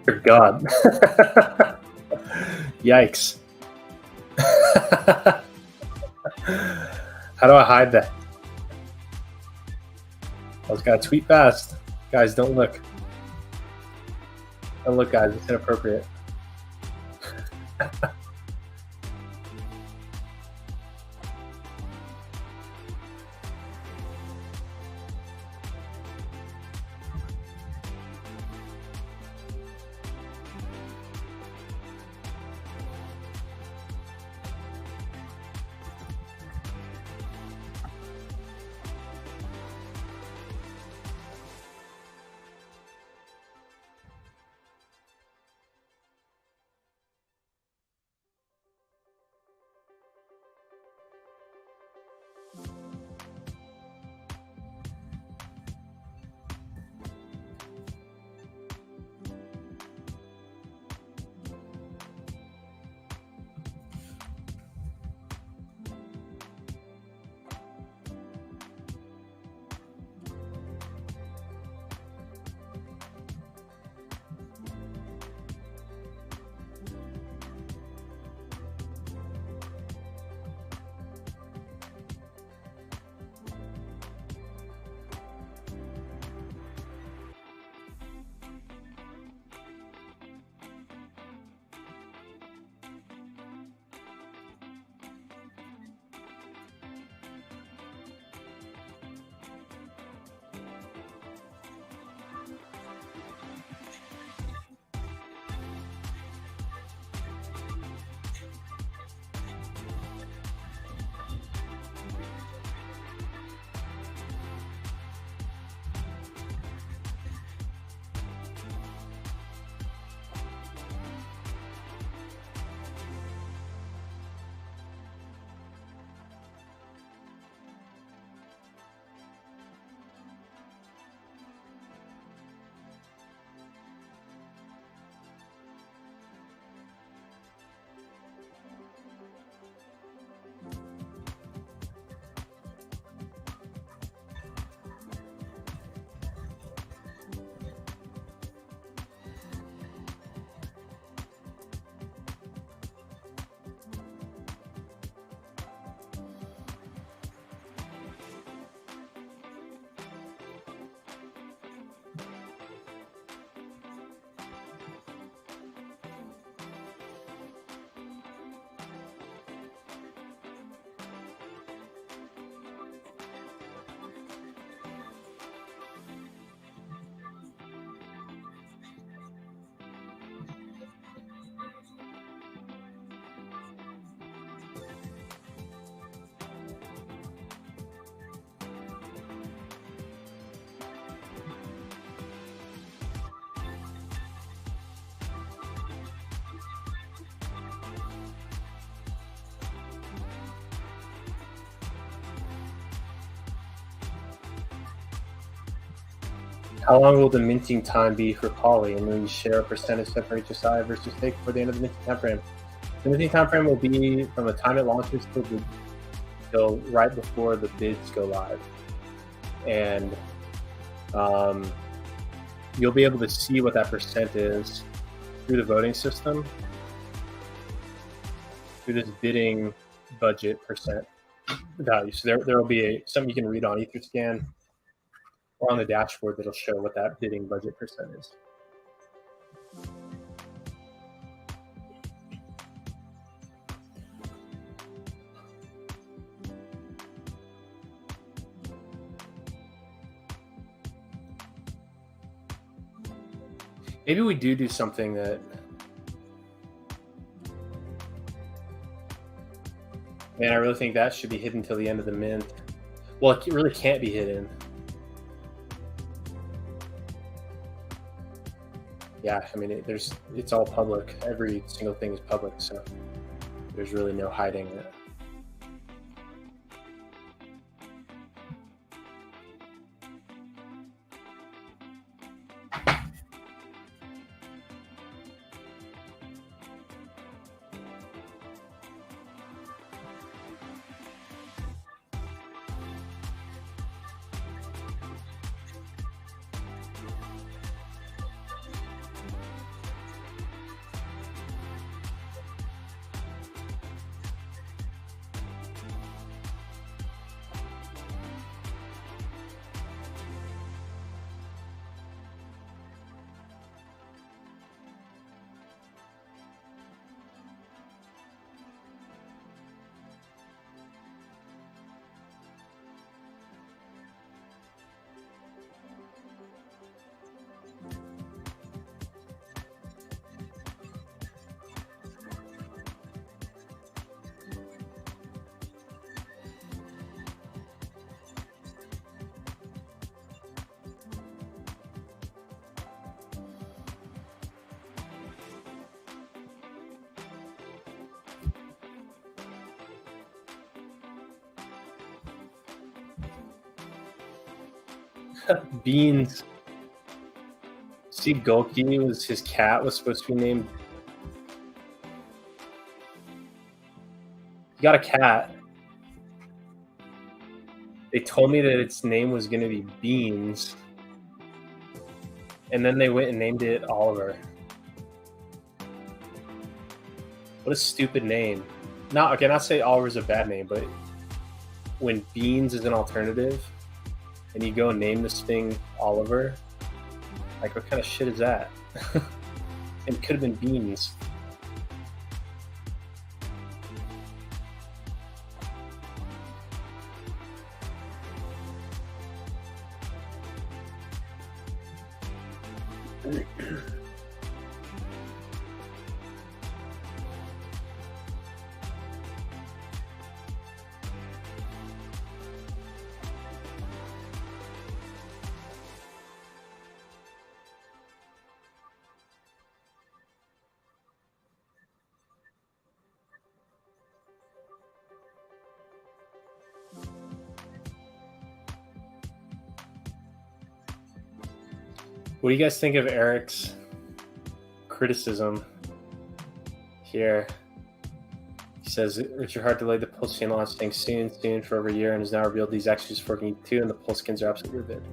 Dear God. Yikes. How do I hide that? I just gotta tweet fast. Guys, don't look. Don't look, guys. It's inappropriate. How long will the minting time be for poly? And then you share a percentage separate your side versus take for the end of the minting time frame. The minting time frame will be from the time it launches till right before the bids go live. And you'll be able to see what that percent is through the voting system, through this bidding budget percent value. So there will be something you can read on Etherscan or on the dashboard that'll show what that bidding budget percent is. Maybe we do something that, man, I really think that should be hidden till the end of the mint. Well, it really can't be hidden. Yeah, I mean, it's all public. Every single thing is public, so there's really no hiding it. Beans. See, Golki was his cat was supposed to be named. He got a cat. They told me that its name was going to be Beans, and then they went and named it Oliver. What a stupid name. Not say Oliver's a bad name, but when Beans is an alternative, and you go and name this thing Oliver, like, what kind of shit is that? It could have been Beans. What do you guys think of Eric's criticism here? He says, Richard Hart delayed the Pulse chain launch thing soon for over a year and has now revealed these extras for Working 2 and the Pulse skins are absolutely livid.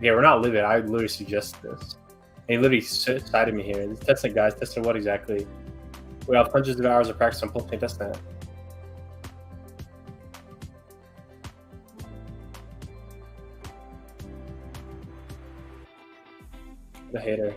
Yeah, we're not livid. I literally suggested this. And he literally cited me here. Testing, guys. Testing what exactly? We have hundreds of hours of practice on Pulse chain testnet. The hater.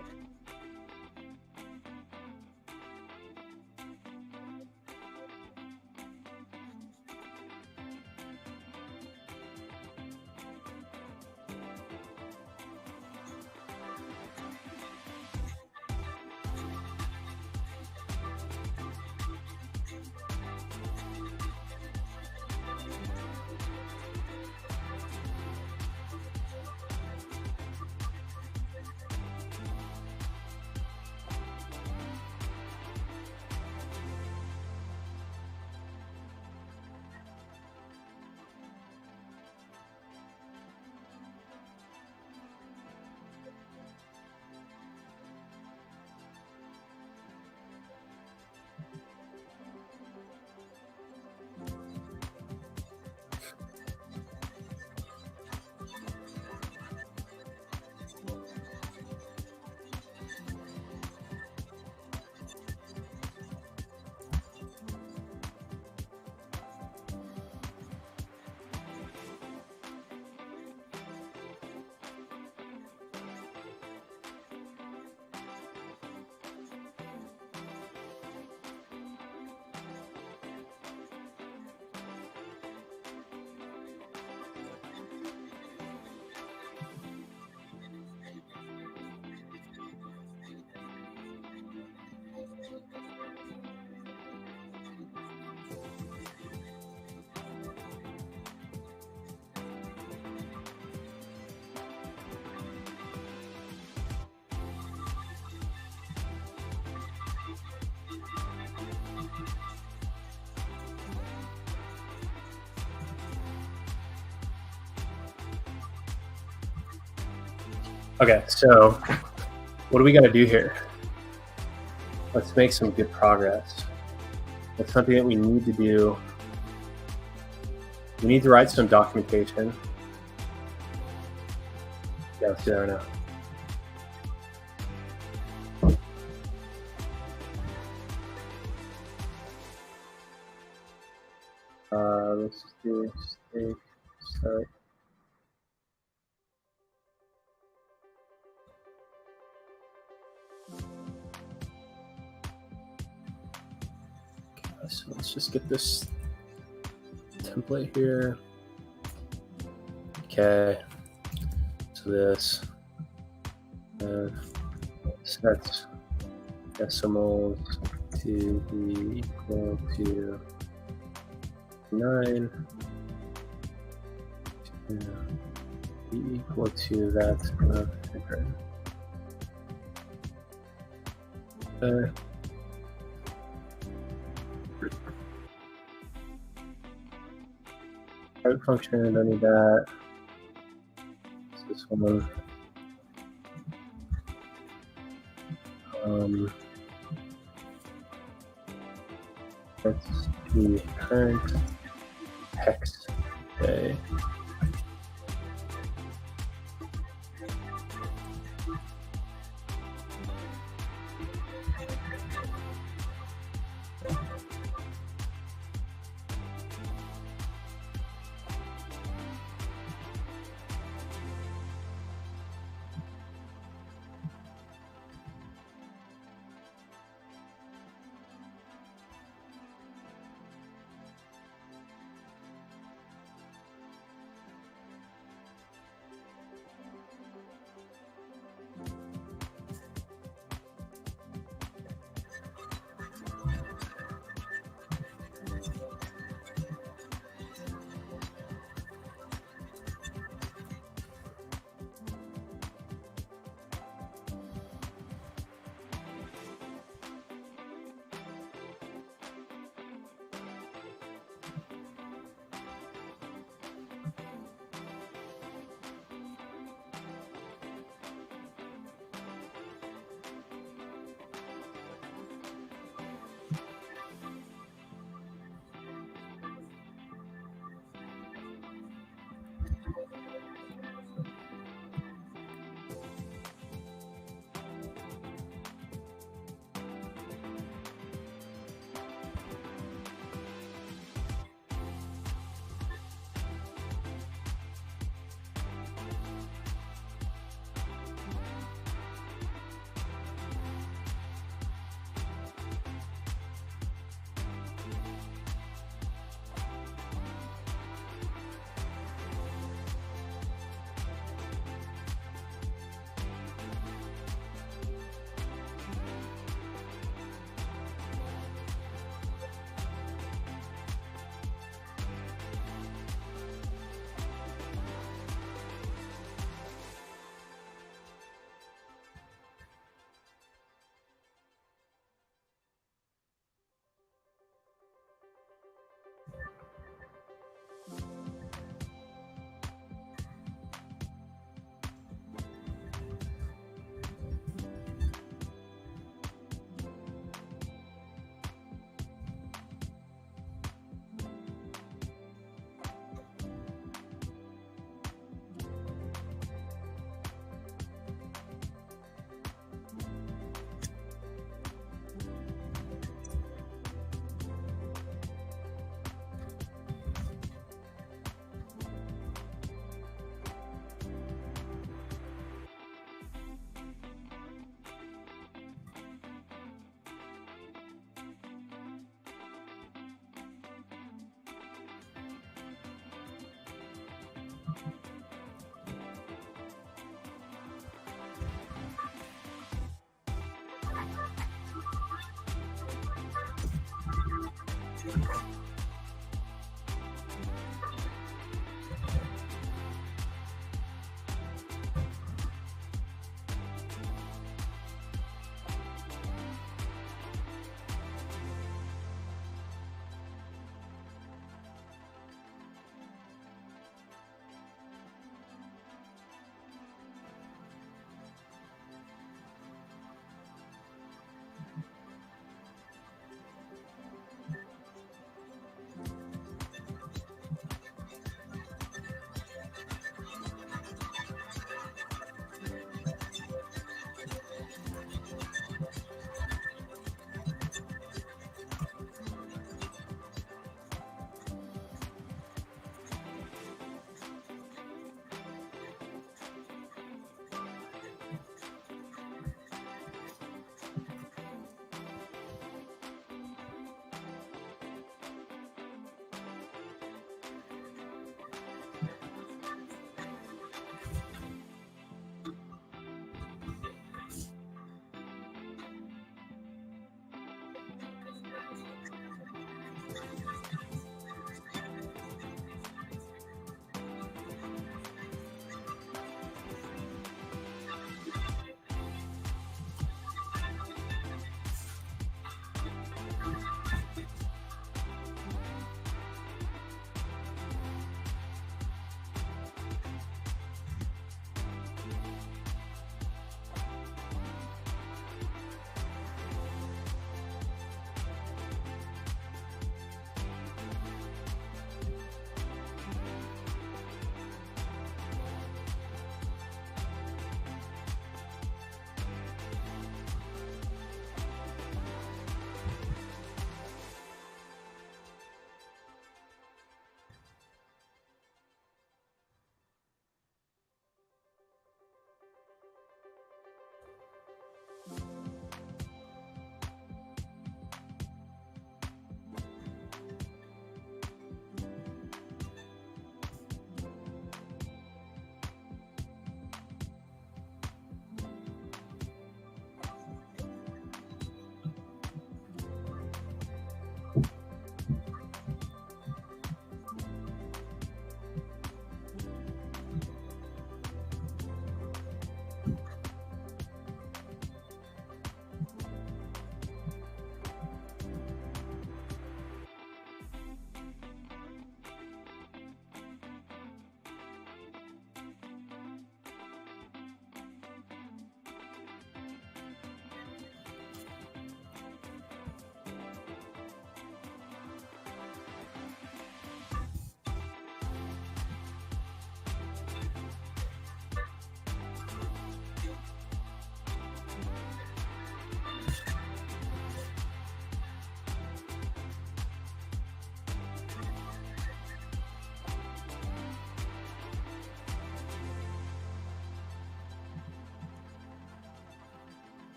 Okay, so what do we got to do here? Let's make some good progress. That's something that we need to do. We need to write some documentation. Yeah, let's do that right now. Let's do state start. Okay, so let's just get this template here. Okay, so this sets decimals to be equal to 9 to be equal to that of Hedron. Private function, don't need that. It's this one. Let's the current hex day.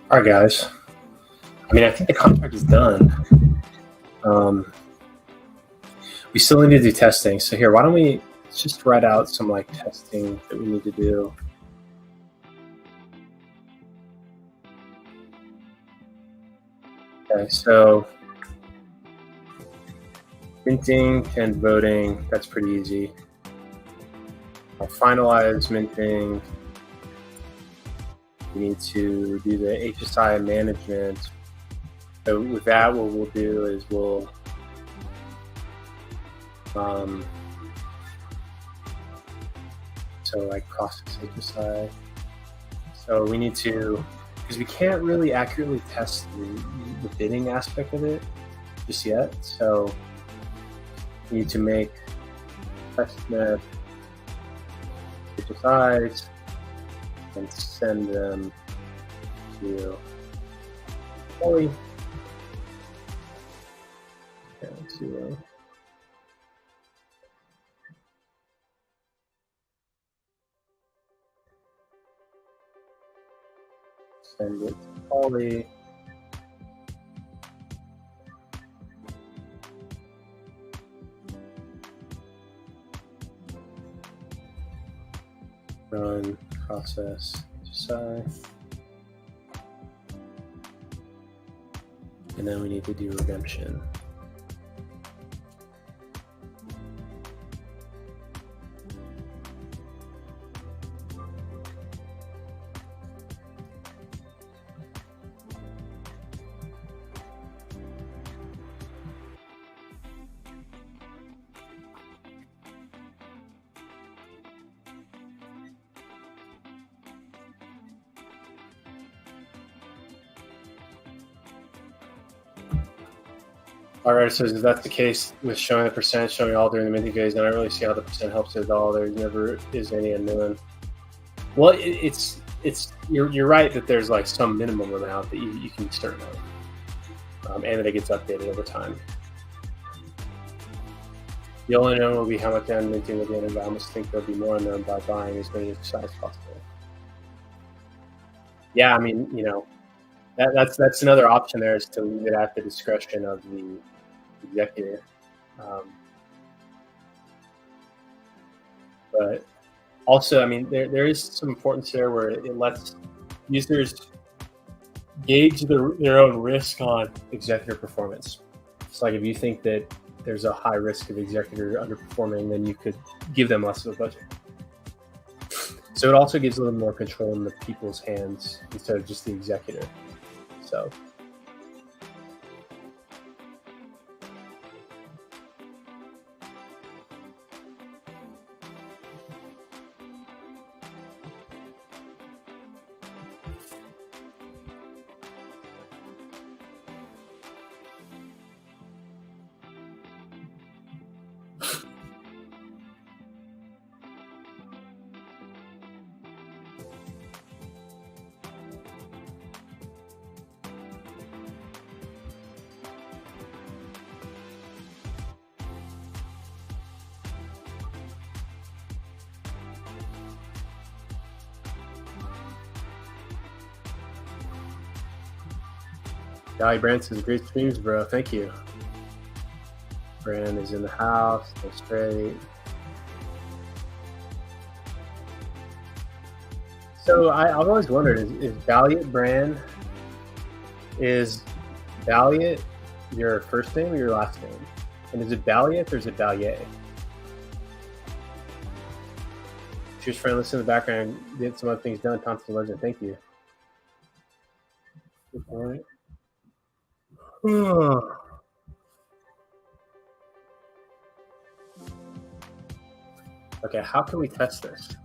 All right, guys. I mean, I think the contract is done. We still need to do testing. So here, why don't we just write out some like testing that we need to do. Okay, so minting and voting, that's pretty easy. I'll finalize minting. We need to do the HSI management. So with that, what we'll do is we'll so like process HSI. So we need to, because we can't really accurately test the bidding aspect of it just yet. So we need to make testnet size and send them to Poly. Okay, let's see. Send it to Poly. Run process exercise. And then we need to do redemption. All right, so if that's the case with showing the percent, showing all during the minting phase, I don't really see how the percent helps at all. There never is any unknown. Well, it's you're right that there's like some minimum amount that you can start knowing, and that it gets updated over time. The only unknown will be how much I'm minting at the end, but I almost think there'll be more unknown by buying as many size as possible. Yeah, I mean, you know, that's another option there, is to leave it at the discretion of the executive. But also, I mean, there is some importance there where it lets users gauge their own risk on executor performance. It's like if you think that there's a high risk of executor underperforming, then you could give them less of a budget. So it also gives a little more control in the people's hands instead of just the executor. So. Guy Brand says, great streams, bro. Thank you. Brand is in the house. That's great. So I've always wondered, is Valiant Brand, is Valiant your first name or your last name? And is it Valiant or is it Valier? Cheers, friend. Listen in the background. Get some other things done. Thompson Legend. Thank you. Good point. Okay, how can we test this?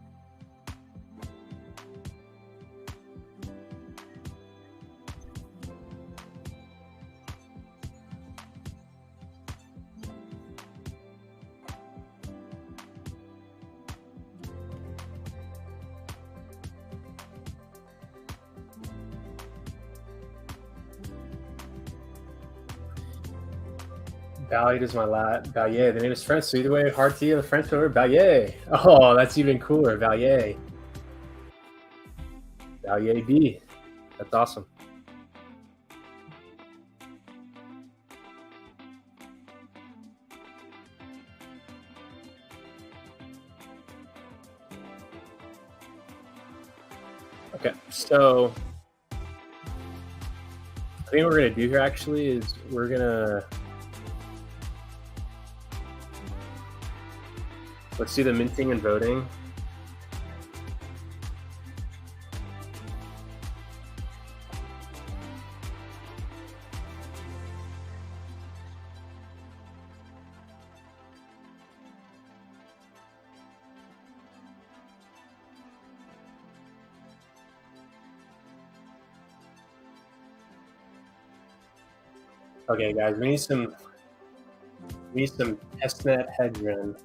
Valiant is my Valier. The name is French, so either way, hard to the French word. Valier. Oh, that's even cooler. Valier. Valier B. That's awesome. Okay, so I think what we're gonna do here actually is we're gonna let's see the minting and voting. Okay, guys, we need some testnet hedge run.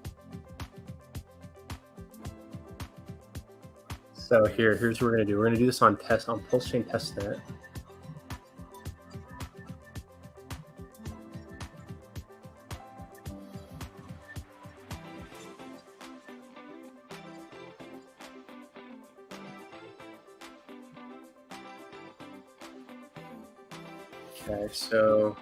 So here's what we're gonna do. We're gonna do this on pulse chain testnet. Okay, so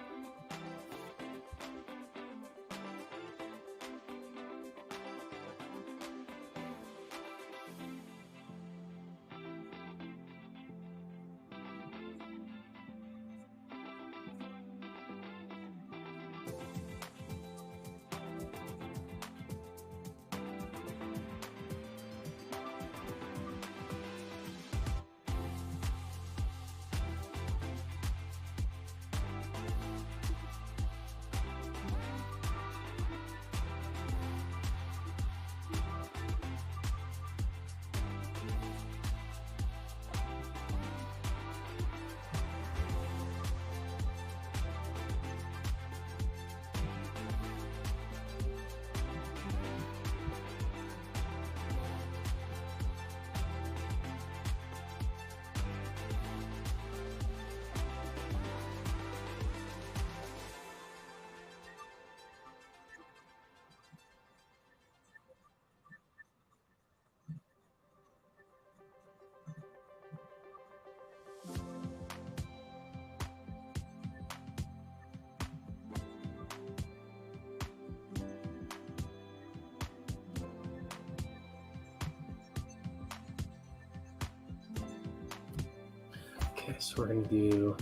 we're going to do,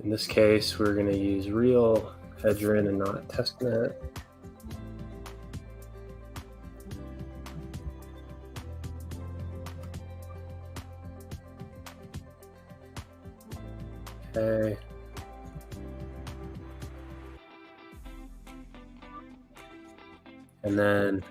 in this case, we're going to use real Hedron and not testnet. Okay. And then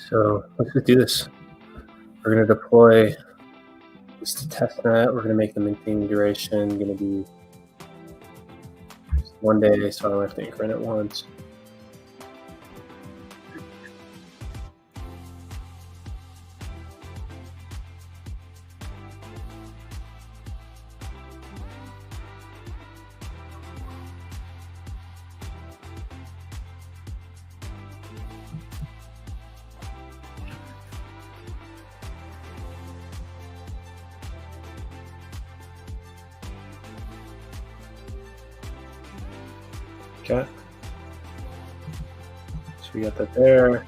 so let's just do this. We're going to deploy this to testnet. We're going to make the minting duration going to be just 1 day, so I don't have to increment it once. Okay. So we got that there.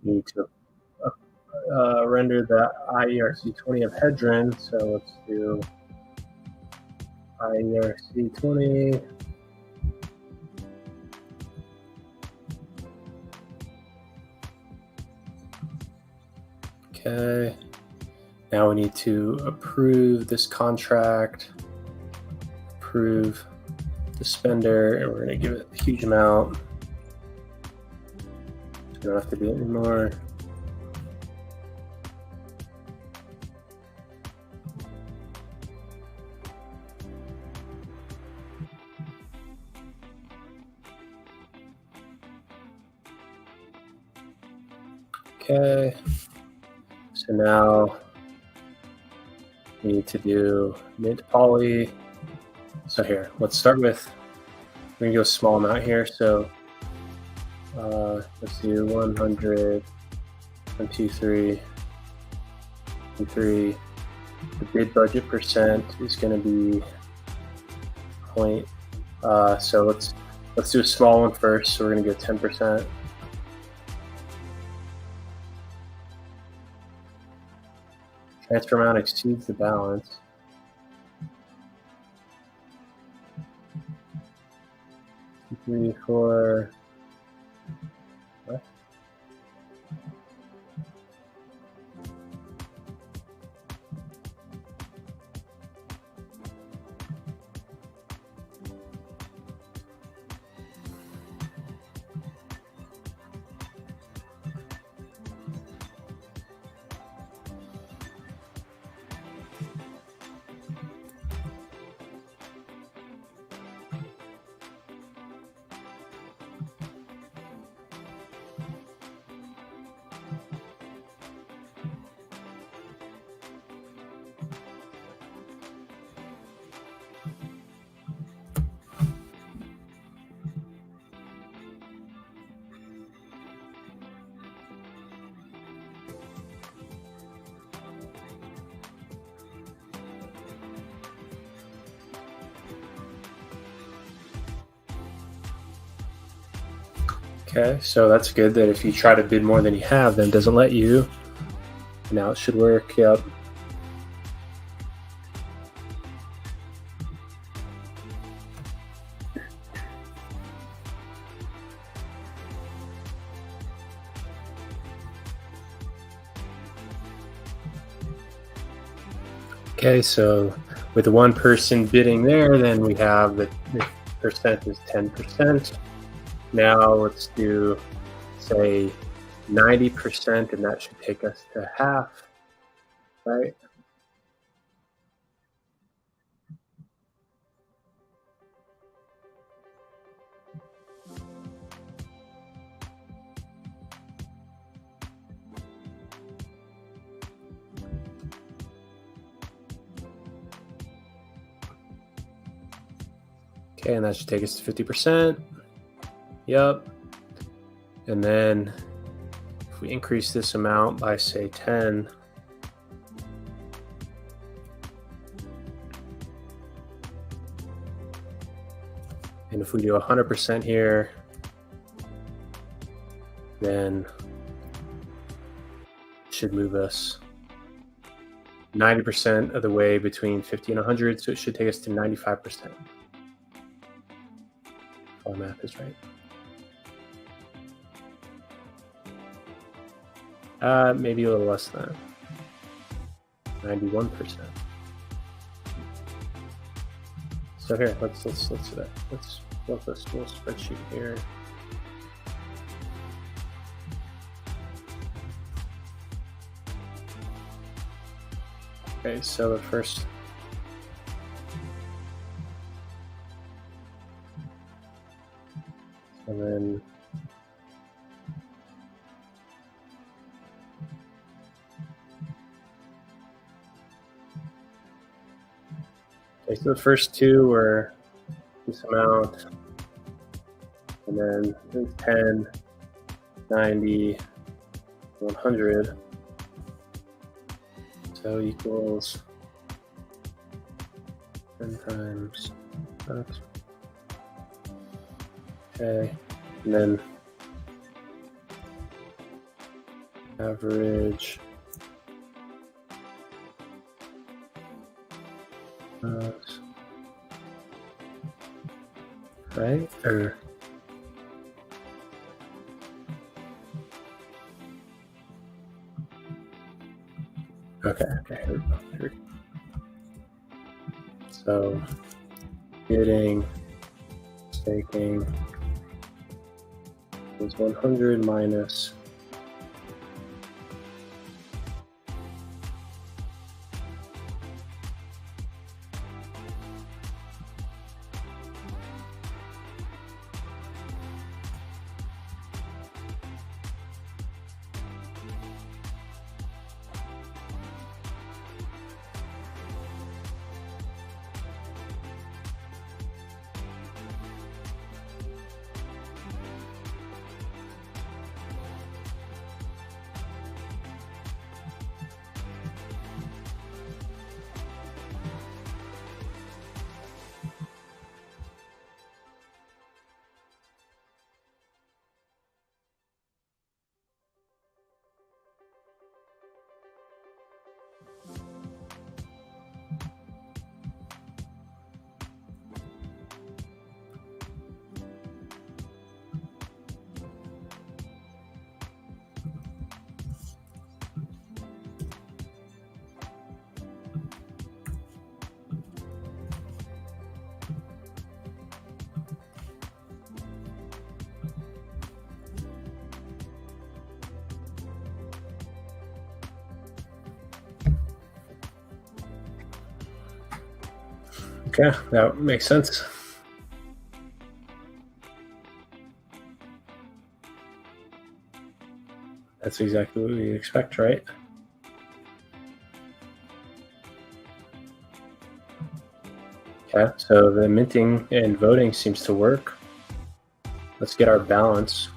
Need to render the IERC20 of Hedron. So let's do IERC20. Okay, now we need to approve this contract, approve the spender, and we're going to give it a huge amount. So you don't have to do it anymore. Okay, so now we need to do mint poly. So here, let's start with, we're gonna go small amount here. So let's do 100, 1, 2, 3, 2, 3. The bid budget percent is gonna be point. So let's do a small one first. So we're gonna go 10%. Transfer amount exceeds the balance. Two, 3, 4. What? Okay, so that's good that if you try to bid more than you have, then it doesn't let you. Now it should work, yep. Okay, so with one person bidding there, then we have the percent is 10%. Now let's do, say, 90%, and that should take us to half, right? Okay, and that should take us to 50%. Yep. And then if we increase this amount by, say, 10, and if we do 100% here, then it should move us 90% of the way between 50 and 100, so it should take us to 95%. All math is right. Maybe a little less than 91%. So here, let's do that. Let's build this little spreadsheet here. Okay, so the first. And then okay, so the first two were this amount, and then it was 10, 90, 100. So equals 10 times that. Okay, and then average right? Or okay, here we go. So bidding Staking is 100 minus Okay, that makes sense. That's exactly what we expect, right? Okay, so the minting and voting seems to work. Let's get our balance.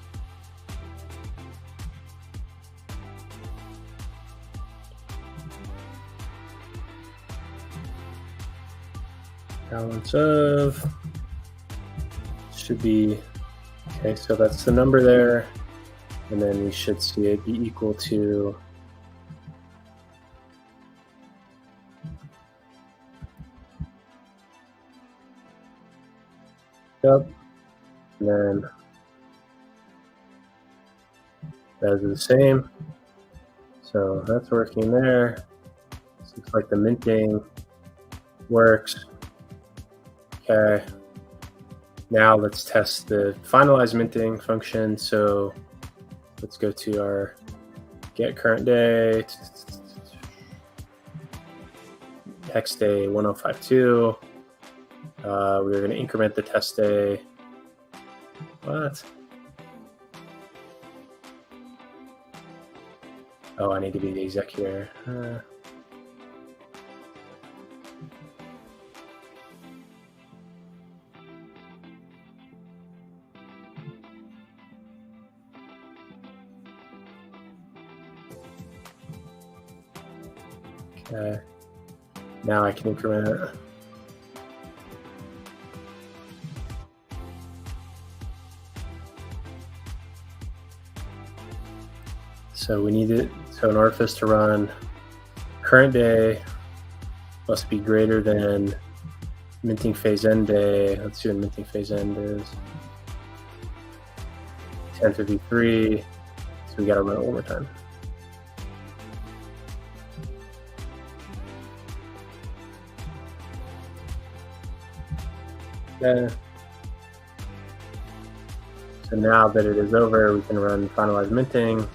Balance of should be, okay, so that's the number there, and then we should see it be equal to yep, and then those are the same, so that's working there. This looks like the minting works. Okay, now let's test the finalize minting function. So let's go to our get current day, hex day 1052. We're going to increment the test day. What? Oh, I need to be the executor. Okay, now I can increment it. So we need it, so in order for this to run, current day must be greater than minting phase end day. Let's see what minting phase end is. 1053, so we gotta run it one more time. Okay. So now that it is over, we can run finalize minting.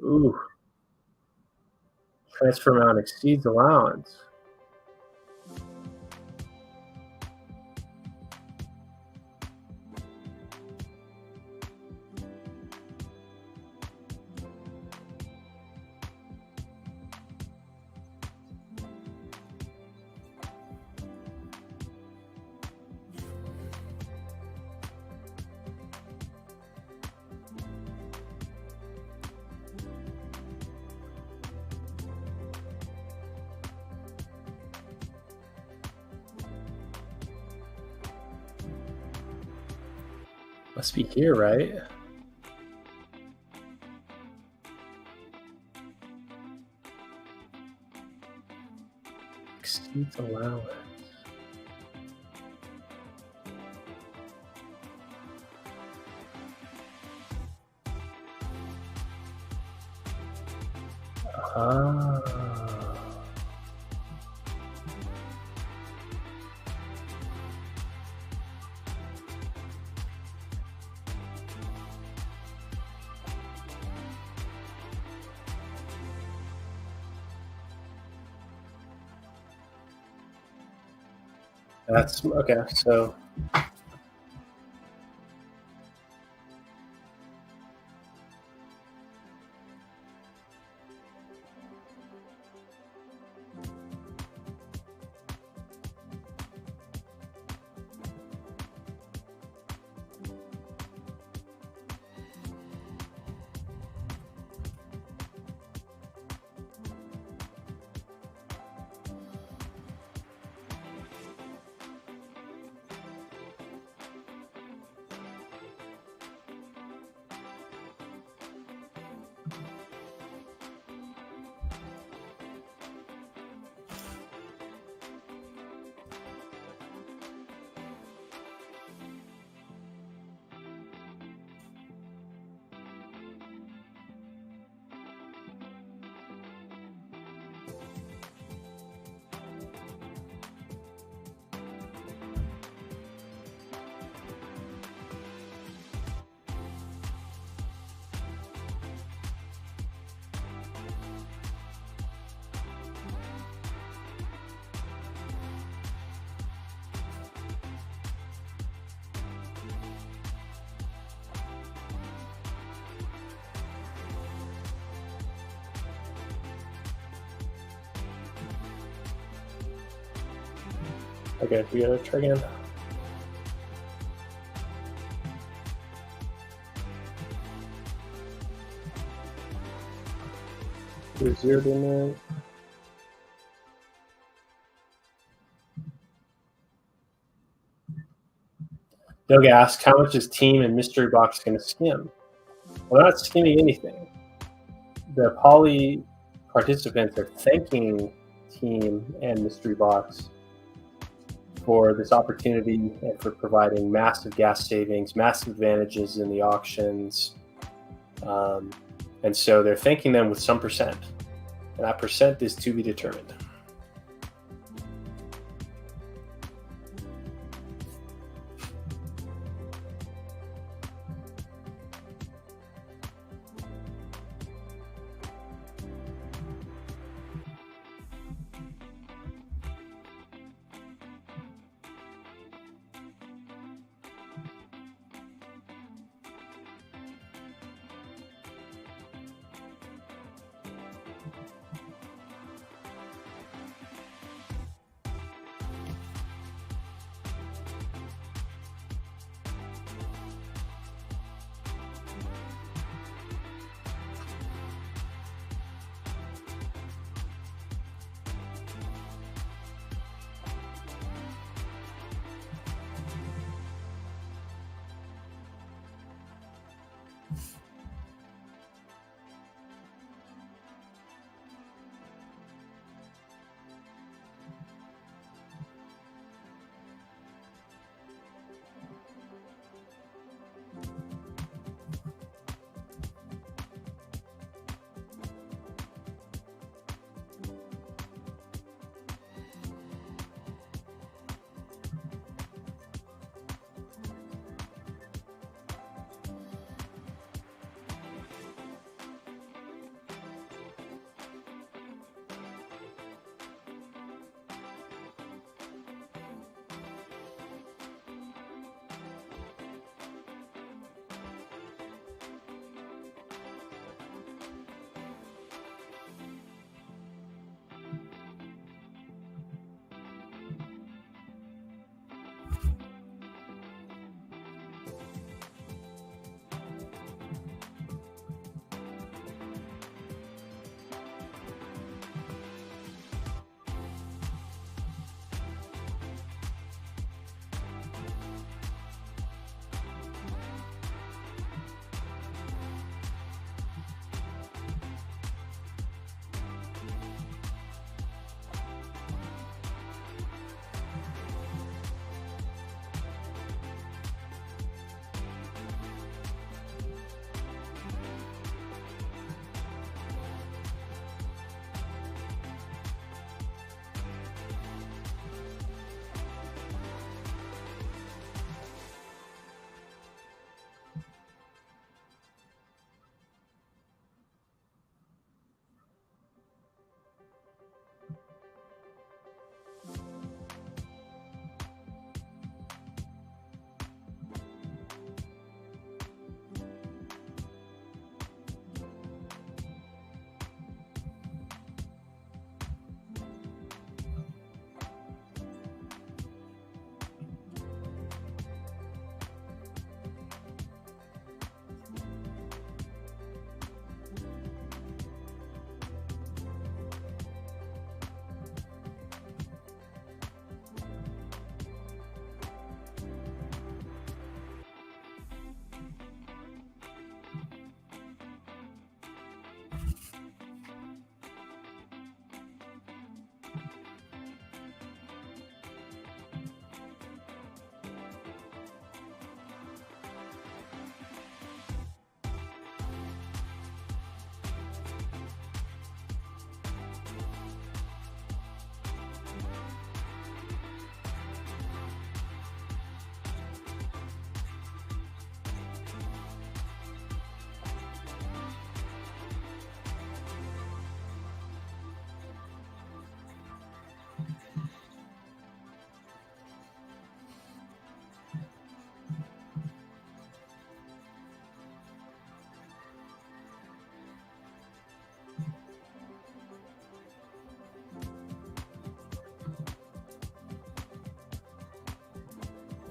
Ooh. Transfer amount exceeds allowance. Must be here, right? Exceeds allowance. Ah. That's okay. So okay, we gotta try again. We're zeroed in there. Doug asks, how much is Team and Mystery Box going to skim? Well, they're not skimming anything. The poly participants are thanking Team and Mystery Box for this opportunity and for providing massive gas savings, massive advantages in the auctions. And so they're thanking them with some percent. And that percent is to be determined.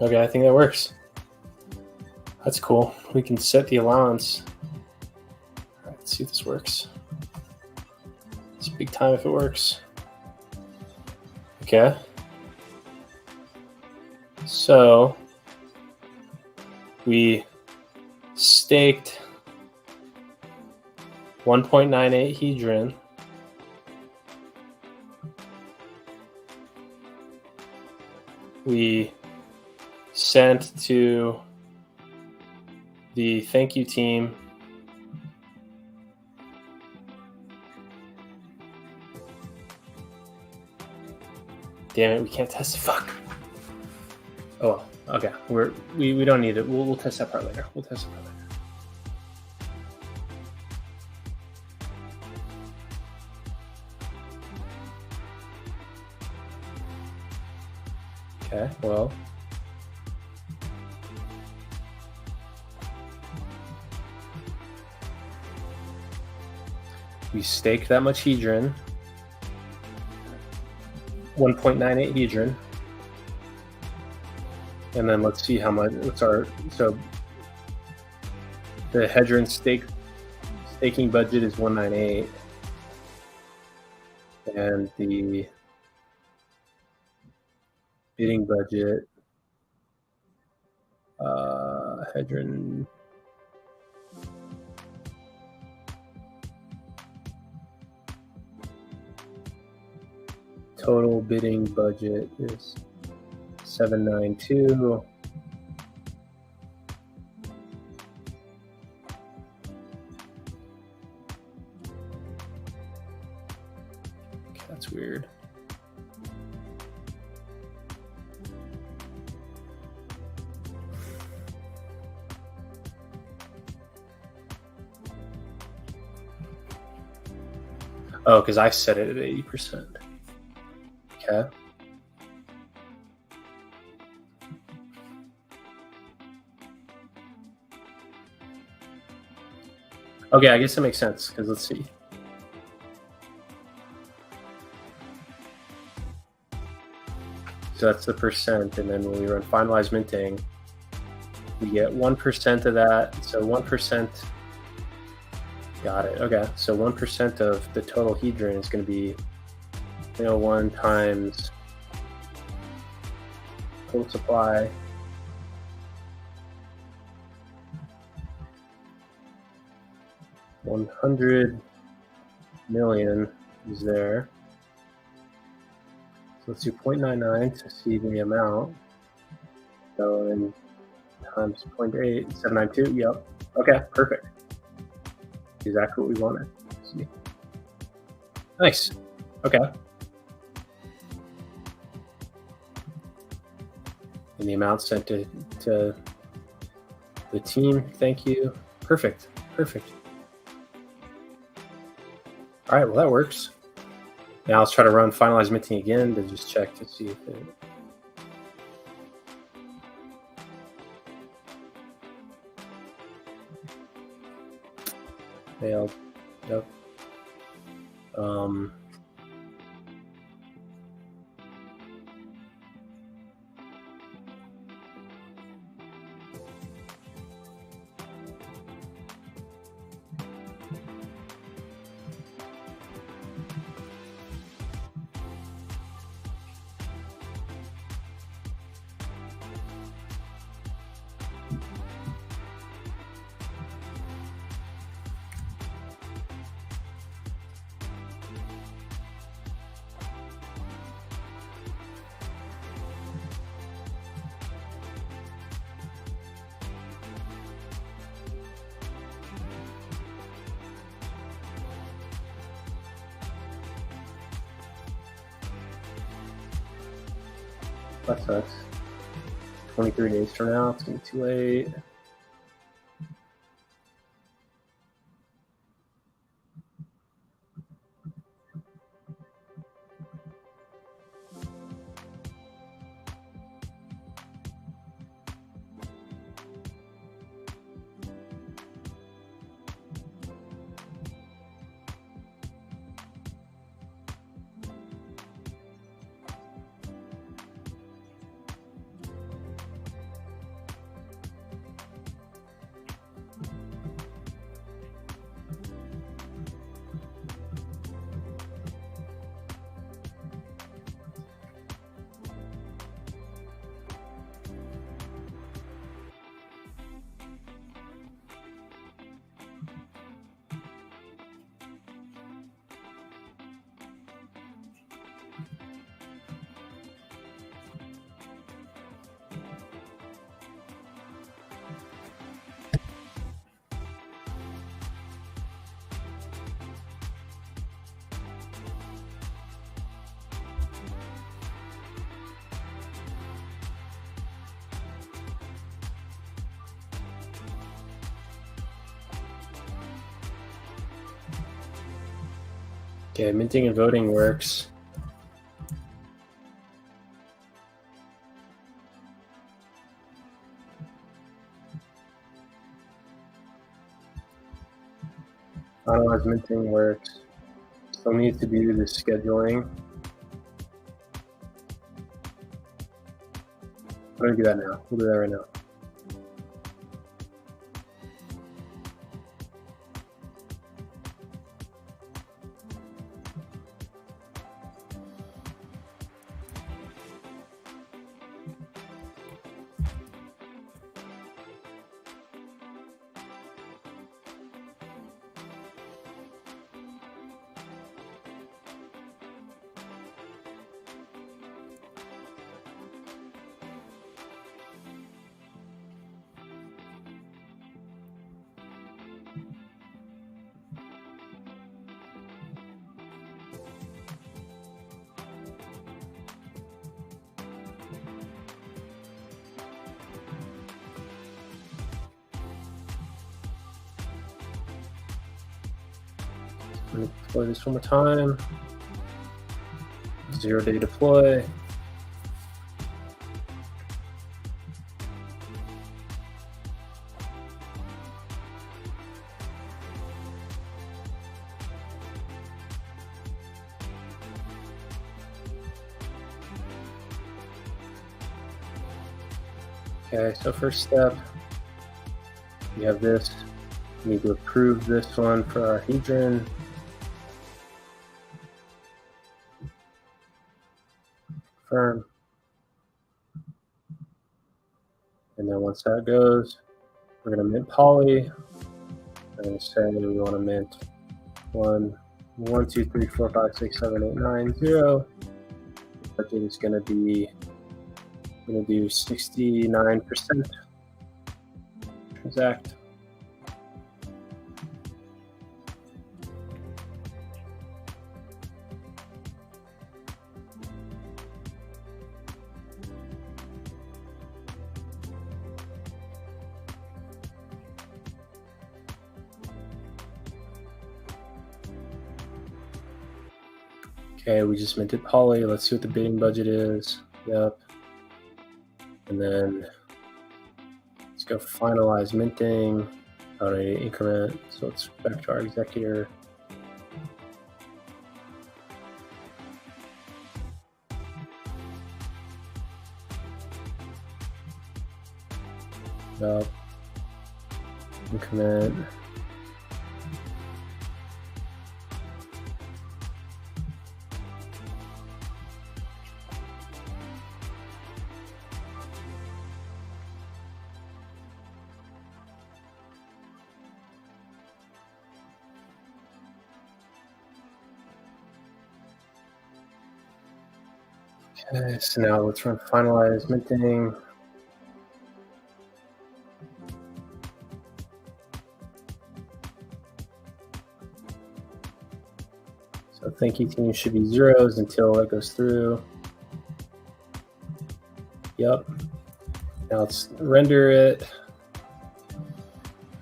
Okay, I think that works. That's cool. We can set the allowance. All right, let's see if this works. It's big time if it works. Okay. So we staked 1.98 hedron. We sent to the thank you team damn it, we can't test it. Fuck. Oh, okay. We don't need it. We'll test that part later. We'll test that part later. Okay, well. We staked that much hedron. 1.98 hedron. And then let's see how much, so the hedron staking budget is 198. And the bidding budget, hedron, total bidding budget is 792. Okay, that's weird. Oh, because I set it at 80%. Okay. Okay, I guess that makes sense, because let's see. So that's the percent, and then when we run finalize minting, we get 1% of that. So 1%, got it. Okay, so 1% of the total hedron is going to be 1 times total supply. $100 million is there. So let's do 0.99 to see the amount. So in times 0.8, 792. Yep. Okay, perfect. Exactly what we wanted. Let's see. Nice. Okay. And the amount sent to the team. Thank you. Perfect. Perfect. All right, well, that works. Now let's try to run finalize minting again to just check to see if it... failed. Yep. That sucks. 23 days from now, it's gonna be too late. Okay, minting and voting works. Finalize minting works. Still need to do the scheduling. I'm gonna do that now. We'll do that right now. Let me deploy this one more time. 0-day deploy. Okay, so first step, we have this. We need to approve this one for our hedron. Confirm. And then once that goes, we're going to mint poly. We're going to say we want to mint 1, 2, 3, 4, 5, 6, 7, 8, 9, 0. The budget is going to be, I'm going to do 69% transact. Okay, we just minted poly. Let's see what the bidding budget is. Yep. And then let's go finalize minting. On a increment. So let's back to our executor. Yep. Increment. Okay, so now let's run finalize minting. So thank you team should be zeros until it goes through. Yep. Now let's render it.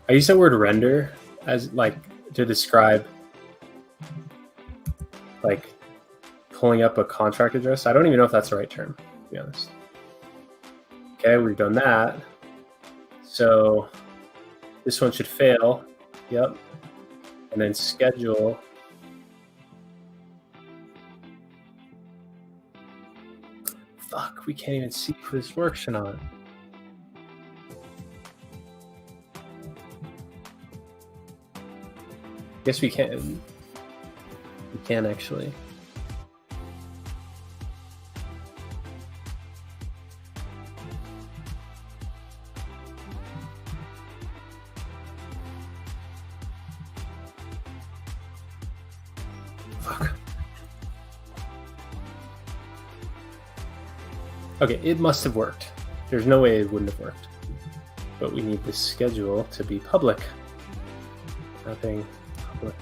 I use the word render as like to describe like pulling up a contract address. I don't even know if that's the right term, to be honest. Okay, we've done that. So this one should fail. Yep. And then schedule. Fuck, we can't even see if this works or not. Guess we can't. We can actually. Fuck. Okay, it must have worked. There's no way it wouldn't have worked. But we need this schedule to be public. Nothing. Public.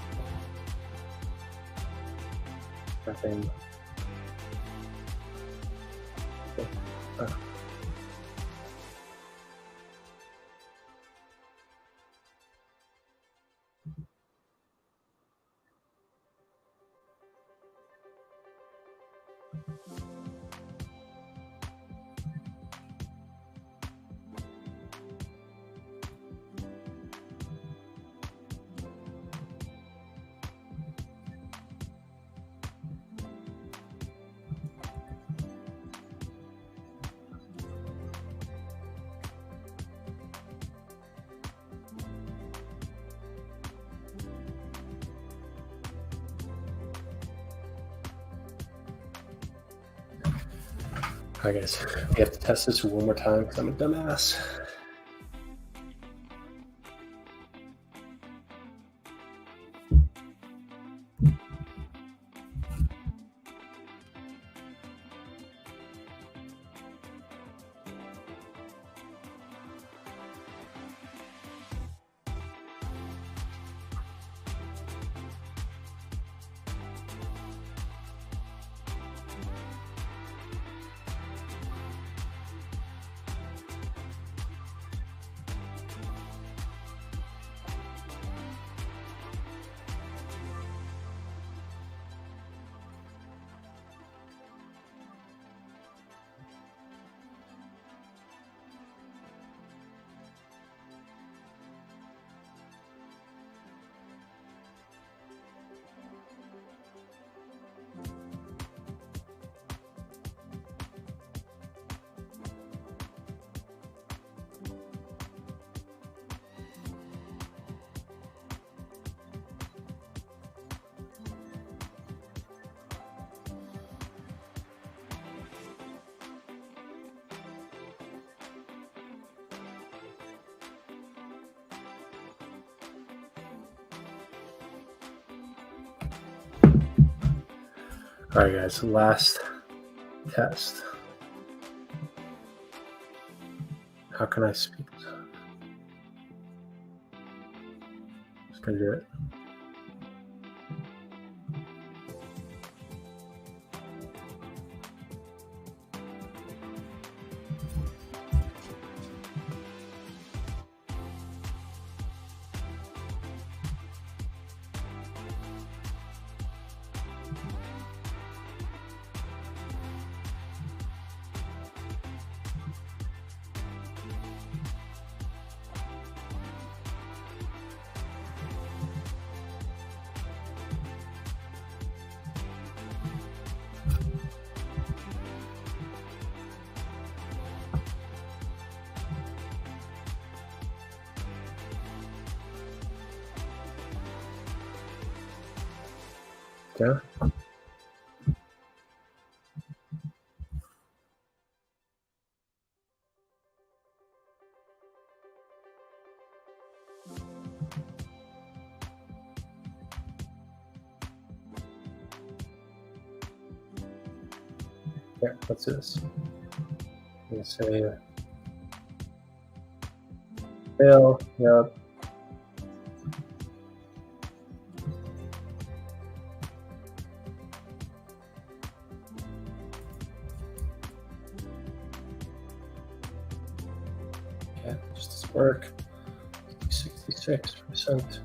Nothing. Okay. Oh. All right, guys, we have to test this one more time because I'm a dumbass. All right, guys, last test. How can I speed this up? Just gonna do it. Yeah. Yeah, what's this? I'm gonna say fail. Yep. Yeah, just doesn't work. 66%.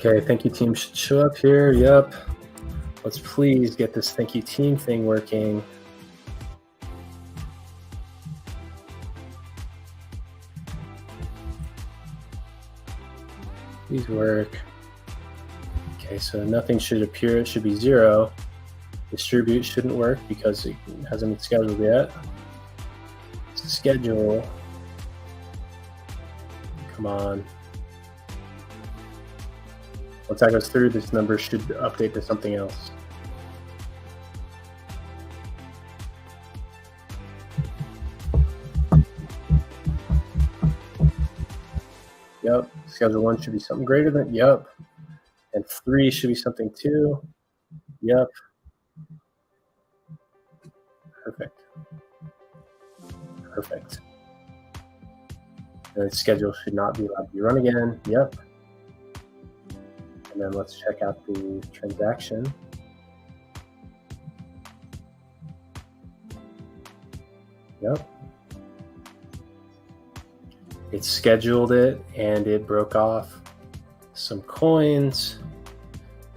Okay, thank you team should show up here. Yep. Let's please get this thank you team thing working. Please work. Okay, so nothing should appear. It should be 0. Distribute shouldn't work because it hasn't been scheduled yet. Schedule. Come on. Once that goes through, this number should update to something else. Yep. Schedule 1 should be something greater than, yep. And 3 should be something 2. Yep. Perfect. Perfect. And the schedule should not be allowed to be run again. Yep. And then let's check out the transaction. Yep. It scheduled it and it broke off some coins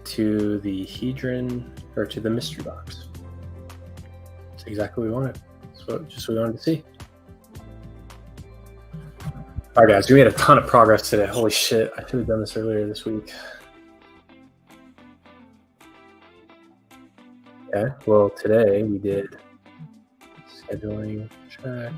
to the hedron or to the mystery box. That's exactly what we wanted. Just what we wanted to see. All right, guys, we made a ton of progress today. Holy shit, I should have done this earlier this week. Okay, well, today we did scheduling track.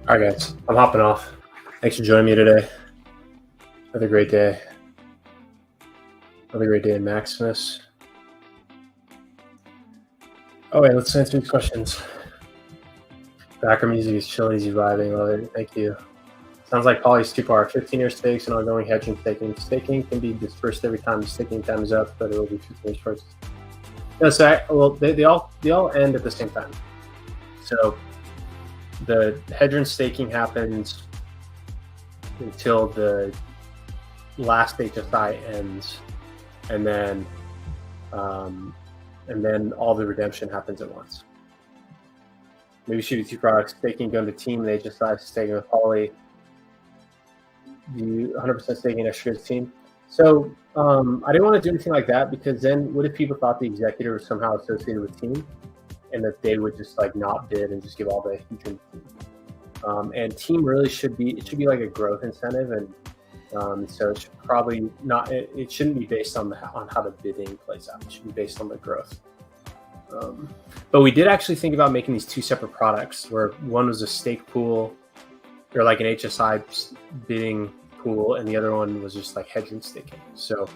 All right, guys, I'm hopping off. Thanks for joining me today. Another great day. Another great day in Maximus. Oh, wait, let's answer these questions. Background music is chill, easy vibing. Love it. Thank you. Sounds like Poly's 2-part, 15-year stakes and ongoing hedging staking. Staking can be dispersed every time the staking time is up, but it will be 15 years first. No, so well, they all end at the same time. So the hedron staking happens until the last HSI ends, and then all the redemption happens at once. Maybe shoot 2 products, staking going to team, and HSI staking with Poly. You 100% staking extra to team. So I didn't want to do anything like that, because then what if people thought the executor was somehow associated with team, and that they would just like not bid and just give all the hedron to team? And team really should be like a growth incentive, and so it should probably not. It shouldn't be based on how the bidding plays out. It should be based on the growth. But we did actually think about making these 2 separate products, where one was a stake pool, or like an HSI bidding pool, and the other one was just like hedron staking. So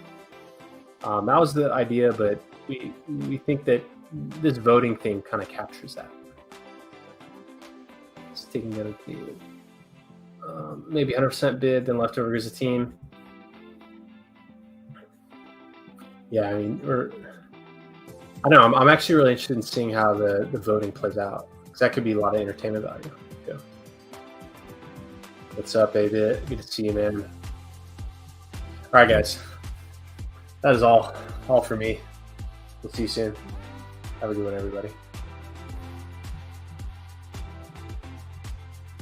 that was the idea, but we think that this voting thing kind of captures that. Staking out of the maybe 100% bid, then leftover as a team. Yeah, I mean, I don't know. I'm actually really interested in seeing how the voting plays out, because that could be a lot of entertainment value. Yeah. What's up, baby? Good to see you, man. All right, guys. That is all for me. We'll see you soon. Have a good one, everybody.